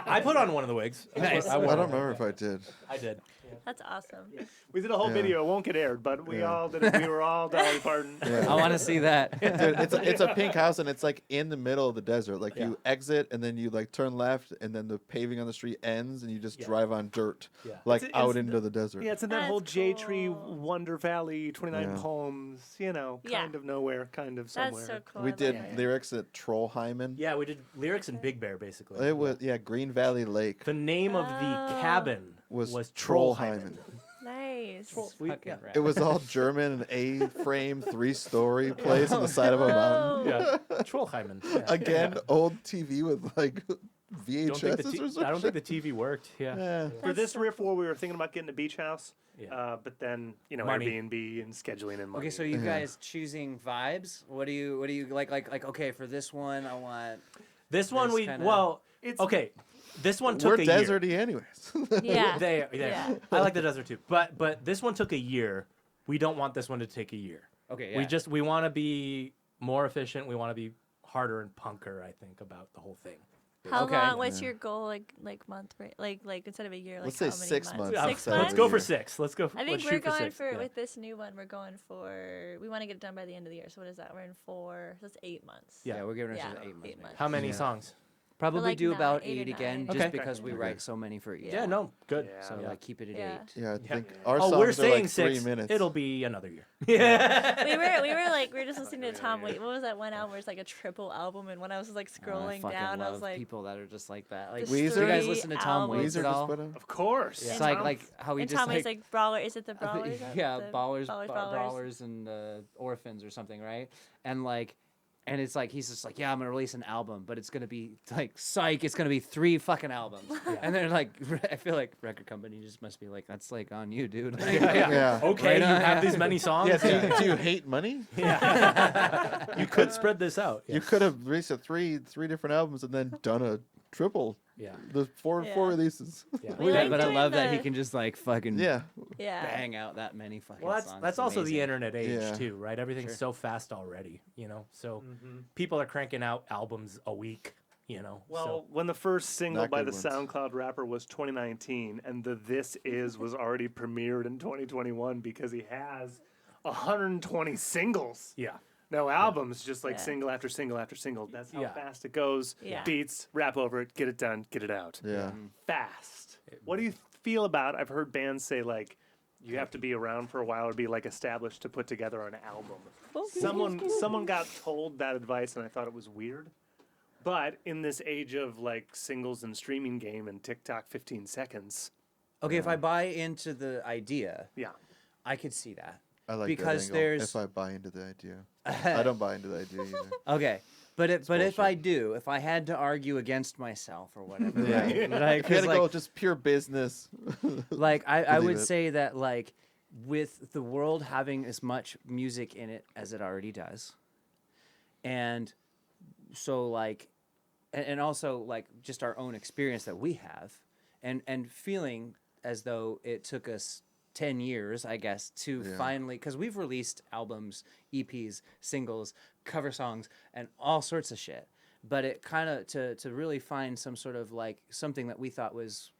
I put on one of the wigs. Nice. I I wore don't one. remember if I did. I did. That's awesome. We did a whole Yeah. video. It won't get aired, but we Yeah. all did it. We were all Dolly Parton. Yeah. I want to see that. Dude, it's a pink house and it's like in the middle of the desert. Like Yeah. you exit and then you like turn left and then the paving on the street ends and you just Yeah. drive on dirt, Yeah. like It's- out it's into the desert. Yeah, it's in that That's whole J Tree, cool. Wonder Valley, 29 Yeah. Poems, Yeah. kind of nowhere, kind of somewhere. That's so cool. We I did love it. lyrics at Trollheimen. Yeah, we did lyrics in Big Bear, basically. It was Green Valley Lake The name of the Oh. cabin was Trollheimen. Trollheimen. Nice. We- Fucking yeah. rad. It was all German, an A-frame, 3-story place on the side of a mountain. Oh. Yeah, Trollheimen. Yeah. Again, old TV with like Don't VHS think the or something. I don't think the TV worked. Yeah. Yeah. For That's this so riff war, we were thinking about getting a beach house, Yeah. but then Money. Airbnb and scheduling and money. Okay, so you Yeah. guys choosing vibes? What do you like? Okay, for this one, I want. This one This we kinda- It's- okay. This one took We're a year. deserty anyways. Yeah. They Yeah. I like the desert too. But this one took a year. We don't want this one to take a year. Okay, yeah. We want to be more efficient. We want to be harder and punker, I think, about the whole thing. How Okay. long? What's Yeah. your goal? Like month, right? Like instead of a year, like Let's how say many 6 months? months. Yeah, 6 instead of let's a go months. for year. 6. Let's go. I think let's we're shoot for going 6. for yeah. with this new one. We're going for. We want to get it done by the end of the year. So what is that? We're in 4. So that's 8 months. Yeah. Yeah, we're giving Yeah, ourselves 8 months. 8 months. How many Yeah. songs? Probably like do about 9, 8 or 8 again, 9. just Okay. because we Okay. write so many for each. Yeah, no, good. Yeah. So Yeah. like keep it at Yeah. 8. Yeah, I Yeah. think our Oh, songs we're are saying like 3 6. minutes. It'll be another year. Yeah. We were just listening to Tom Waits. What was that one album where it's like a triple album? And when I was like I scrolling fucking down, I love was like, people that are just like that. Like, Just do you Weezer? guys 3 listen to Tom albums. Waits Weezer at just all? put out. Of course. It's Yeah. like how he and just Tom Waits like like Brawler. Is it the Brawlers? yeah, The brawlers, Brawlers. brawlers, and orphans or something, right? And like, and it's like he's just like, yeah, I'm gonna release an album, but it's gonna be like, psych, it's gonna be 3 fucking albums. And they're like, I feel like record company just must be like, that's like on you, dude. Like, Yeah. Okay, you Right on, have yeah. these many songs. Yeah, do you hate money? Yeah. You could spread this out. You could have released three different albums and then done a triple. Yeah. The four Yeah. releases. Yeah. We Yeah, like but I doing love that he the- can just like fucking Yeah. Yeah. bang out that many fucking Well, songs. that's It's also amazing. the internet age Yeah. too, right? Everything's Sure. so fast already, you know. So Mm-hmm. people are cranking out albums a week, you know. Well, when the first single Not by good the ones. SoundCloud rapper was 2019, and the This Is was already premiered in 2021 because he has 120 singles. yeah. No albums, just like Yeah. single after single after single. That's how Yeah. fast it goes. Yeah. Beats, rap over it, get it done, get it out. Yeah. Fast. What do you feel about? I've heard bands say like you have to be around for a while or be like established to put together an album. Someone got told that advice and I thought it was weird. But in this age of like singles and streaming game and TikTok 15 seconds, Okay, if I buy into the idea, yeah. I could see that. I like Because that angle. there's- If I buy into the idea. I don't buy into the idea either. Okay, but if bullshit. I do, if I had to argue against myself or whatever, Yeah. right? Like, If you 'cause, had to go just pure business. like I Believe would it. say that like with the world having as much music in it as it already does, and so like, and also like just our own experience that we have, and feeling as though it took us 10 years, I guess, to Yeah. finally, because we've released albums, EPs, singles, cover songs, and all sorts of shit. But it kind of to really find some sort of like something that we thought was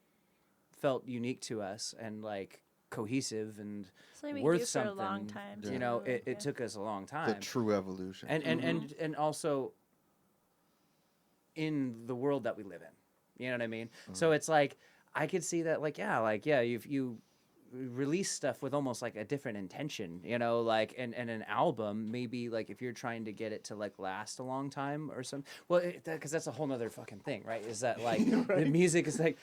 felt unique to us and like cohesive and Something we worth do for something. a long time. You know, too, it yeah. took us a long The time. true evolution. And also in the world that we live in. You know what I mean? So it's like I could see that like you release stuff with almost like a different intention, you know, like and an album maybe like if you're trying to get it to like last a long time or something. Well, because that's a whole nother fucking thing, right? Is that like the music is like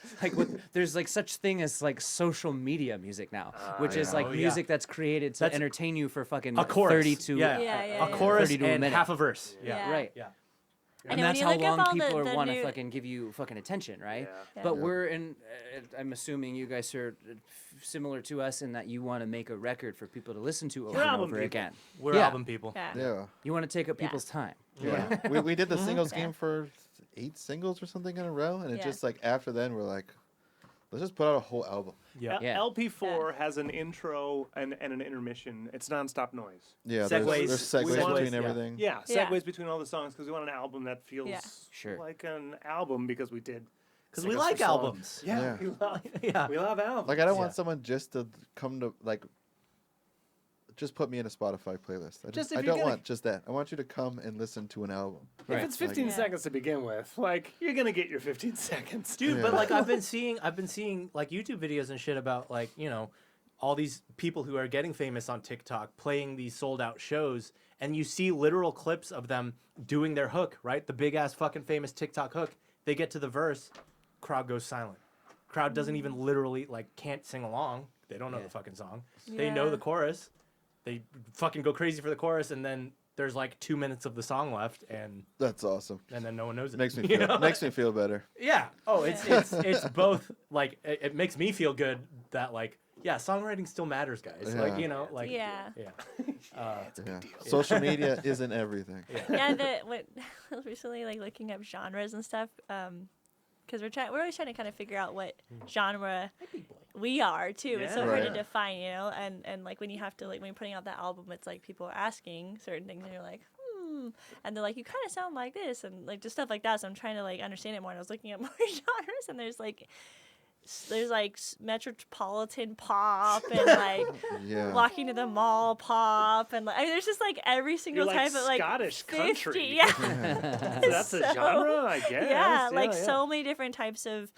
there's like such thing as like social media music now, which is yeah. like Oh, yeah. music that's created to That's entertain you for fucking A chorus. 32 Yeah. Yeah, A yeah. chorus 32 a and minute. half a verse. Yeah. Yeah. right. Yeah. I And know, when that's you how look up long all people the want to new- fucking give you fucking attention, right? Yeah. But Yeah. we're in. I'm assuming you guys are similar to us in that you want to make a record for people to listen to over and album over people. again. We're Yeah. album people. Yeah. Yeah. You want to take up Yeah. people's time. Yeah. we did the singles Yeah. game for 8 singles or something in a row. And it Yeah. just like after then we're like, let's just put out a whole album. Yeah. Yeah. LP4 has an intro and an intermission. It's nonstop noise. Yeah. Segues. There's segues Segues, between yeah. everything. Yeah, Yeah. segues between all the songs because we want an album that feels Yeah. Sure. like an album because we did. Because we sing us like the song. albums. Yeah, Yeah. We, love, Yeah. we love albums. Like I don't Yeah. want someone just to come to like just put me in a Spotify playlist. Just if I you're don't gonna- want just that. I want you to come and listen to an album. if Right. it's 15 Yeah. seconds to begin with, like you're gonna get your 15 seconds, Dude, Yeah. but like I've been seeing like YouTube videos and shit about like, you know, all these people who are getting famous on TikTok playing these sold out shows, and you see literal clips of them doing their hook, right? The big ass fucking famous TikTok hook. They get to the verse, crowd goes silent. Crowd doesn't even literally like can't sing along. They don't know Yeah. the fucking song. They know Yeah. the chorus. They fucking go crazy for the chorus, and then there's like 2 minutes of the song left, and That's awesome. then no one knows it. Makes me You feel know? makes me feel better. Yeah. Oh, it's Yeah. it's both like it makes me feel good that like yeah, songwriting still matters, guys. Yeah. Like, you know, like Yeah. yeah. Yeah. Social media isn't everything. Yeah, what I was recently like looking up genres and stuff, because we're always trying to kind of figure out what genre we are too. It's so Yeah. hard to Right. define, you know, and like when you have to like when you're putting out that album, it's like people are asking certain things, and you're like, and they're like, you kind of sound like this, and like just stuff like that. So I'm trying to like understand it more. And I was looking at more genres, and there's like metropolitan pop and like Yeah. walking to the mall pop, and like I mean, there's just like every single You're type like of like Scottish 50, country. yeah. So that's a So- genre, I guess. Yeah, like yeah. so many different types of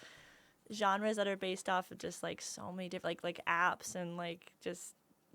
genres that are based off of just like so many different like apps and like just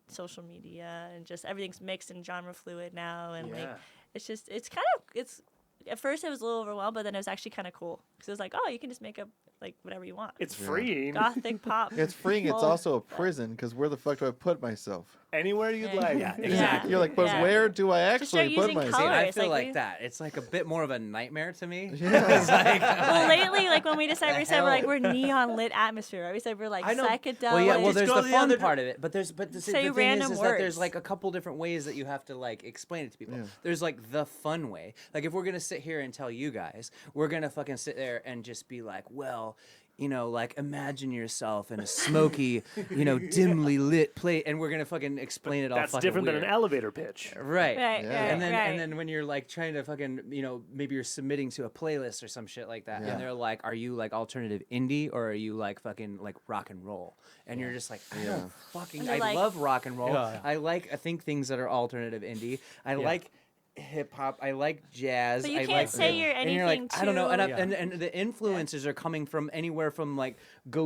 social media, and just everything's mixed and genre fluid now, and like it's at first it was a little overwhelmed, but then it was actually kind of cool because it was like, oh, you can just make up like whatever you want. It's freeing. Gothic pop. It's freeing. It's folk, also a but- prison because where the fuck do I put myself? Anywhere you'd Yeah. like. Yeah, exactly. You're like, but Yeah. where do I Just start actually put using myself? See, color. I It's feel like like we- that. It's like a bit more of a nightmare to me. Yeah. It's like, Well, lately, like when we decided, The we're like hell? we're neon lit atmosphere. Right? We said we're like I know. psychedelic. well, yeah. Well, Just there's go the the fun other part of it, but the Say thing random is that there's words. like a couple different ways that you have to like explain it to people. Yeah. There's like the fun way. Like if we're gonna sit here and tell you guys, we're gonna fucking sit there and just be like, well, you know, like imagine yourself in a smoky, you know, dimly lit plate, and we're gonna fucking explain it all. That's fucking different weird. than an elevator pitch. Right. Right, Yeah. right, And then right. and then when you're like trying to fucking, you know, maybe you're submitting to a playlist or some shit like that, Yeah. and they're like, are you like alternative indie or are you like fucking like rock and roll? And you're just like, I Yeah. don't fucking, And I they're like- love rock and roll. Yeah. I think things that are alternative indie. I like hip hop. I like jazz. But you I can't like, say you're and you're like, anything I don't know, and, too- and the influences are coming from anywhere from like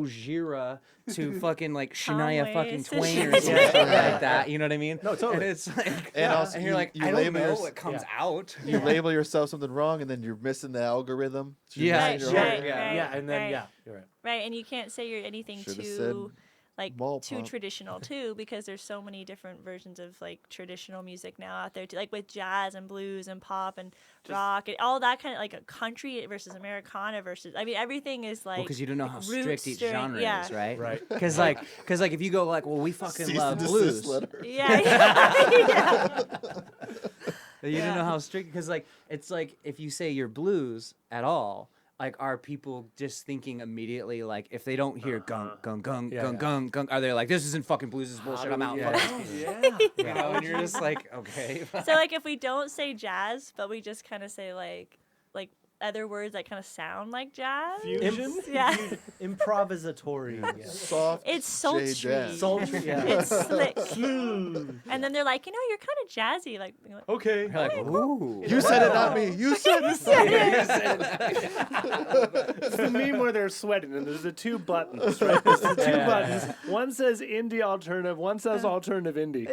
Gojira to fucking like Shania fucking Waits. Twain or something like that. You know what I mean? No, totally. And it's like, And also and you're you- like, you I don't label know yours- what comes Yeah. out. You label yourself something wrong, and then you're missing the algorithm. So you're Yeah, missing sure, your whole- right, yeah. right, Yeah, and then right. you're right. Right, and you can't say you're anything Shoulda too said like mall too pop. traditional too, because there's so many different versions of like traditional music now out there too, like with jazz and blues and pop and rock and all that kind of like a country versus Americana versus, I mean, everything is like Because you don't know like how roots strict each during- genre yeah. is, right? Right. Because like if you go like, well, we fucking Cease love and blues. desist letter. Yeah, yeah. You Yeah. don't know how strict, because like it's like if you say you're blues at all, like are people just thinking immediately like if they don't hear gung gung gung Yeah, gung yeah. gung gung, are they like this isn't fucking blues, this is bullshit, I'm out. Yeah. fuck this." Yeah. You know, and you're just like, okay. So like if we don't say jazz, but we just kind of say like other words that kind of sound like jazz. Fusion? Yeah. Improvisatory. Yeah. Soft. It's J sultry. jazz. Sultry. Yeah. It's slick. Smooth. And then they're like, you know, you're kind of jazzy. Like, you're like, Okay. You're like, ooh. You said it, not me. You said it. It's the meme where they're sweating and there's the two buttons, right? There's the two Yeah. buttons. One says indie alternative, one says alternative indie.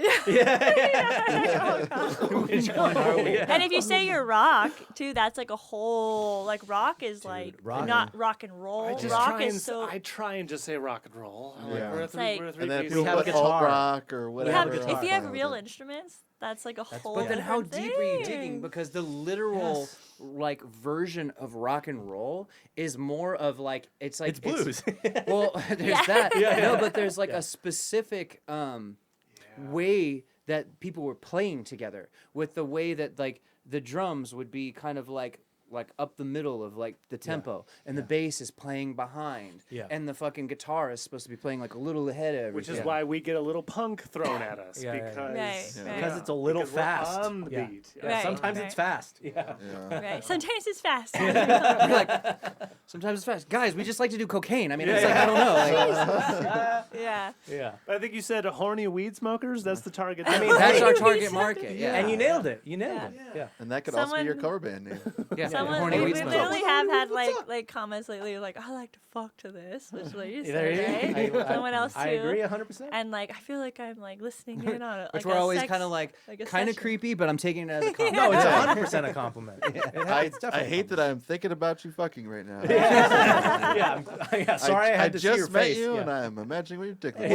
Which one are we? and if you say you're rock too, that's like a whole like rock is like rock- not rock and roll. Rock is so. I try and just say rock and roll. I'm Yeah. Like, we're a It's three, like- we're a three And then piece. people have a put alt guitar. rock or You whatever. have, guitar. if you have Fine with real it. instruments, that's like a whole. But then how different deep are you digging? thing. Because the literal like version of rock and roll is more of like it's like It's blues. well, there's Yeah. that. Yeah, No, yeah. but there's like a specific way that people were playing together with the way that like the drums would be kind of like up the middle of like the tempo, and the bass is playing behind, Yeah. and the fucking guitar is supposed to be playing like a little ahead of everything. Which is why we get a little punk thrown at us Yeah, yeah, yeah. because Right, Because it's a little because we're fast. on the Yeah. beat. Yeah, Right, sometimes right. it's fast. Yeah. Yeah. Right. Sometimes it's fast. You're like, sometimes it's fast. Guys, we just like to do cocaine. I mean, it's like, I don't know. Like, yeah. Yeah. But I think you said horny weed smokers. That's the target. I mean, that's our We target said- market. Yeah. And you nailed it. You nailed Yeah. it. Yeah. And that could also be your Someone- cover band name. yeah. Someone Horny we weed smoke. literally smokers. have had like comments lately like I like to fuck to this, which like you There said, you go. right? Someone else too. I agree 100%. And like I feel like I'm like listening in on it. Which like we're a always sex- kind of like like a kind of session. creepy, but I'm taking it as a compliment. No, it's 100% a compliment. I hate that I'm thinking about you fucking right now. Yeah. Yeah. Sorry, I had to see just your met face. you, Yeah. and I'm imagining what you're tickling.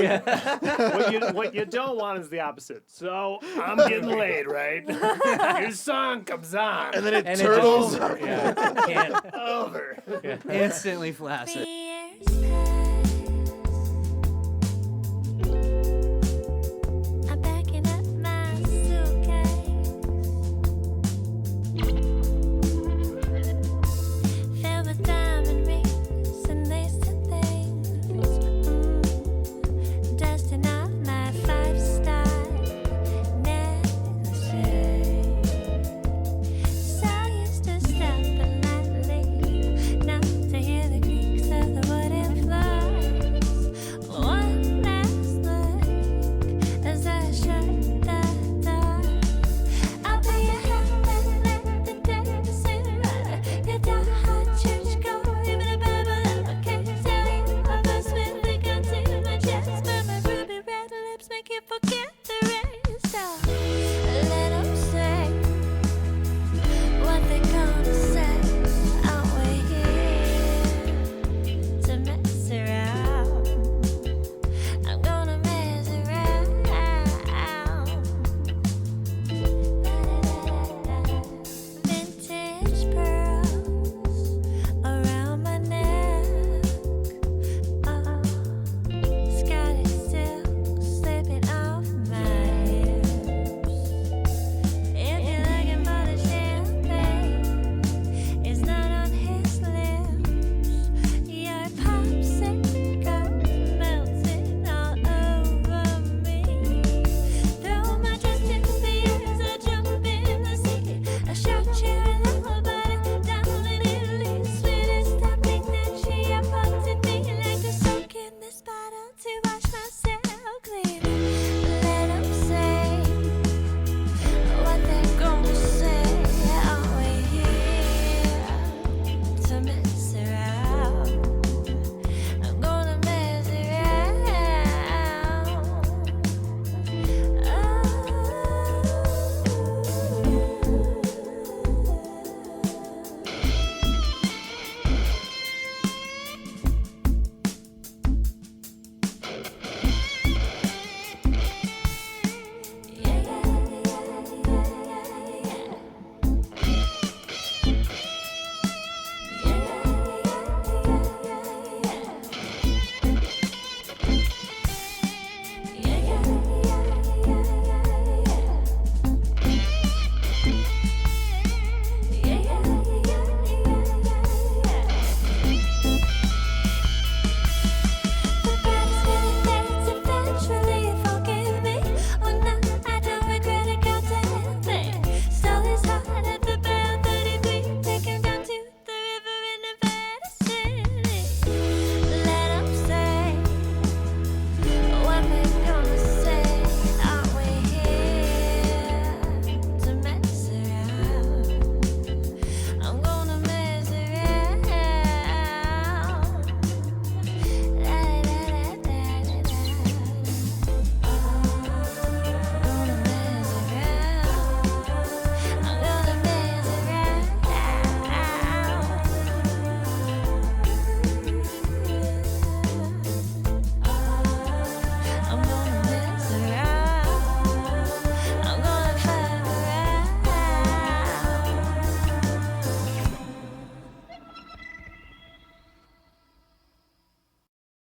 what you don't want is the opposite. So I'm getting laid, right? Your song comes on. And then it And turtles. Yeah. Can't. over. Instantly flaccid.